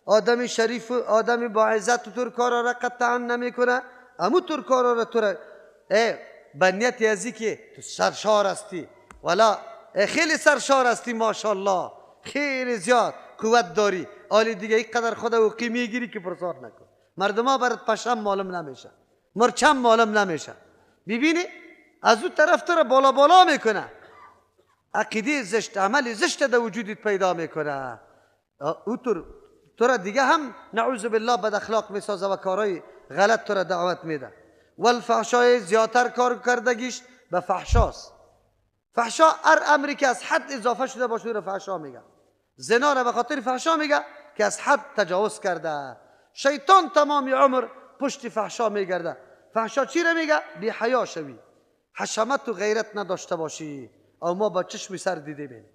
آدم شریف و آدم با عزت طور کارا را قطعا نمیکنه. امو طور کارا را تو را به نیت ازی که تو سرشار هستی، ولا خیلی سرشار هستی، ماشاءالله خیلی زیاد قوت داری، حالی دیگه یک قدر خود و قیمی گیری که پرسار نکن. مردم ها برات پشم معلوم نمیشه، مرچم معلوم نمیشه. ببینی از اون طرف تو را بالا بالا میکنه، عقیده زشت، عمل زشت در وجودت پیدا میکنه. او تو را دیگه هم نعوذ بالله بد اخلاق میسازه و کارهای غلط تو را دعوت میده. والفحشای زیادتر کار کردگیش به فحشاست. فحشا هر امری که از حد اضافه شده باشه رو فحشا میگه. زنا را به خاطر فحشا میگه که از حد تجاوز کرده. شیطان تمام عمر پشت فحشا میگرده. فحشا چی را میگه؟ بی حیا شوی، حشمت و غیرت نداشته باشی. او ما با چشم سر دیده بین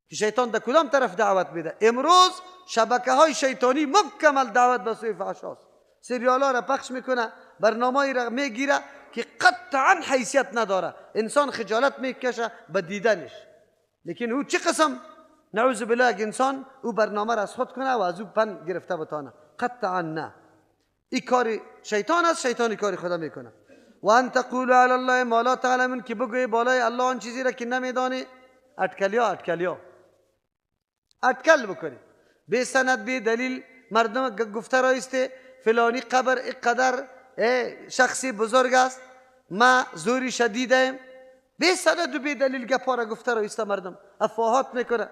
که شیطان در کدام طرف دعوت میده. امروز شبکه های شیطانی مکمل دعوت به سوی فحشاست. سریال ها را پخش میکنه، برنامه‌ای را میگیره که قطعا حیثیت نداره، انسان خجالت میکشه به دیدنش. لیکن او چه قسم نعوذ بالله اگه انسان او برنامه را از خود کنه و از او پن گرفته بتانه، قطعا نه. این کار شیطان است، شیطانی کاری خدا میکنه. و ان تقولوا علی الله ما لا تعلمون، که بگوی بالای الله آن چیزی را که نمیدانی. اٹکل بکنی به سند به دلیل، مردم گفته رایسته فلانی قبر اقدر شخصی بزرگ است، ما زوری شدیدیم، به سند و به دلیل گپا را گفته رایسته، مردم افواهات میکنه.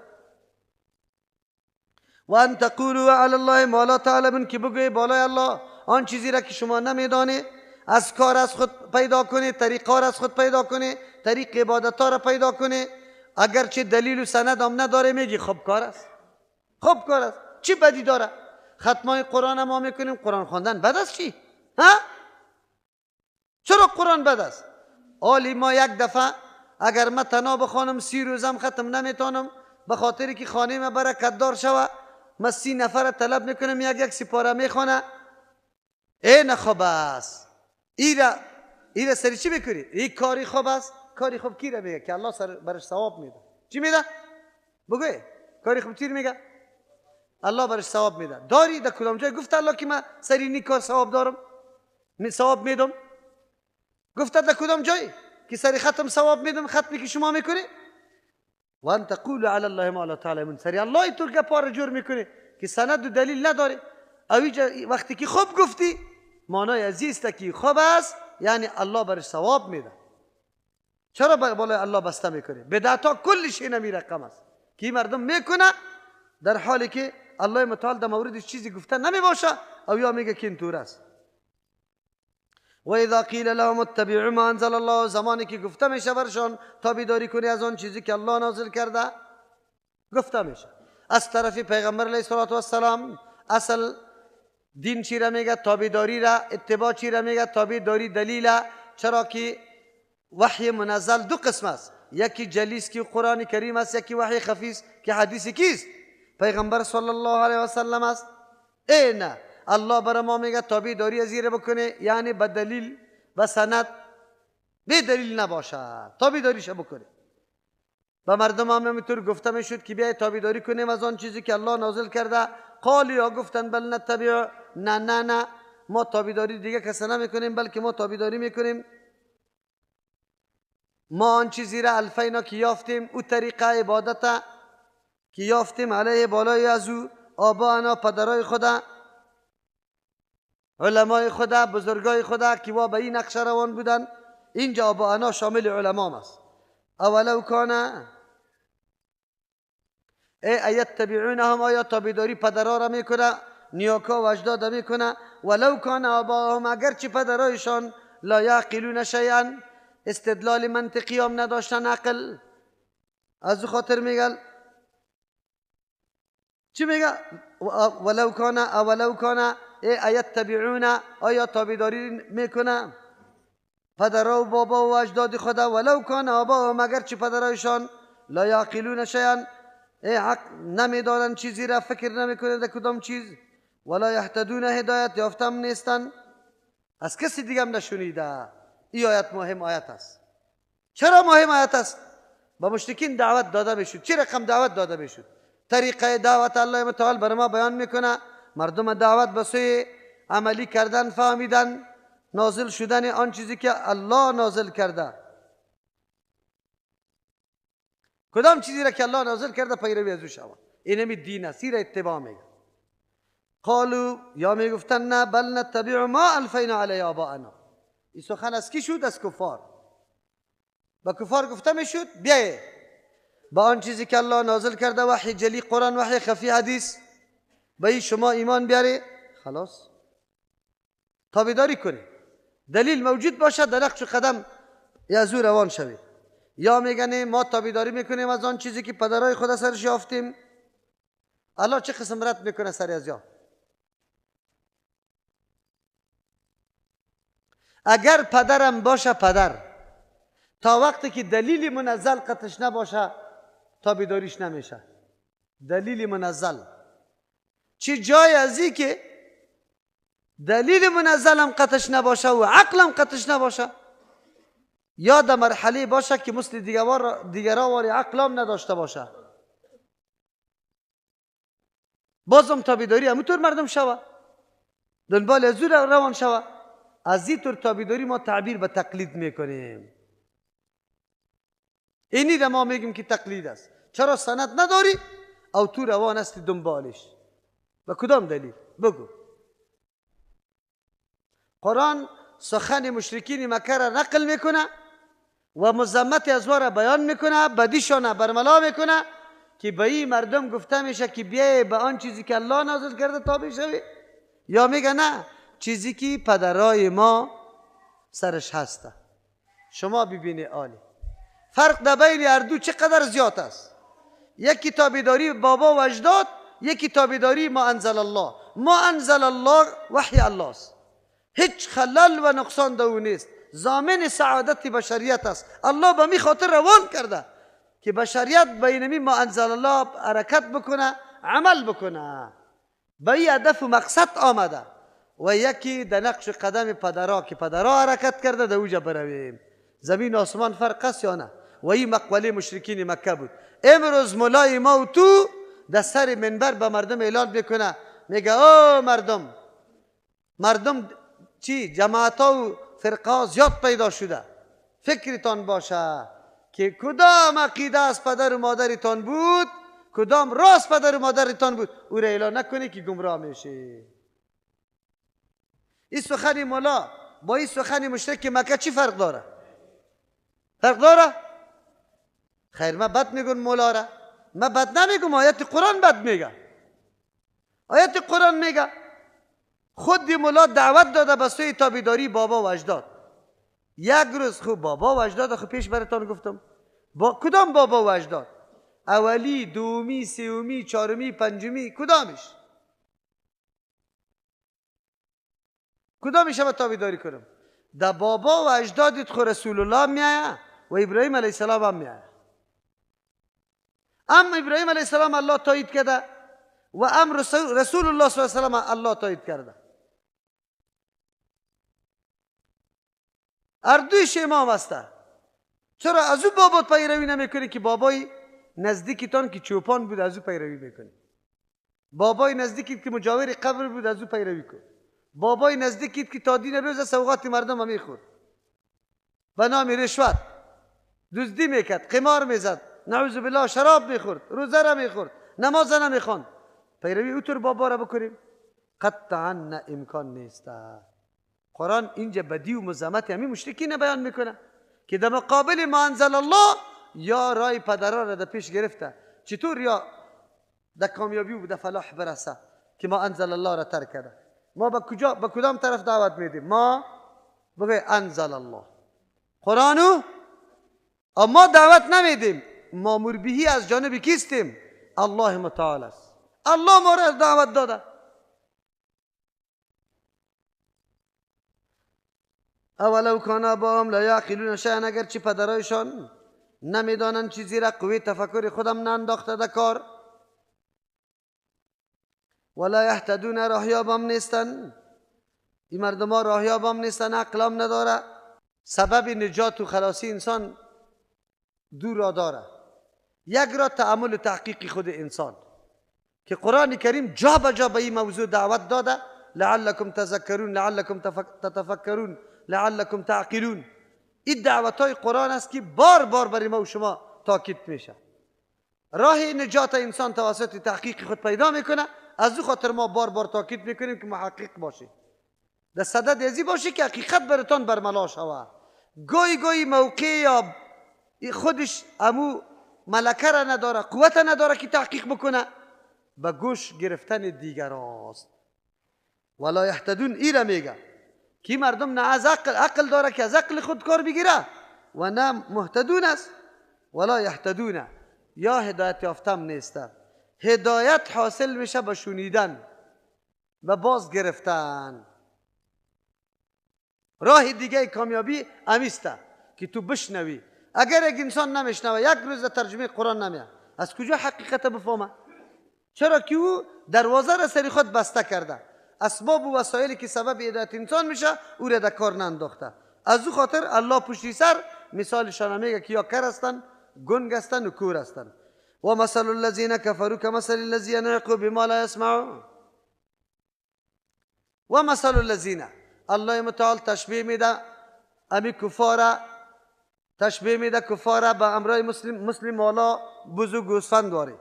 و ان تقولوا علی الله ما لا تعلمون، که بگوی بالای الله آن چیزی را که شما نمیدانی. از کار از خود پیدا کنی، طریقا را از خود پیدا کنی، طریق عبادتا را پیدا کنی. اگرچه دلیل و سند هم نداره میگی خوب کار است، خوب کار است، چی بدی داره؟ ختمای قرآن ما میکنیم، قرآن خواندن بد است چی؟ ها؟ چرا قرآن بد است؟ آلی ما یک دفعه اگر من تنها بخوانم 30 روزم ختم نمیتونم، به خاطری که خانه ما برکت دار شوه، من 30 نفر طلب میکنم یک سپاره میخونه. نه خوب است. ایره سری چی بکنی؟ این کاری خوب است. کاری خوب کی را میگه که الله سر برش ثواب میده؟ چی میده؟ بگوی کاری خوب چی میگه؟ الله برش ثواب میده. داری در کدام جای گفته الله که من سری نی کار ثواب دارم، ثواب میدم؟ گفته در کدام جای که سری ختم ثواب میدم؟ ختمی که شما میکنی. و ان تقولوا علی الله ما لا تعلمون، سری الله تو گپا را جور میکنی که سند و دلیل نداره. اویجا وقتی که خوب گفتی، معنای عزیز که خوب است یعنی الله برش ثواب میده. چرا بالای الله بسته میکنه؟ بدعتا کل شی نمی رقم است که مردم میکنه در حالی که الله متعال در موردش چیزی گفته نمی باشه، او یا میگه که اینطور است. و اذا قیل لهم اتبعوا ما انزل الله، زمانی که گفته میشه برشان تابعداری کنی از آن چیزی که الله نازل کرده، گفته میشه از طرف پیغمبر علیه السلام. اصل دین چی را میگه؟ تابعداری را. اتباع چی را میگه؟ تابعداری دلیل. چرا که وحی منزل دو قسم است، یکی جلیس که قرآن کریم است، یکی وحی خفیس که حدیث کیست؟ پیغمبر صلی الله علیه و سلم است. نه، الله برای ما میگه تابعداری از این بکنه، یعنی به دلیل و سند، به دلیل نباشه تابعداریش بکنه. به مردم هم همینطور گفته میشد که بیای تابعداری کنیم از آن چیزی که الله نازل کرده. قالوا گفتن بل نتبع، نه ما تابعداری دیگه کسی نمیکنیم، بلکه ما تابعداری میکنیم ما آن چیزی را الفینا که یافتیم، او طریقه عبادت که یافتیم علیه بالای از او آبانا پدرای خدا، علمای خدا، بزرگای خدا که وا به این نقشه روان بودن. اینجا آبانا شامل علمام است. اولو کانا ایتبعونهم، آیا تابعداری پدرها را میکنه، نیاکا و اجداد میکنه. ولو کان آباهم، اگرچه پدرایشان لا یعقلون شیئا، استدلال منطقی هم نداشتن، عقل. از خاطر میگل چی میگه؟ ولو کان ایتبعون، آیا تابعداری میکنه پدرها و بابا و اجداد خدا. ولو کان آباهم، اگرچه پدرایشان لا یعقلون شیئا، نمیدانن چیزی را، فکر نمیکنه در کدام چیز. ولا یهتدون، هدایت یافتم نیستن. از کسی دیگه هم نشنیده. این آیت مهم آیت است. چرا مهم آیت است؟ به مشرکین دعوت داده میشد. چه رقم دعوت داده میشد؟ طریقه دعوت الله متعال بر ما بیان میکنه. مردم دعوت به سوی عملی کردن، فهمیدن، نازل شدن آن چیزی که الله نازل کرده. کدام چیزی را که الله نازل کرده پیروی از او شود. اینمی دین است، را اتباع میگه. قالو یا میگفتن نه بل نتبع ما الفینا علی آباءنا. این سخن از کی شد؟ از کفار. با کفار گفته میشد بیایید با آن چیزی که الله نازل کرده، وحی جلی قرآن، وحی خفی حدیث، به این شما ایمان بیاری، خلاص تابعداری کنی، دلیل موجود باشه در نقش قدم از او روان شوید. یا میگن ما تابعداری میکنیم از آن چیزی که پدرای خود سرش یافتیم. الله چه قسم رد میکنه سر از یا؟ اگر پدرم باشه پدر، تا وقتی که دلیل منزل قطعش نباشه تابعداریش نمیشه. دلیل منزل چی جای ازی که دلیل منزلم قطعش نباشه و عقلم قطعش نباشه، یا در مرحله باشه که مثل دیگرها واری عقلم نداشته باشه، بازم تابعداری همونطور مردم شوه، دنبال از او روان شوه. از این طور تابعداری ما تعبیر به تقلید میکنیم. اینی را ما میگیم که تقلید است. چرا سند نداری او تو روان هستی دنبالش؟ به کدام دلیل؟ بگو. قرآن سخن مشرکین مکه را نقل میکنه و مذمت از را بیان میکنه، بدیشان برملا میکنه که به این مردم گفته میشه که بیای به آن چیزی که الله نازل کرده تابع شوی، یا میگه نه چیزی که پدرای ما سرش هسته. شما ببینی عالی فرق در بین اردو چقدر زیاد است. یکی تابعداری بابا و اجداد، یکی تابعداری ما انزل الله. ما انزل الله وحی الله است، هیچ خلل و نقصان دو نیست، ضامن سعادت بشریت است. الله به می خاطر روان کرده که بشریت بینمی ما انزل الله حرکت بکنه، عمل بکنه، به این هدف و مقصد آمده. و یکی در نقش قدم پدرها که پدرها حرکت کرده در اوجا برویم. زمین و آسمان فرق است یا نه؟ و این مقوله مشرکین مکه بود. امروز مولای ما و تو در سر منبر به مردم اعلان میکنه، میگه او مردم چی جماعت ها و فرقه ها زیاد پیدا شده، فکرتان باشه که کدام عقیده از پدر و مادرتان بود، کدام راست پدر و مادرتان بود، او را اعلان نکنی که گمراه میشه. این سخن مولا با این سخن مشرک مکه چی فرق داره؟ فرق داره؟ خیر ما بد میگن مولا را، ما بد نمیگم، آیت قرآن بد میگه. آیت قرآن میگه خود مولا دعوت داده به سوی تابعداری بابا و اجداد. یک روز خوب بابا و اجداد خود پیش براتون گفتم. با کدام بابا و اجداد؟ اولی، دومی، سومی، چهارمی، پنجمی، کدامش؟ کدامش هم تابعداری کنم؟ در بابا و اجدادت خود رسول الله میآید و ابراهیم علیه السلام هم میآید. اما ابراهیم علیه السلام الله تایید کرده و امر رسول الله صلی الله علیه و سلم الله تایید کرده. اردویش امام است. چرا از او بابات پیروی نمیکنی که بابای نزدیکتان که چوپان بود از او پیروی میکنی؟ بابای نزدیکت که مجاور قبر بود از او پیروی کن. بابای نزدیکت که تا دین روز سوغات مردم هم میخورد، به نام رشوت دزدی میکرد، قمار میزد، نعوذ بالله شراب میخورد، روزه را میخورد، نماز نمیخواند، پیروی او طور بابا را بکنیم؟ قطعا نه، امکان نیست. قرآن اینجا بدی و مذمت همین مشرکین بیان میکنه که در مقابل ما انزل الله یا رای پدرها را در پیش گرفته. چطور یا در کامیابی و در فلاح برسه که ما انزل الله را ترک کرده؟ ما به کدام طرف دعوت میدیم؟ ما بگه انزل الله قرآنو، اما دعوت نمیدیم. مامور بهی از جانب کیستیم؟ الله متعال است. الله ما را دعوت داده. اولو کان آباهم لا یعقلون شیئا، اگر چی پدرایشان نمیدانند چیزی را، قوی تفکر خودم نانداخته در کار. ولا یهتدون، راهیاب هم نیستن. این مردم ها راهیاب هم نیستن، عقل هم نداره. سبب نجات و خلاصی انسان دو را داره. یک را تأمل و تحقیق خود انسان که قرآن کریم جا به جا به این موضوع دعوت داده، لعلکم تذکرون، لعلکم تتفکرون، لعلکم تعقلون. این دعوت های قرآن است که بار بار برای ما و شما تاکید میشه. راه نجات انسان توسط تحقیق خود پیدا میکنه. از او خاطر ما بار بار تاکید میکنیم که محقق باشید، در صدد ازی باشی که حقیقت برتان برملا شود. گوی موقع یا خودش امو ملکه را نداره، قوت نداره که تحقیق بکنه، به گوش گرفتن دیگر است. ولا یهتدون ایره میگه که مردم نه از عقل داره که از عقل خود کار بگیره و نه مهتدون است. ولا یهتدون، یا هدایت یافتم نیسته. هدایت حاصل میشه به شنیدن و باز گرفتن. راه دیگه کامیابی امیسته که تو بشنوی. اگر یک انسان نمیشنوه، یک روز ترجمه قرآن نمیه، از کجا حقیقت بفهمه؟ چرا که او دروازه را سری خود بسته کرده. اسباب و وسایلی که سبب هدایت انسان میشه او را در کار ننداخته. از او خاطر الله پشتی سر مثالشان میگه که یا کر هستن، گنگ هستن و کور هستن. و مثل الذین کفروا کمثل الذی ینعق بما لا یسمعون. و مثل الذین، الله متعال تشبیه میده امی کفار، تشبیه میده کفار به امرای مسلم والا بزرگ گوسفند واره.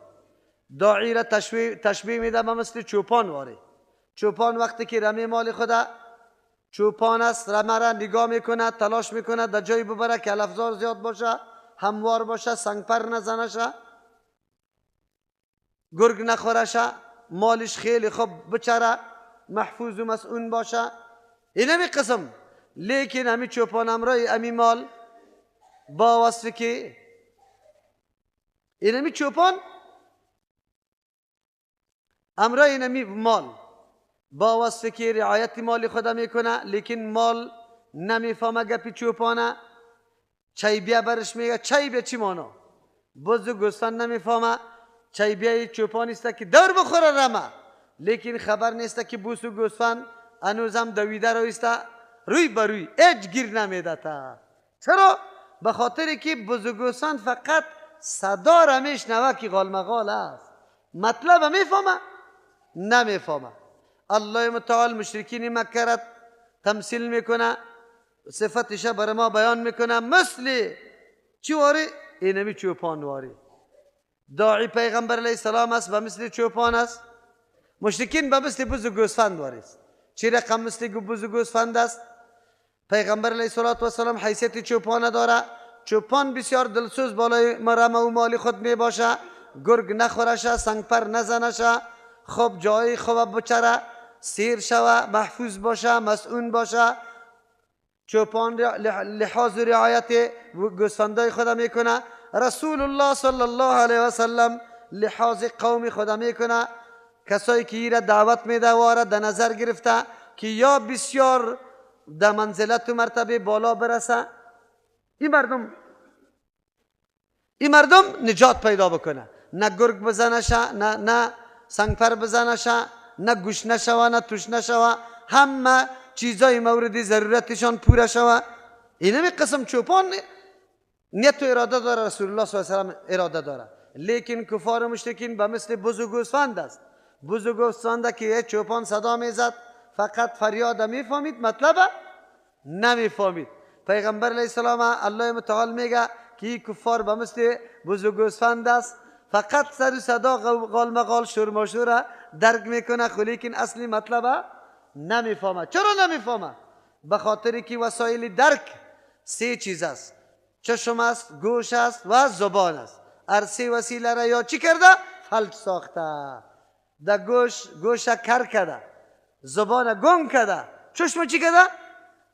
داعی را تشبیه میده به مثل چوپان واره. چوپان وقتی که رمی مال خدا، چوپان است، رمه را نگاه میکنه، تلاش میکنه در جایی ببره که الافزار زیاد باشه، هموار باشه، سنگپر نزنه شه، گرگ نخوره شه، مالش خیلی خوب بچره، محفوظ و مسئول باشه. این همی قسم. لیکن همی چوپان امرای امی مال با وصفی که این همی چوپان امرای این همی مال با وصفی که رعایت مال خدا میکنه، لیکن مال نمیفهمه گپی چوپانه. چای بیا برش میگه چای بیا چی مانا؟ بزو گوسفند نمیفهمه چای بیا چوپان است که دور بخوره رمه، لیکن خبر نیست که بوسو گوسفند هنوزم دویده رویسته روی بروی اج گیر نمیده تا. چرا؟ به خاطر که بزو گوسفند فقط صدا را میشنوه که غالمغال است، مطلب میفهمه؟ نمیفهمه. الله متعال مشرکین مکه را تمثیل میکنه، صفتش برای ما بیان میکنه مثل چی واری؟ اینمی چوپان واری. داعی پیغمبر علیه السلام است به مثل چوپان است، مشرکین به مثل بز و گوسفند واری است. چی رقم مثل بز و گوسفند است؟ پیغمبر علیه السلام حیثیت چوپان داره. چوپان بسیار دلسوز بالای مرمه و مال خود می باشه، گرگ نخورشه، سنگپر نزنشه، خوب جای خوب بچره، سیر شوه، محفوظ باشه، مسئول باشه. چوپان لحاظ و رعایت گوسفندای خدا میکنه. رسول الله صلی الله علیه و سلم لحاظ قوم خدا میکنه. کسایی که ایره دعوت میده و در نظر گرفته که یا بسیار در منزلت و مرتبه بالا برسه، این مردم نجات پیدا بکنه. نه گرگ بزنه شه، نه سنگپر بزنه شه، نه گوش نشوه، نه توش نشوه، همه چیزای مورد ضرورتشان پوره شوه. اینمی قسم چوپان نیت و اراده داره، رسول الله صلی الله علیه و سلم اراده داره. لیکن کفار و مشرکین به مثل بز و گوسفند است. بز و گوسفند که چوپان صدا میزد فقط فریاد میفهمید، مطلب نمیفهمید. پیغمبر علیه السلام الله متعال میگه که کفار به مثل بز و گوسفند است، فقط سر و صدا غالمغال شرماشور درک میکنه، لیکن اصلی مطلب نمیفهمه. چرا نمیفهمه؟ به خاطر که وسایل درک سه چیز است: چشم است، گوش است و زبان است. هر سه وسیله را یا چی کرده؟ فلج ساخته. در گوش کر کرده، زبان گم کرده، چشم چی کرده؟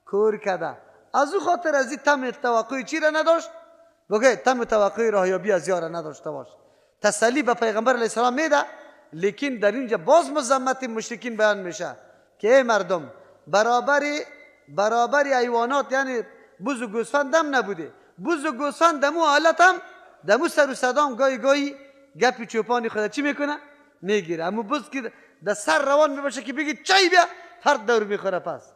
کور کرده. از او خاطر از این تم توقعی چی را نداشت؟ بگه تم توقعی راهیابی از یار نداشته باش. تسلی به پیغمبر علیه السلام میده، لیکن در اینجا باز مذمت مشرکین بیان میشه که ای مردم، برابری حیوانات یعنی بز و گوسفند هم نبوده. بز و گوسفند دمو حالت هم دمو سر و صدام گاهی گپی چوپانی خدا چی میکنه؟ میگیره. امو بز که در سر روان میباشه که بگی چای بیا، فرد دور میخوره. پس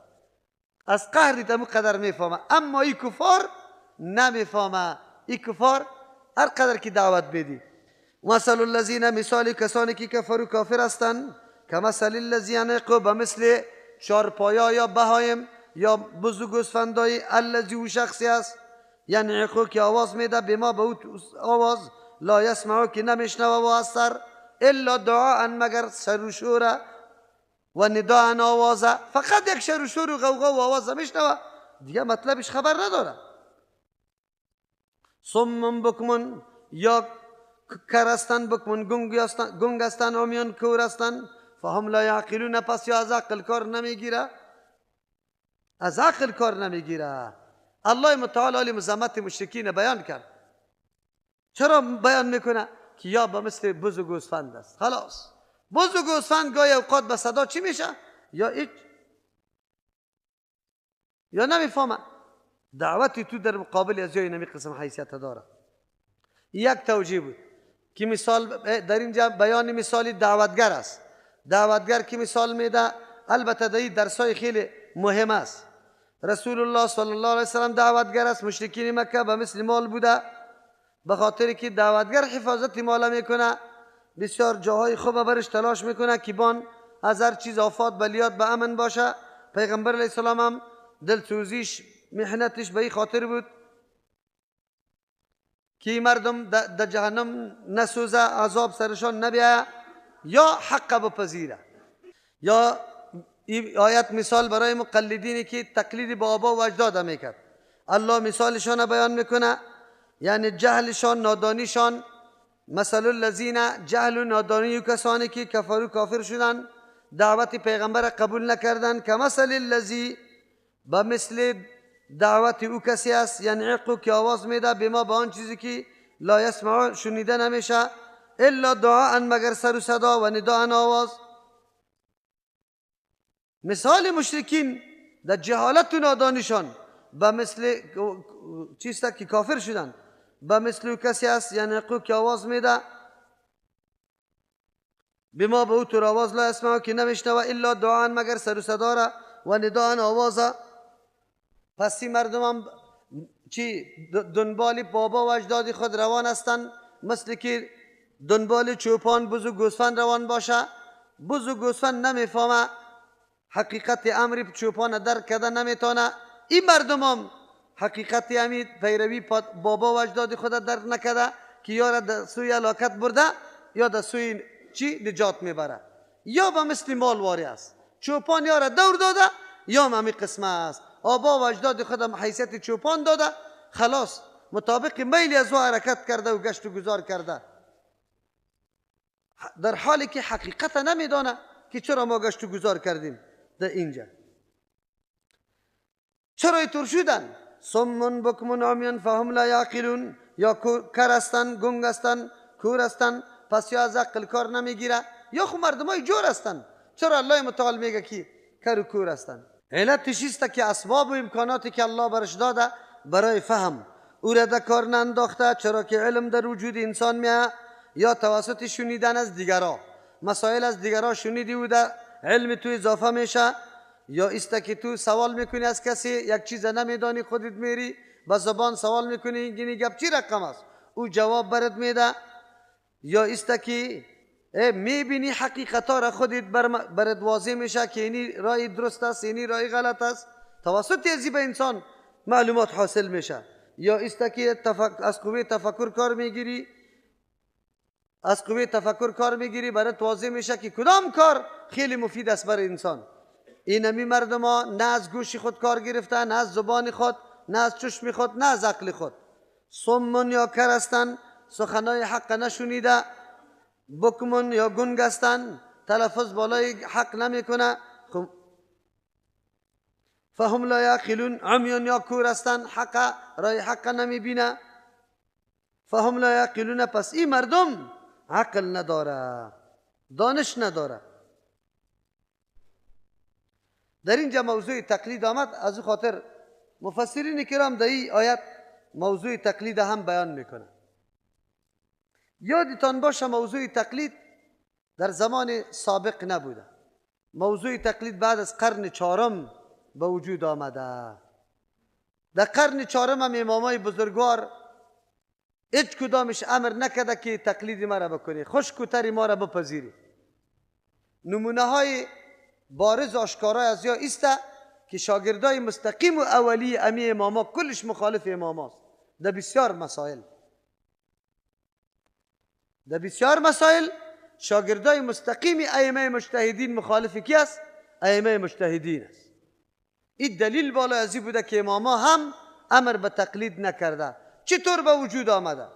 از قهری دمو قدر میفهمه. اما ای کفار نمیفهمه. ای کفار هر قدر که دعوت بدی. مثل الذین، مثال کسانی که کفروا کافر هستند، کمثل الذی ینعق، به مثل چارپایا یا بهایم یا بز و گوسفندای، الذی او شخصی است ینعق که آواز میده، بما به او آواز، لا یسمعو که نمیشنوه و اثر، الا دعاء مگر سر و شور و نداء آوازه، فقط یک سر و شور و غوغا و آواز میشنوه، دیگه مطلبش خبر نداره. صم بکمون، یا کر هستند، بکمون گنگ هستند، عمیان کور هستند، فهم لا یعقلون، پس یا از عقل کار نمیگیره، از عقل کار نمیگیره. الله متعال علی مذمت مشرکین بیان کرد. چرا بیان میکنه؟ که یا به مثل بز و گوسفند است. خلاص بز و گوسفند گاهی اوقات به صدا چی میشه؟ یا ایچ یا نمیفهمه. دعوتی تو در مقابل از یای نمی قسم حیثیت داره. یک توجیه بود که مثال در اینجا بیان مثالی دعوتگر است. دعوتگر که مثال میده، البته در درسای خیلی مهم است. رسول الله صلی الله علیه وسلم دعوتگر است. مشرکین مکه به مثل مال بوده، به خاطر که دعوتگر حفاظت مال میکنه، بسیار جاهای خوب برش تلاش میکنه که بان از هر چیز آفات بلیات به امن باشه. پیغمبر علیه السلام هم دلسوزیش محنتش به این خاطر بود که مردم در جهنم نسوزه، عذاب سرشان نبیه یا حق بپذیره. یا این آیت مثال برای مقلدینی که تقلید با آبا و اجداد میکرد، الله مثالشان بیان میکنه، یعنی جهلشان، نادانیشان. مثل الذین، جهل و نادانی کسانی که کفروا کافر شدن، دعوت پیغمبر قبول نکردن، کمثل الذی، به مثل دعوت او کسی است، ینعق که آواز میده، بما به آن چیزی که لا یسمع شنیده نمیشه، الا دعاء مگر سر و صدا و نداء آواز. مثال مشرکین در جهالت و نادانیشان به مثل چیستا که کافر شدن، به مثل کسی است ینعق که آواز میده، بما به او تر آواز لا یسمع که نمیشنوه، الا دعاء مگر سر و صدا را و نداء آواز. پس این مردم هم چی دنبال بابا و اجداد خود روان هستند، مثل که دنبال چوپان بز و گوسفند روان باشه. بز و گوسفند نمیفهمه حقیقت امر چوپان درک کرده نمیتونه. این مردم هم حقیقت امید پیروی بابا و اجداد خود درک نکرده که یا را در سوی هلاکت برده یا در سوی چی نجات میبره، یا به مثل مالواری است. چوپان یا را دور داده یا هم قسمه است، آبا و اجداد خودم حیثیت چوپان داده، خلاص مطابق میل از او حرکت کرده و گشت و گذار کرده، در حالی که حقیقت نمیدانه که چرا ما گشت و گذار کردیم. در اینجا چرا اینطور شدن؟ صم بکم عمیان فهم لا یعقلون، یا کر هستن، گنگ هستن، کور هستن، پس یا از عقل کار نمیگیره، یا خود مردم های جور هستن. چرا الله متعال میگه که کر و کور هستن؟ علتش است که اسباب و امکاناتی که الله برش داده برای فهم او را در کار ننداخته. چرا که علم در وجود انسان میاد یا توسط شنیدن از دیگران، مسائل از دیگران شنیدی و در علم تو اضافه میشه، یا است که تو سوال میکنی از کسی یک چیز نمیدانی، خودت میری با زبان سوال میکنی اینگینی گپ چی رقم است، او جواب برات میده، یا است که میبینی حقیقتا را خودت برات واضح میشه که اینی رای درست است، اینی رای غلط است، توسط ازی به انسان معلومات حاصل میشه. یا است که از قوه تفکر کار میگیری، از قوه تفکر کار میگیری، برات واضح میشه که کدام کار خیلی مفید است برای انسان. اینمی مردم ها نه از گوش خود کار گرفتن، نه از زبان خود، نه از چشم خود، نه از عقل خود. صمون یا کر هستن، سخنای حق نشنیده، بکمون یا گنگ هستن، تلفظ بالای حق نمیکنه، فهم لا یعقلون، عمیون یا کور هستن، حق رای حق نمیبینه، فهم لا یعقلون، پس این مردم عقل نداره، دانش نداره. در اینجا موضوع تقلید آمد، از او خاطر مفسرین کرام در این آیت موضوع تقلید هم بیان میکنه. یادتان باشه موضوع تقلید در زمان سابق نبوده، موضوع تقلید بعد از قرن چهارم به وجود آمده. در قرن چهارم هم امامای بزرگوار هیچ کدامش امر نکرده که تقلید ما را بکنی، خوش کوتری ما را بپذیری. نمونه های بارز آشکارای از یا ایسته که شاگردای مستقیم و اولی امی اماما کلش مخالف اماماست در بسیار مسائل. در بسیار مسائل شاگردای مستقیم ائمه مجتهدین مخالف کی است؟ ائمه مجتهدین است. این دلیل بالا ازی بوده که اماما هم امر به تقلید نکرده. چطور به وجود آمده؟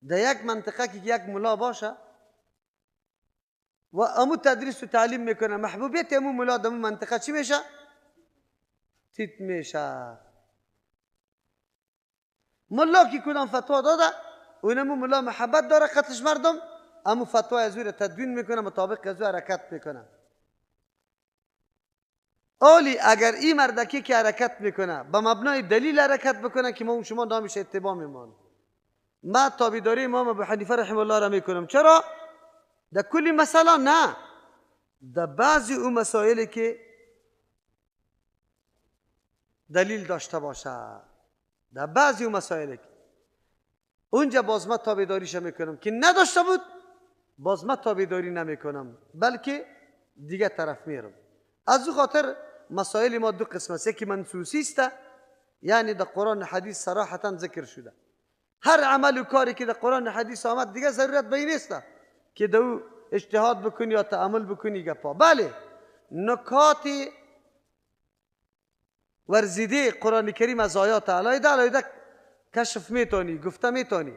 در یک منطقه که یک ملا باشه و امو تدریس و تعلیم میکنه، محبوبیت امو ملا در امو منطقه چی میشه؟ تیت میشه. ملا که کدام فتوا داده اون امو ملا محبت داره قتلش مردم، امو فتوا از او تدوین میکنه، مطابق از او حرکت میکنه. اولی اگر این مردکی که حرکت میکنه به مبنای دلیل حرکت بکنه که ما شما نامش اتباع میمانیم. ما تابعداری امام ابو حنیفه رحمه الله را میکنم. چرا؟ در کلی مسئله نه، در بعضی اون مسائلی که دلیل داشته باشه، در بعضی اون مسائلی که اونجا باز ما تابعداریش میکنم، که نداشته بود باز ما تابعداری نمیکنم، بلکه دیگه طرف میرم. از او خاطر مسائل ما دو قسم است، یکی منصوصی است، یعنی در قرآن حدیث صراحتا ذکر شده. هر عمل و کاری که در قرآن حدیث آمد دیگه ضرورت به این نیست که دو اجتهاد بکنی یا تأمل بکنی گپا. بله، نکات ورزیده قرآن کریم از آیات علیده کشف میتونی، گفته میتونی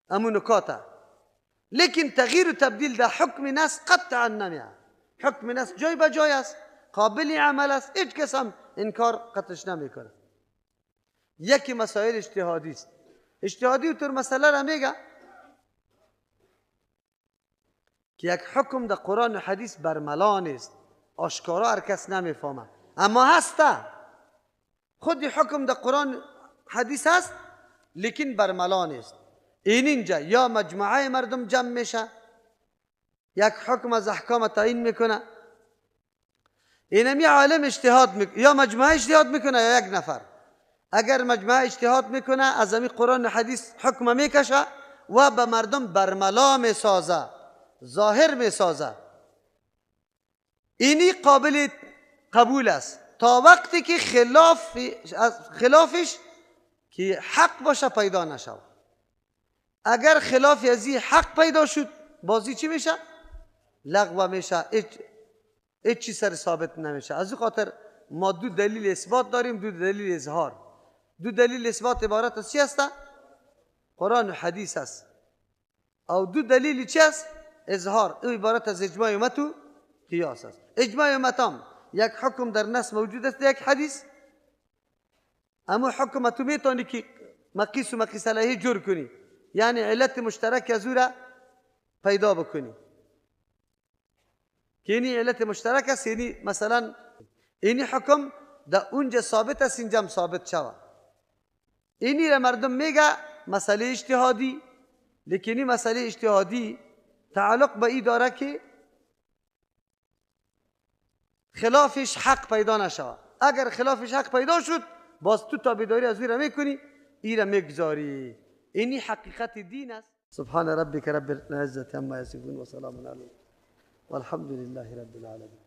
امون نکاته، لیکن تغییر و تبدیل در حکم نص قطعا نمیه. حکم نص جای به جای است، قابل عمل است، هیچ کس هم انکار قطعش نمیکنه. یکی مسائل اجتهادی است. اجتهادی طور مسئله را میگه که یک حکم در قرآن و حدیث برملا نیست، آشکارا هر کس نمیفهمه، اما هسته. خود حکم در قرآن حدیث هست لیکن برملا نیست. اینجا یا مجموعه مردم جمع میشه، یک حکم از احکام تعیین میکنه، اینمی عالم اجتهاد میکنه، یا مجموعه اجتهاد میکنه یا یک نفر. اگر مجموعه اجتهاد میکنه از امی قرآن و حدیث حکم میکشه و به مردم برملا میسازه، ظاهر میسازه، اینی قابل قبول است تا وقتی که خلافش که حق باشه پیدا نشود. اگر خلاف از این حق پیدا شد بازی چی میشه؟ لغو میشه، هیچ چیز سر ثابت نمیشه. از این خاطر ما دو دلیل اثبات داریم، دو دلیل اظهار. دو دلیل اثبات عبارت از چی است؟ قرآن و حدیث است. او دو دلیل چی است؟ اظهار. او عبارت از اجماع امت و قیاس است. اجماع امت هم یک حکم در نص موجود است، یک حدیث، اما حکم تو میتونی که مقیس و مقیس علیه جور کنی، یعنی علت مشترک از او را پیدا بکنی که اینی علت مشترک است. یعنی مثلا اینی حکم در اونجا ثابت است، اینجا هم ثابت شود. اینی را مردم میگه مسئله اجتهادی، لیکن این مسئله اجتهادی تعلق به این داره که خلافش حق پیدا نشود. اگر خلافش حق پیدا شد باز تو تابعداری از او را میکنی، این را میگذاری. اینی حقیقت دین است. سبحان ربک رب العزة عما یصفون و سلام علی والحمد لله رب العالمین.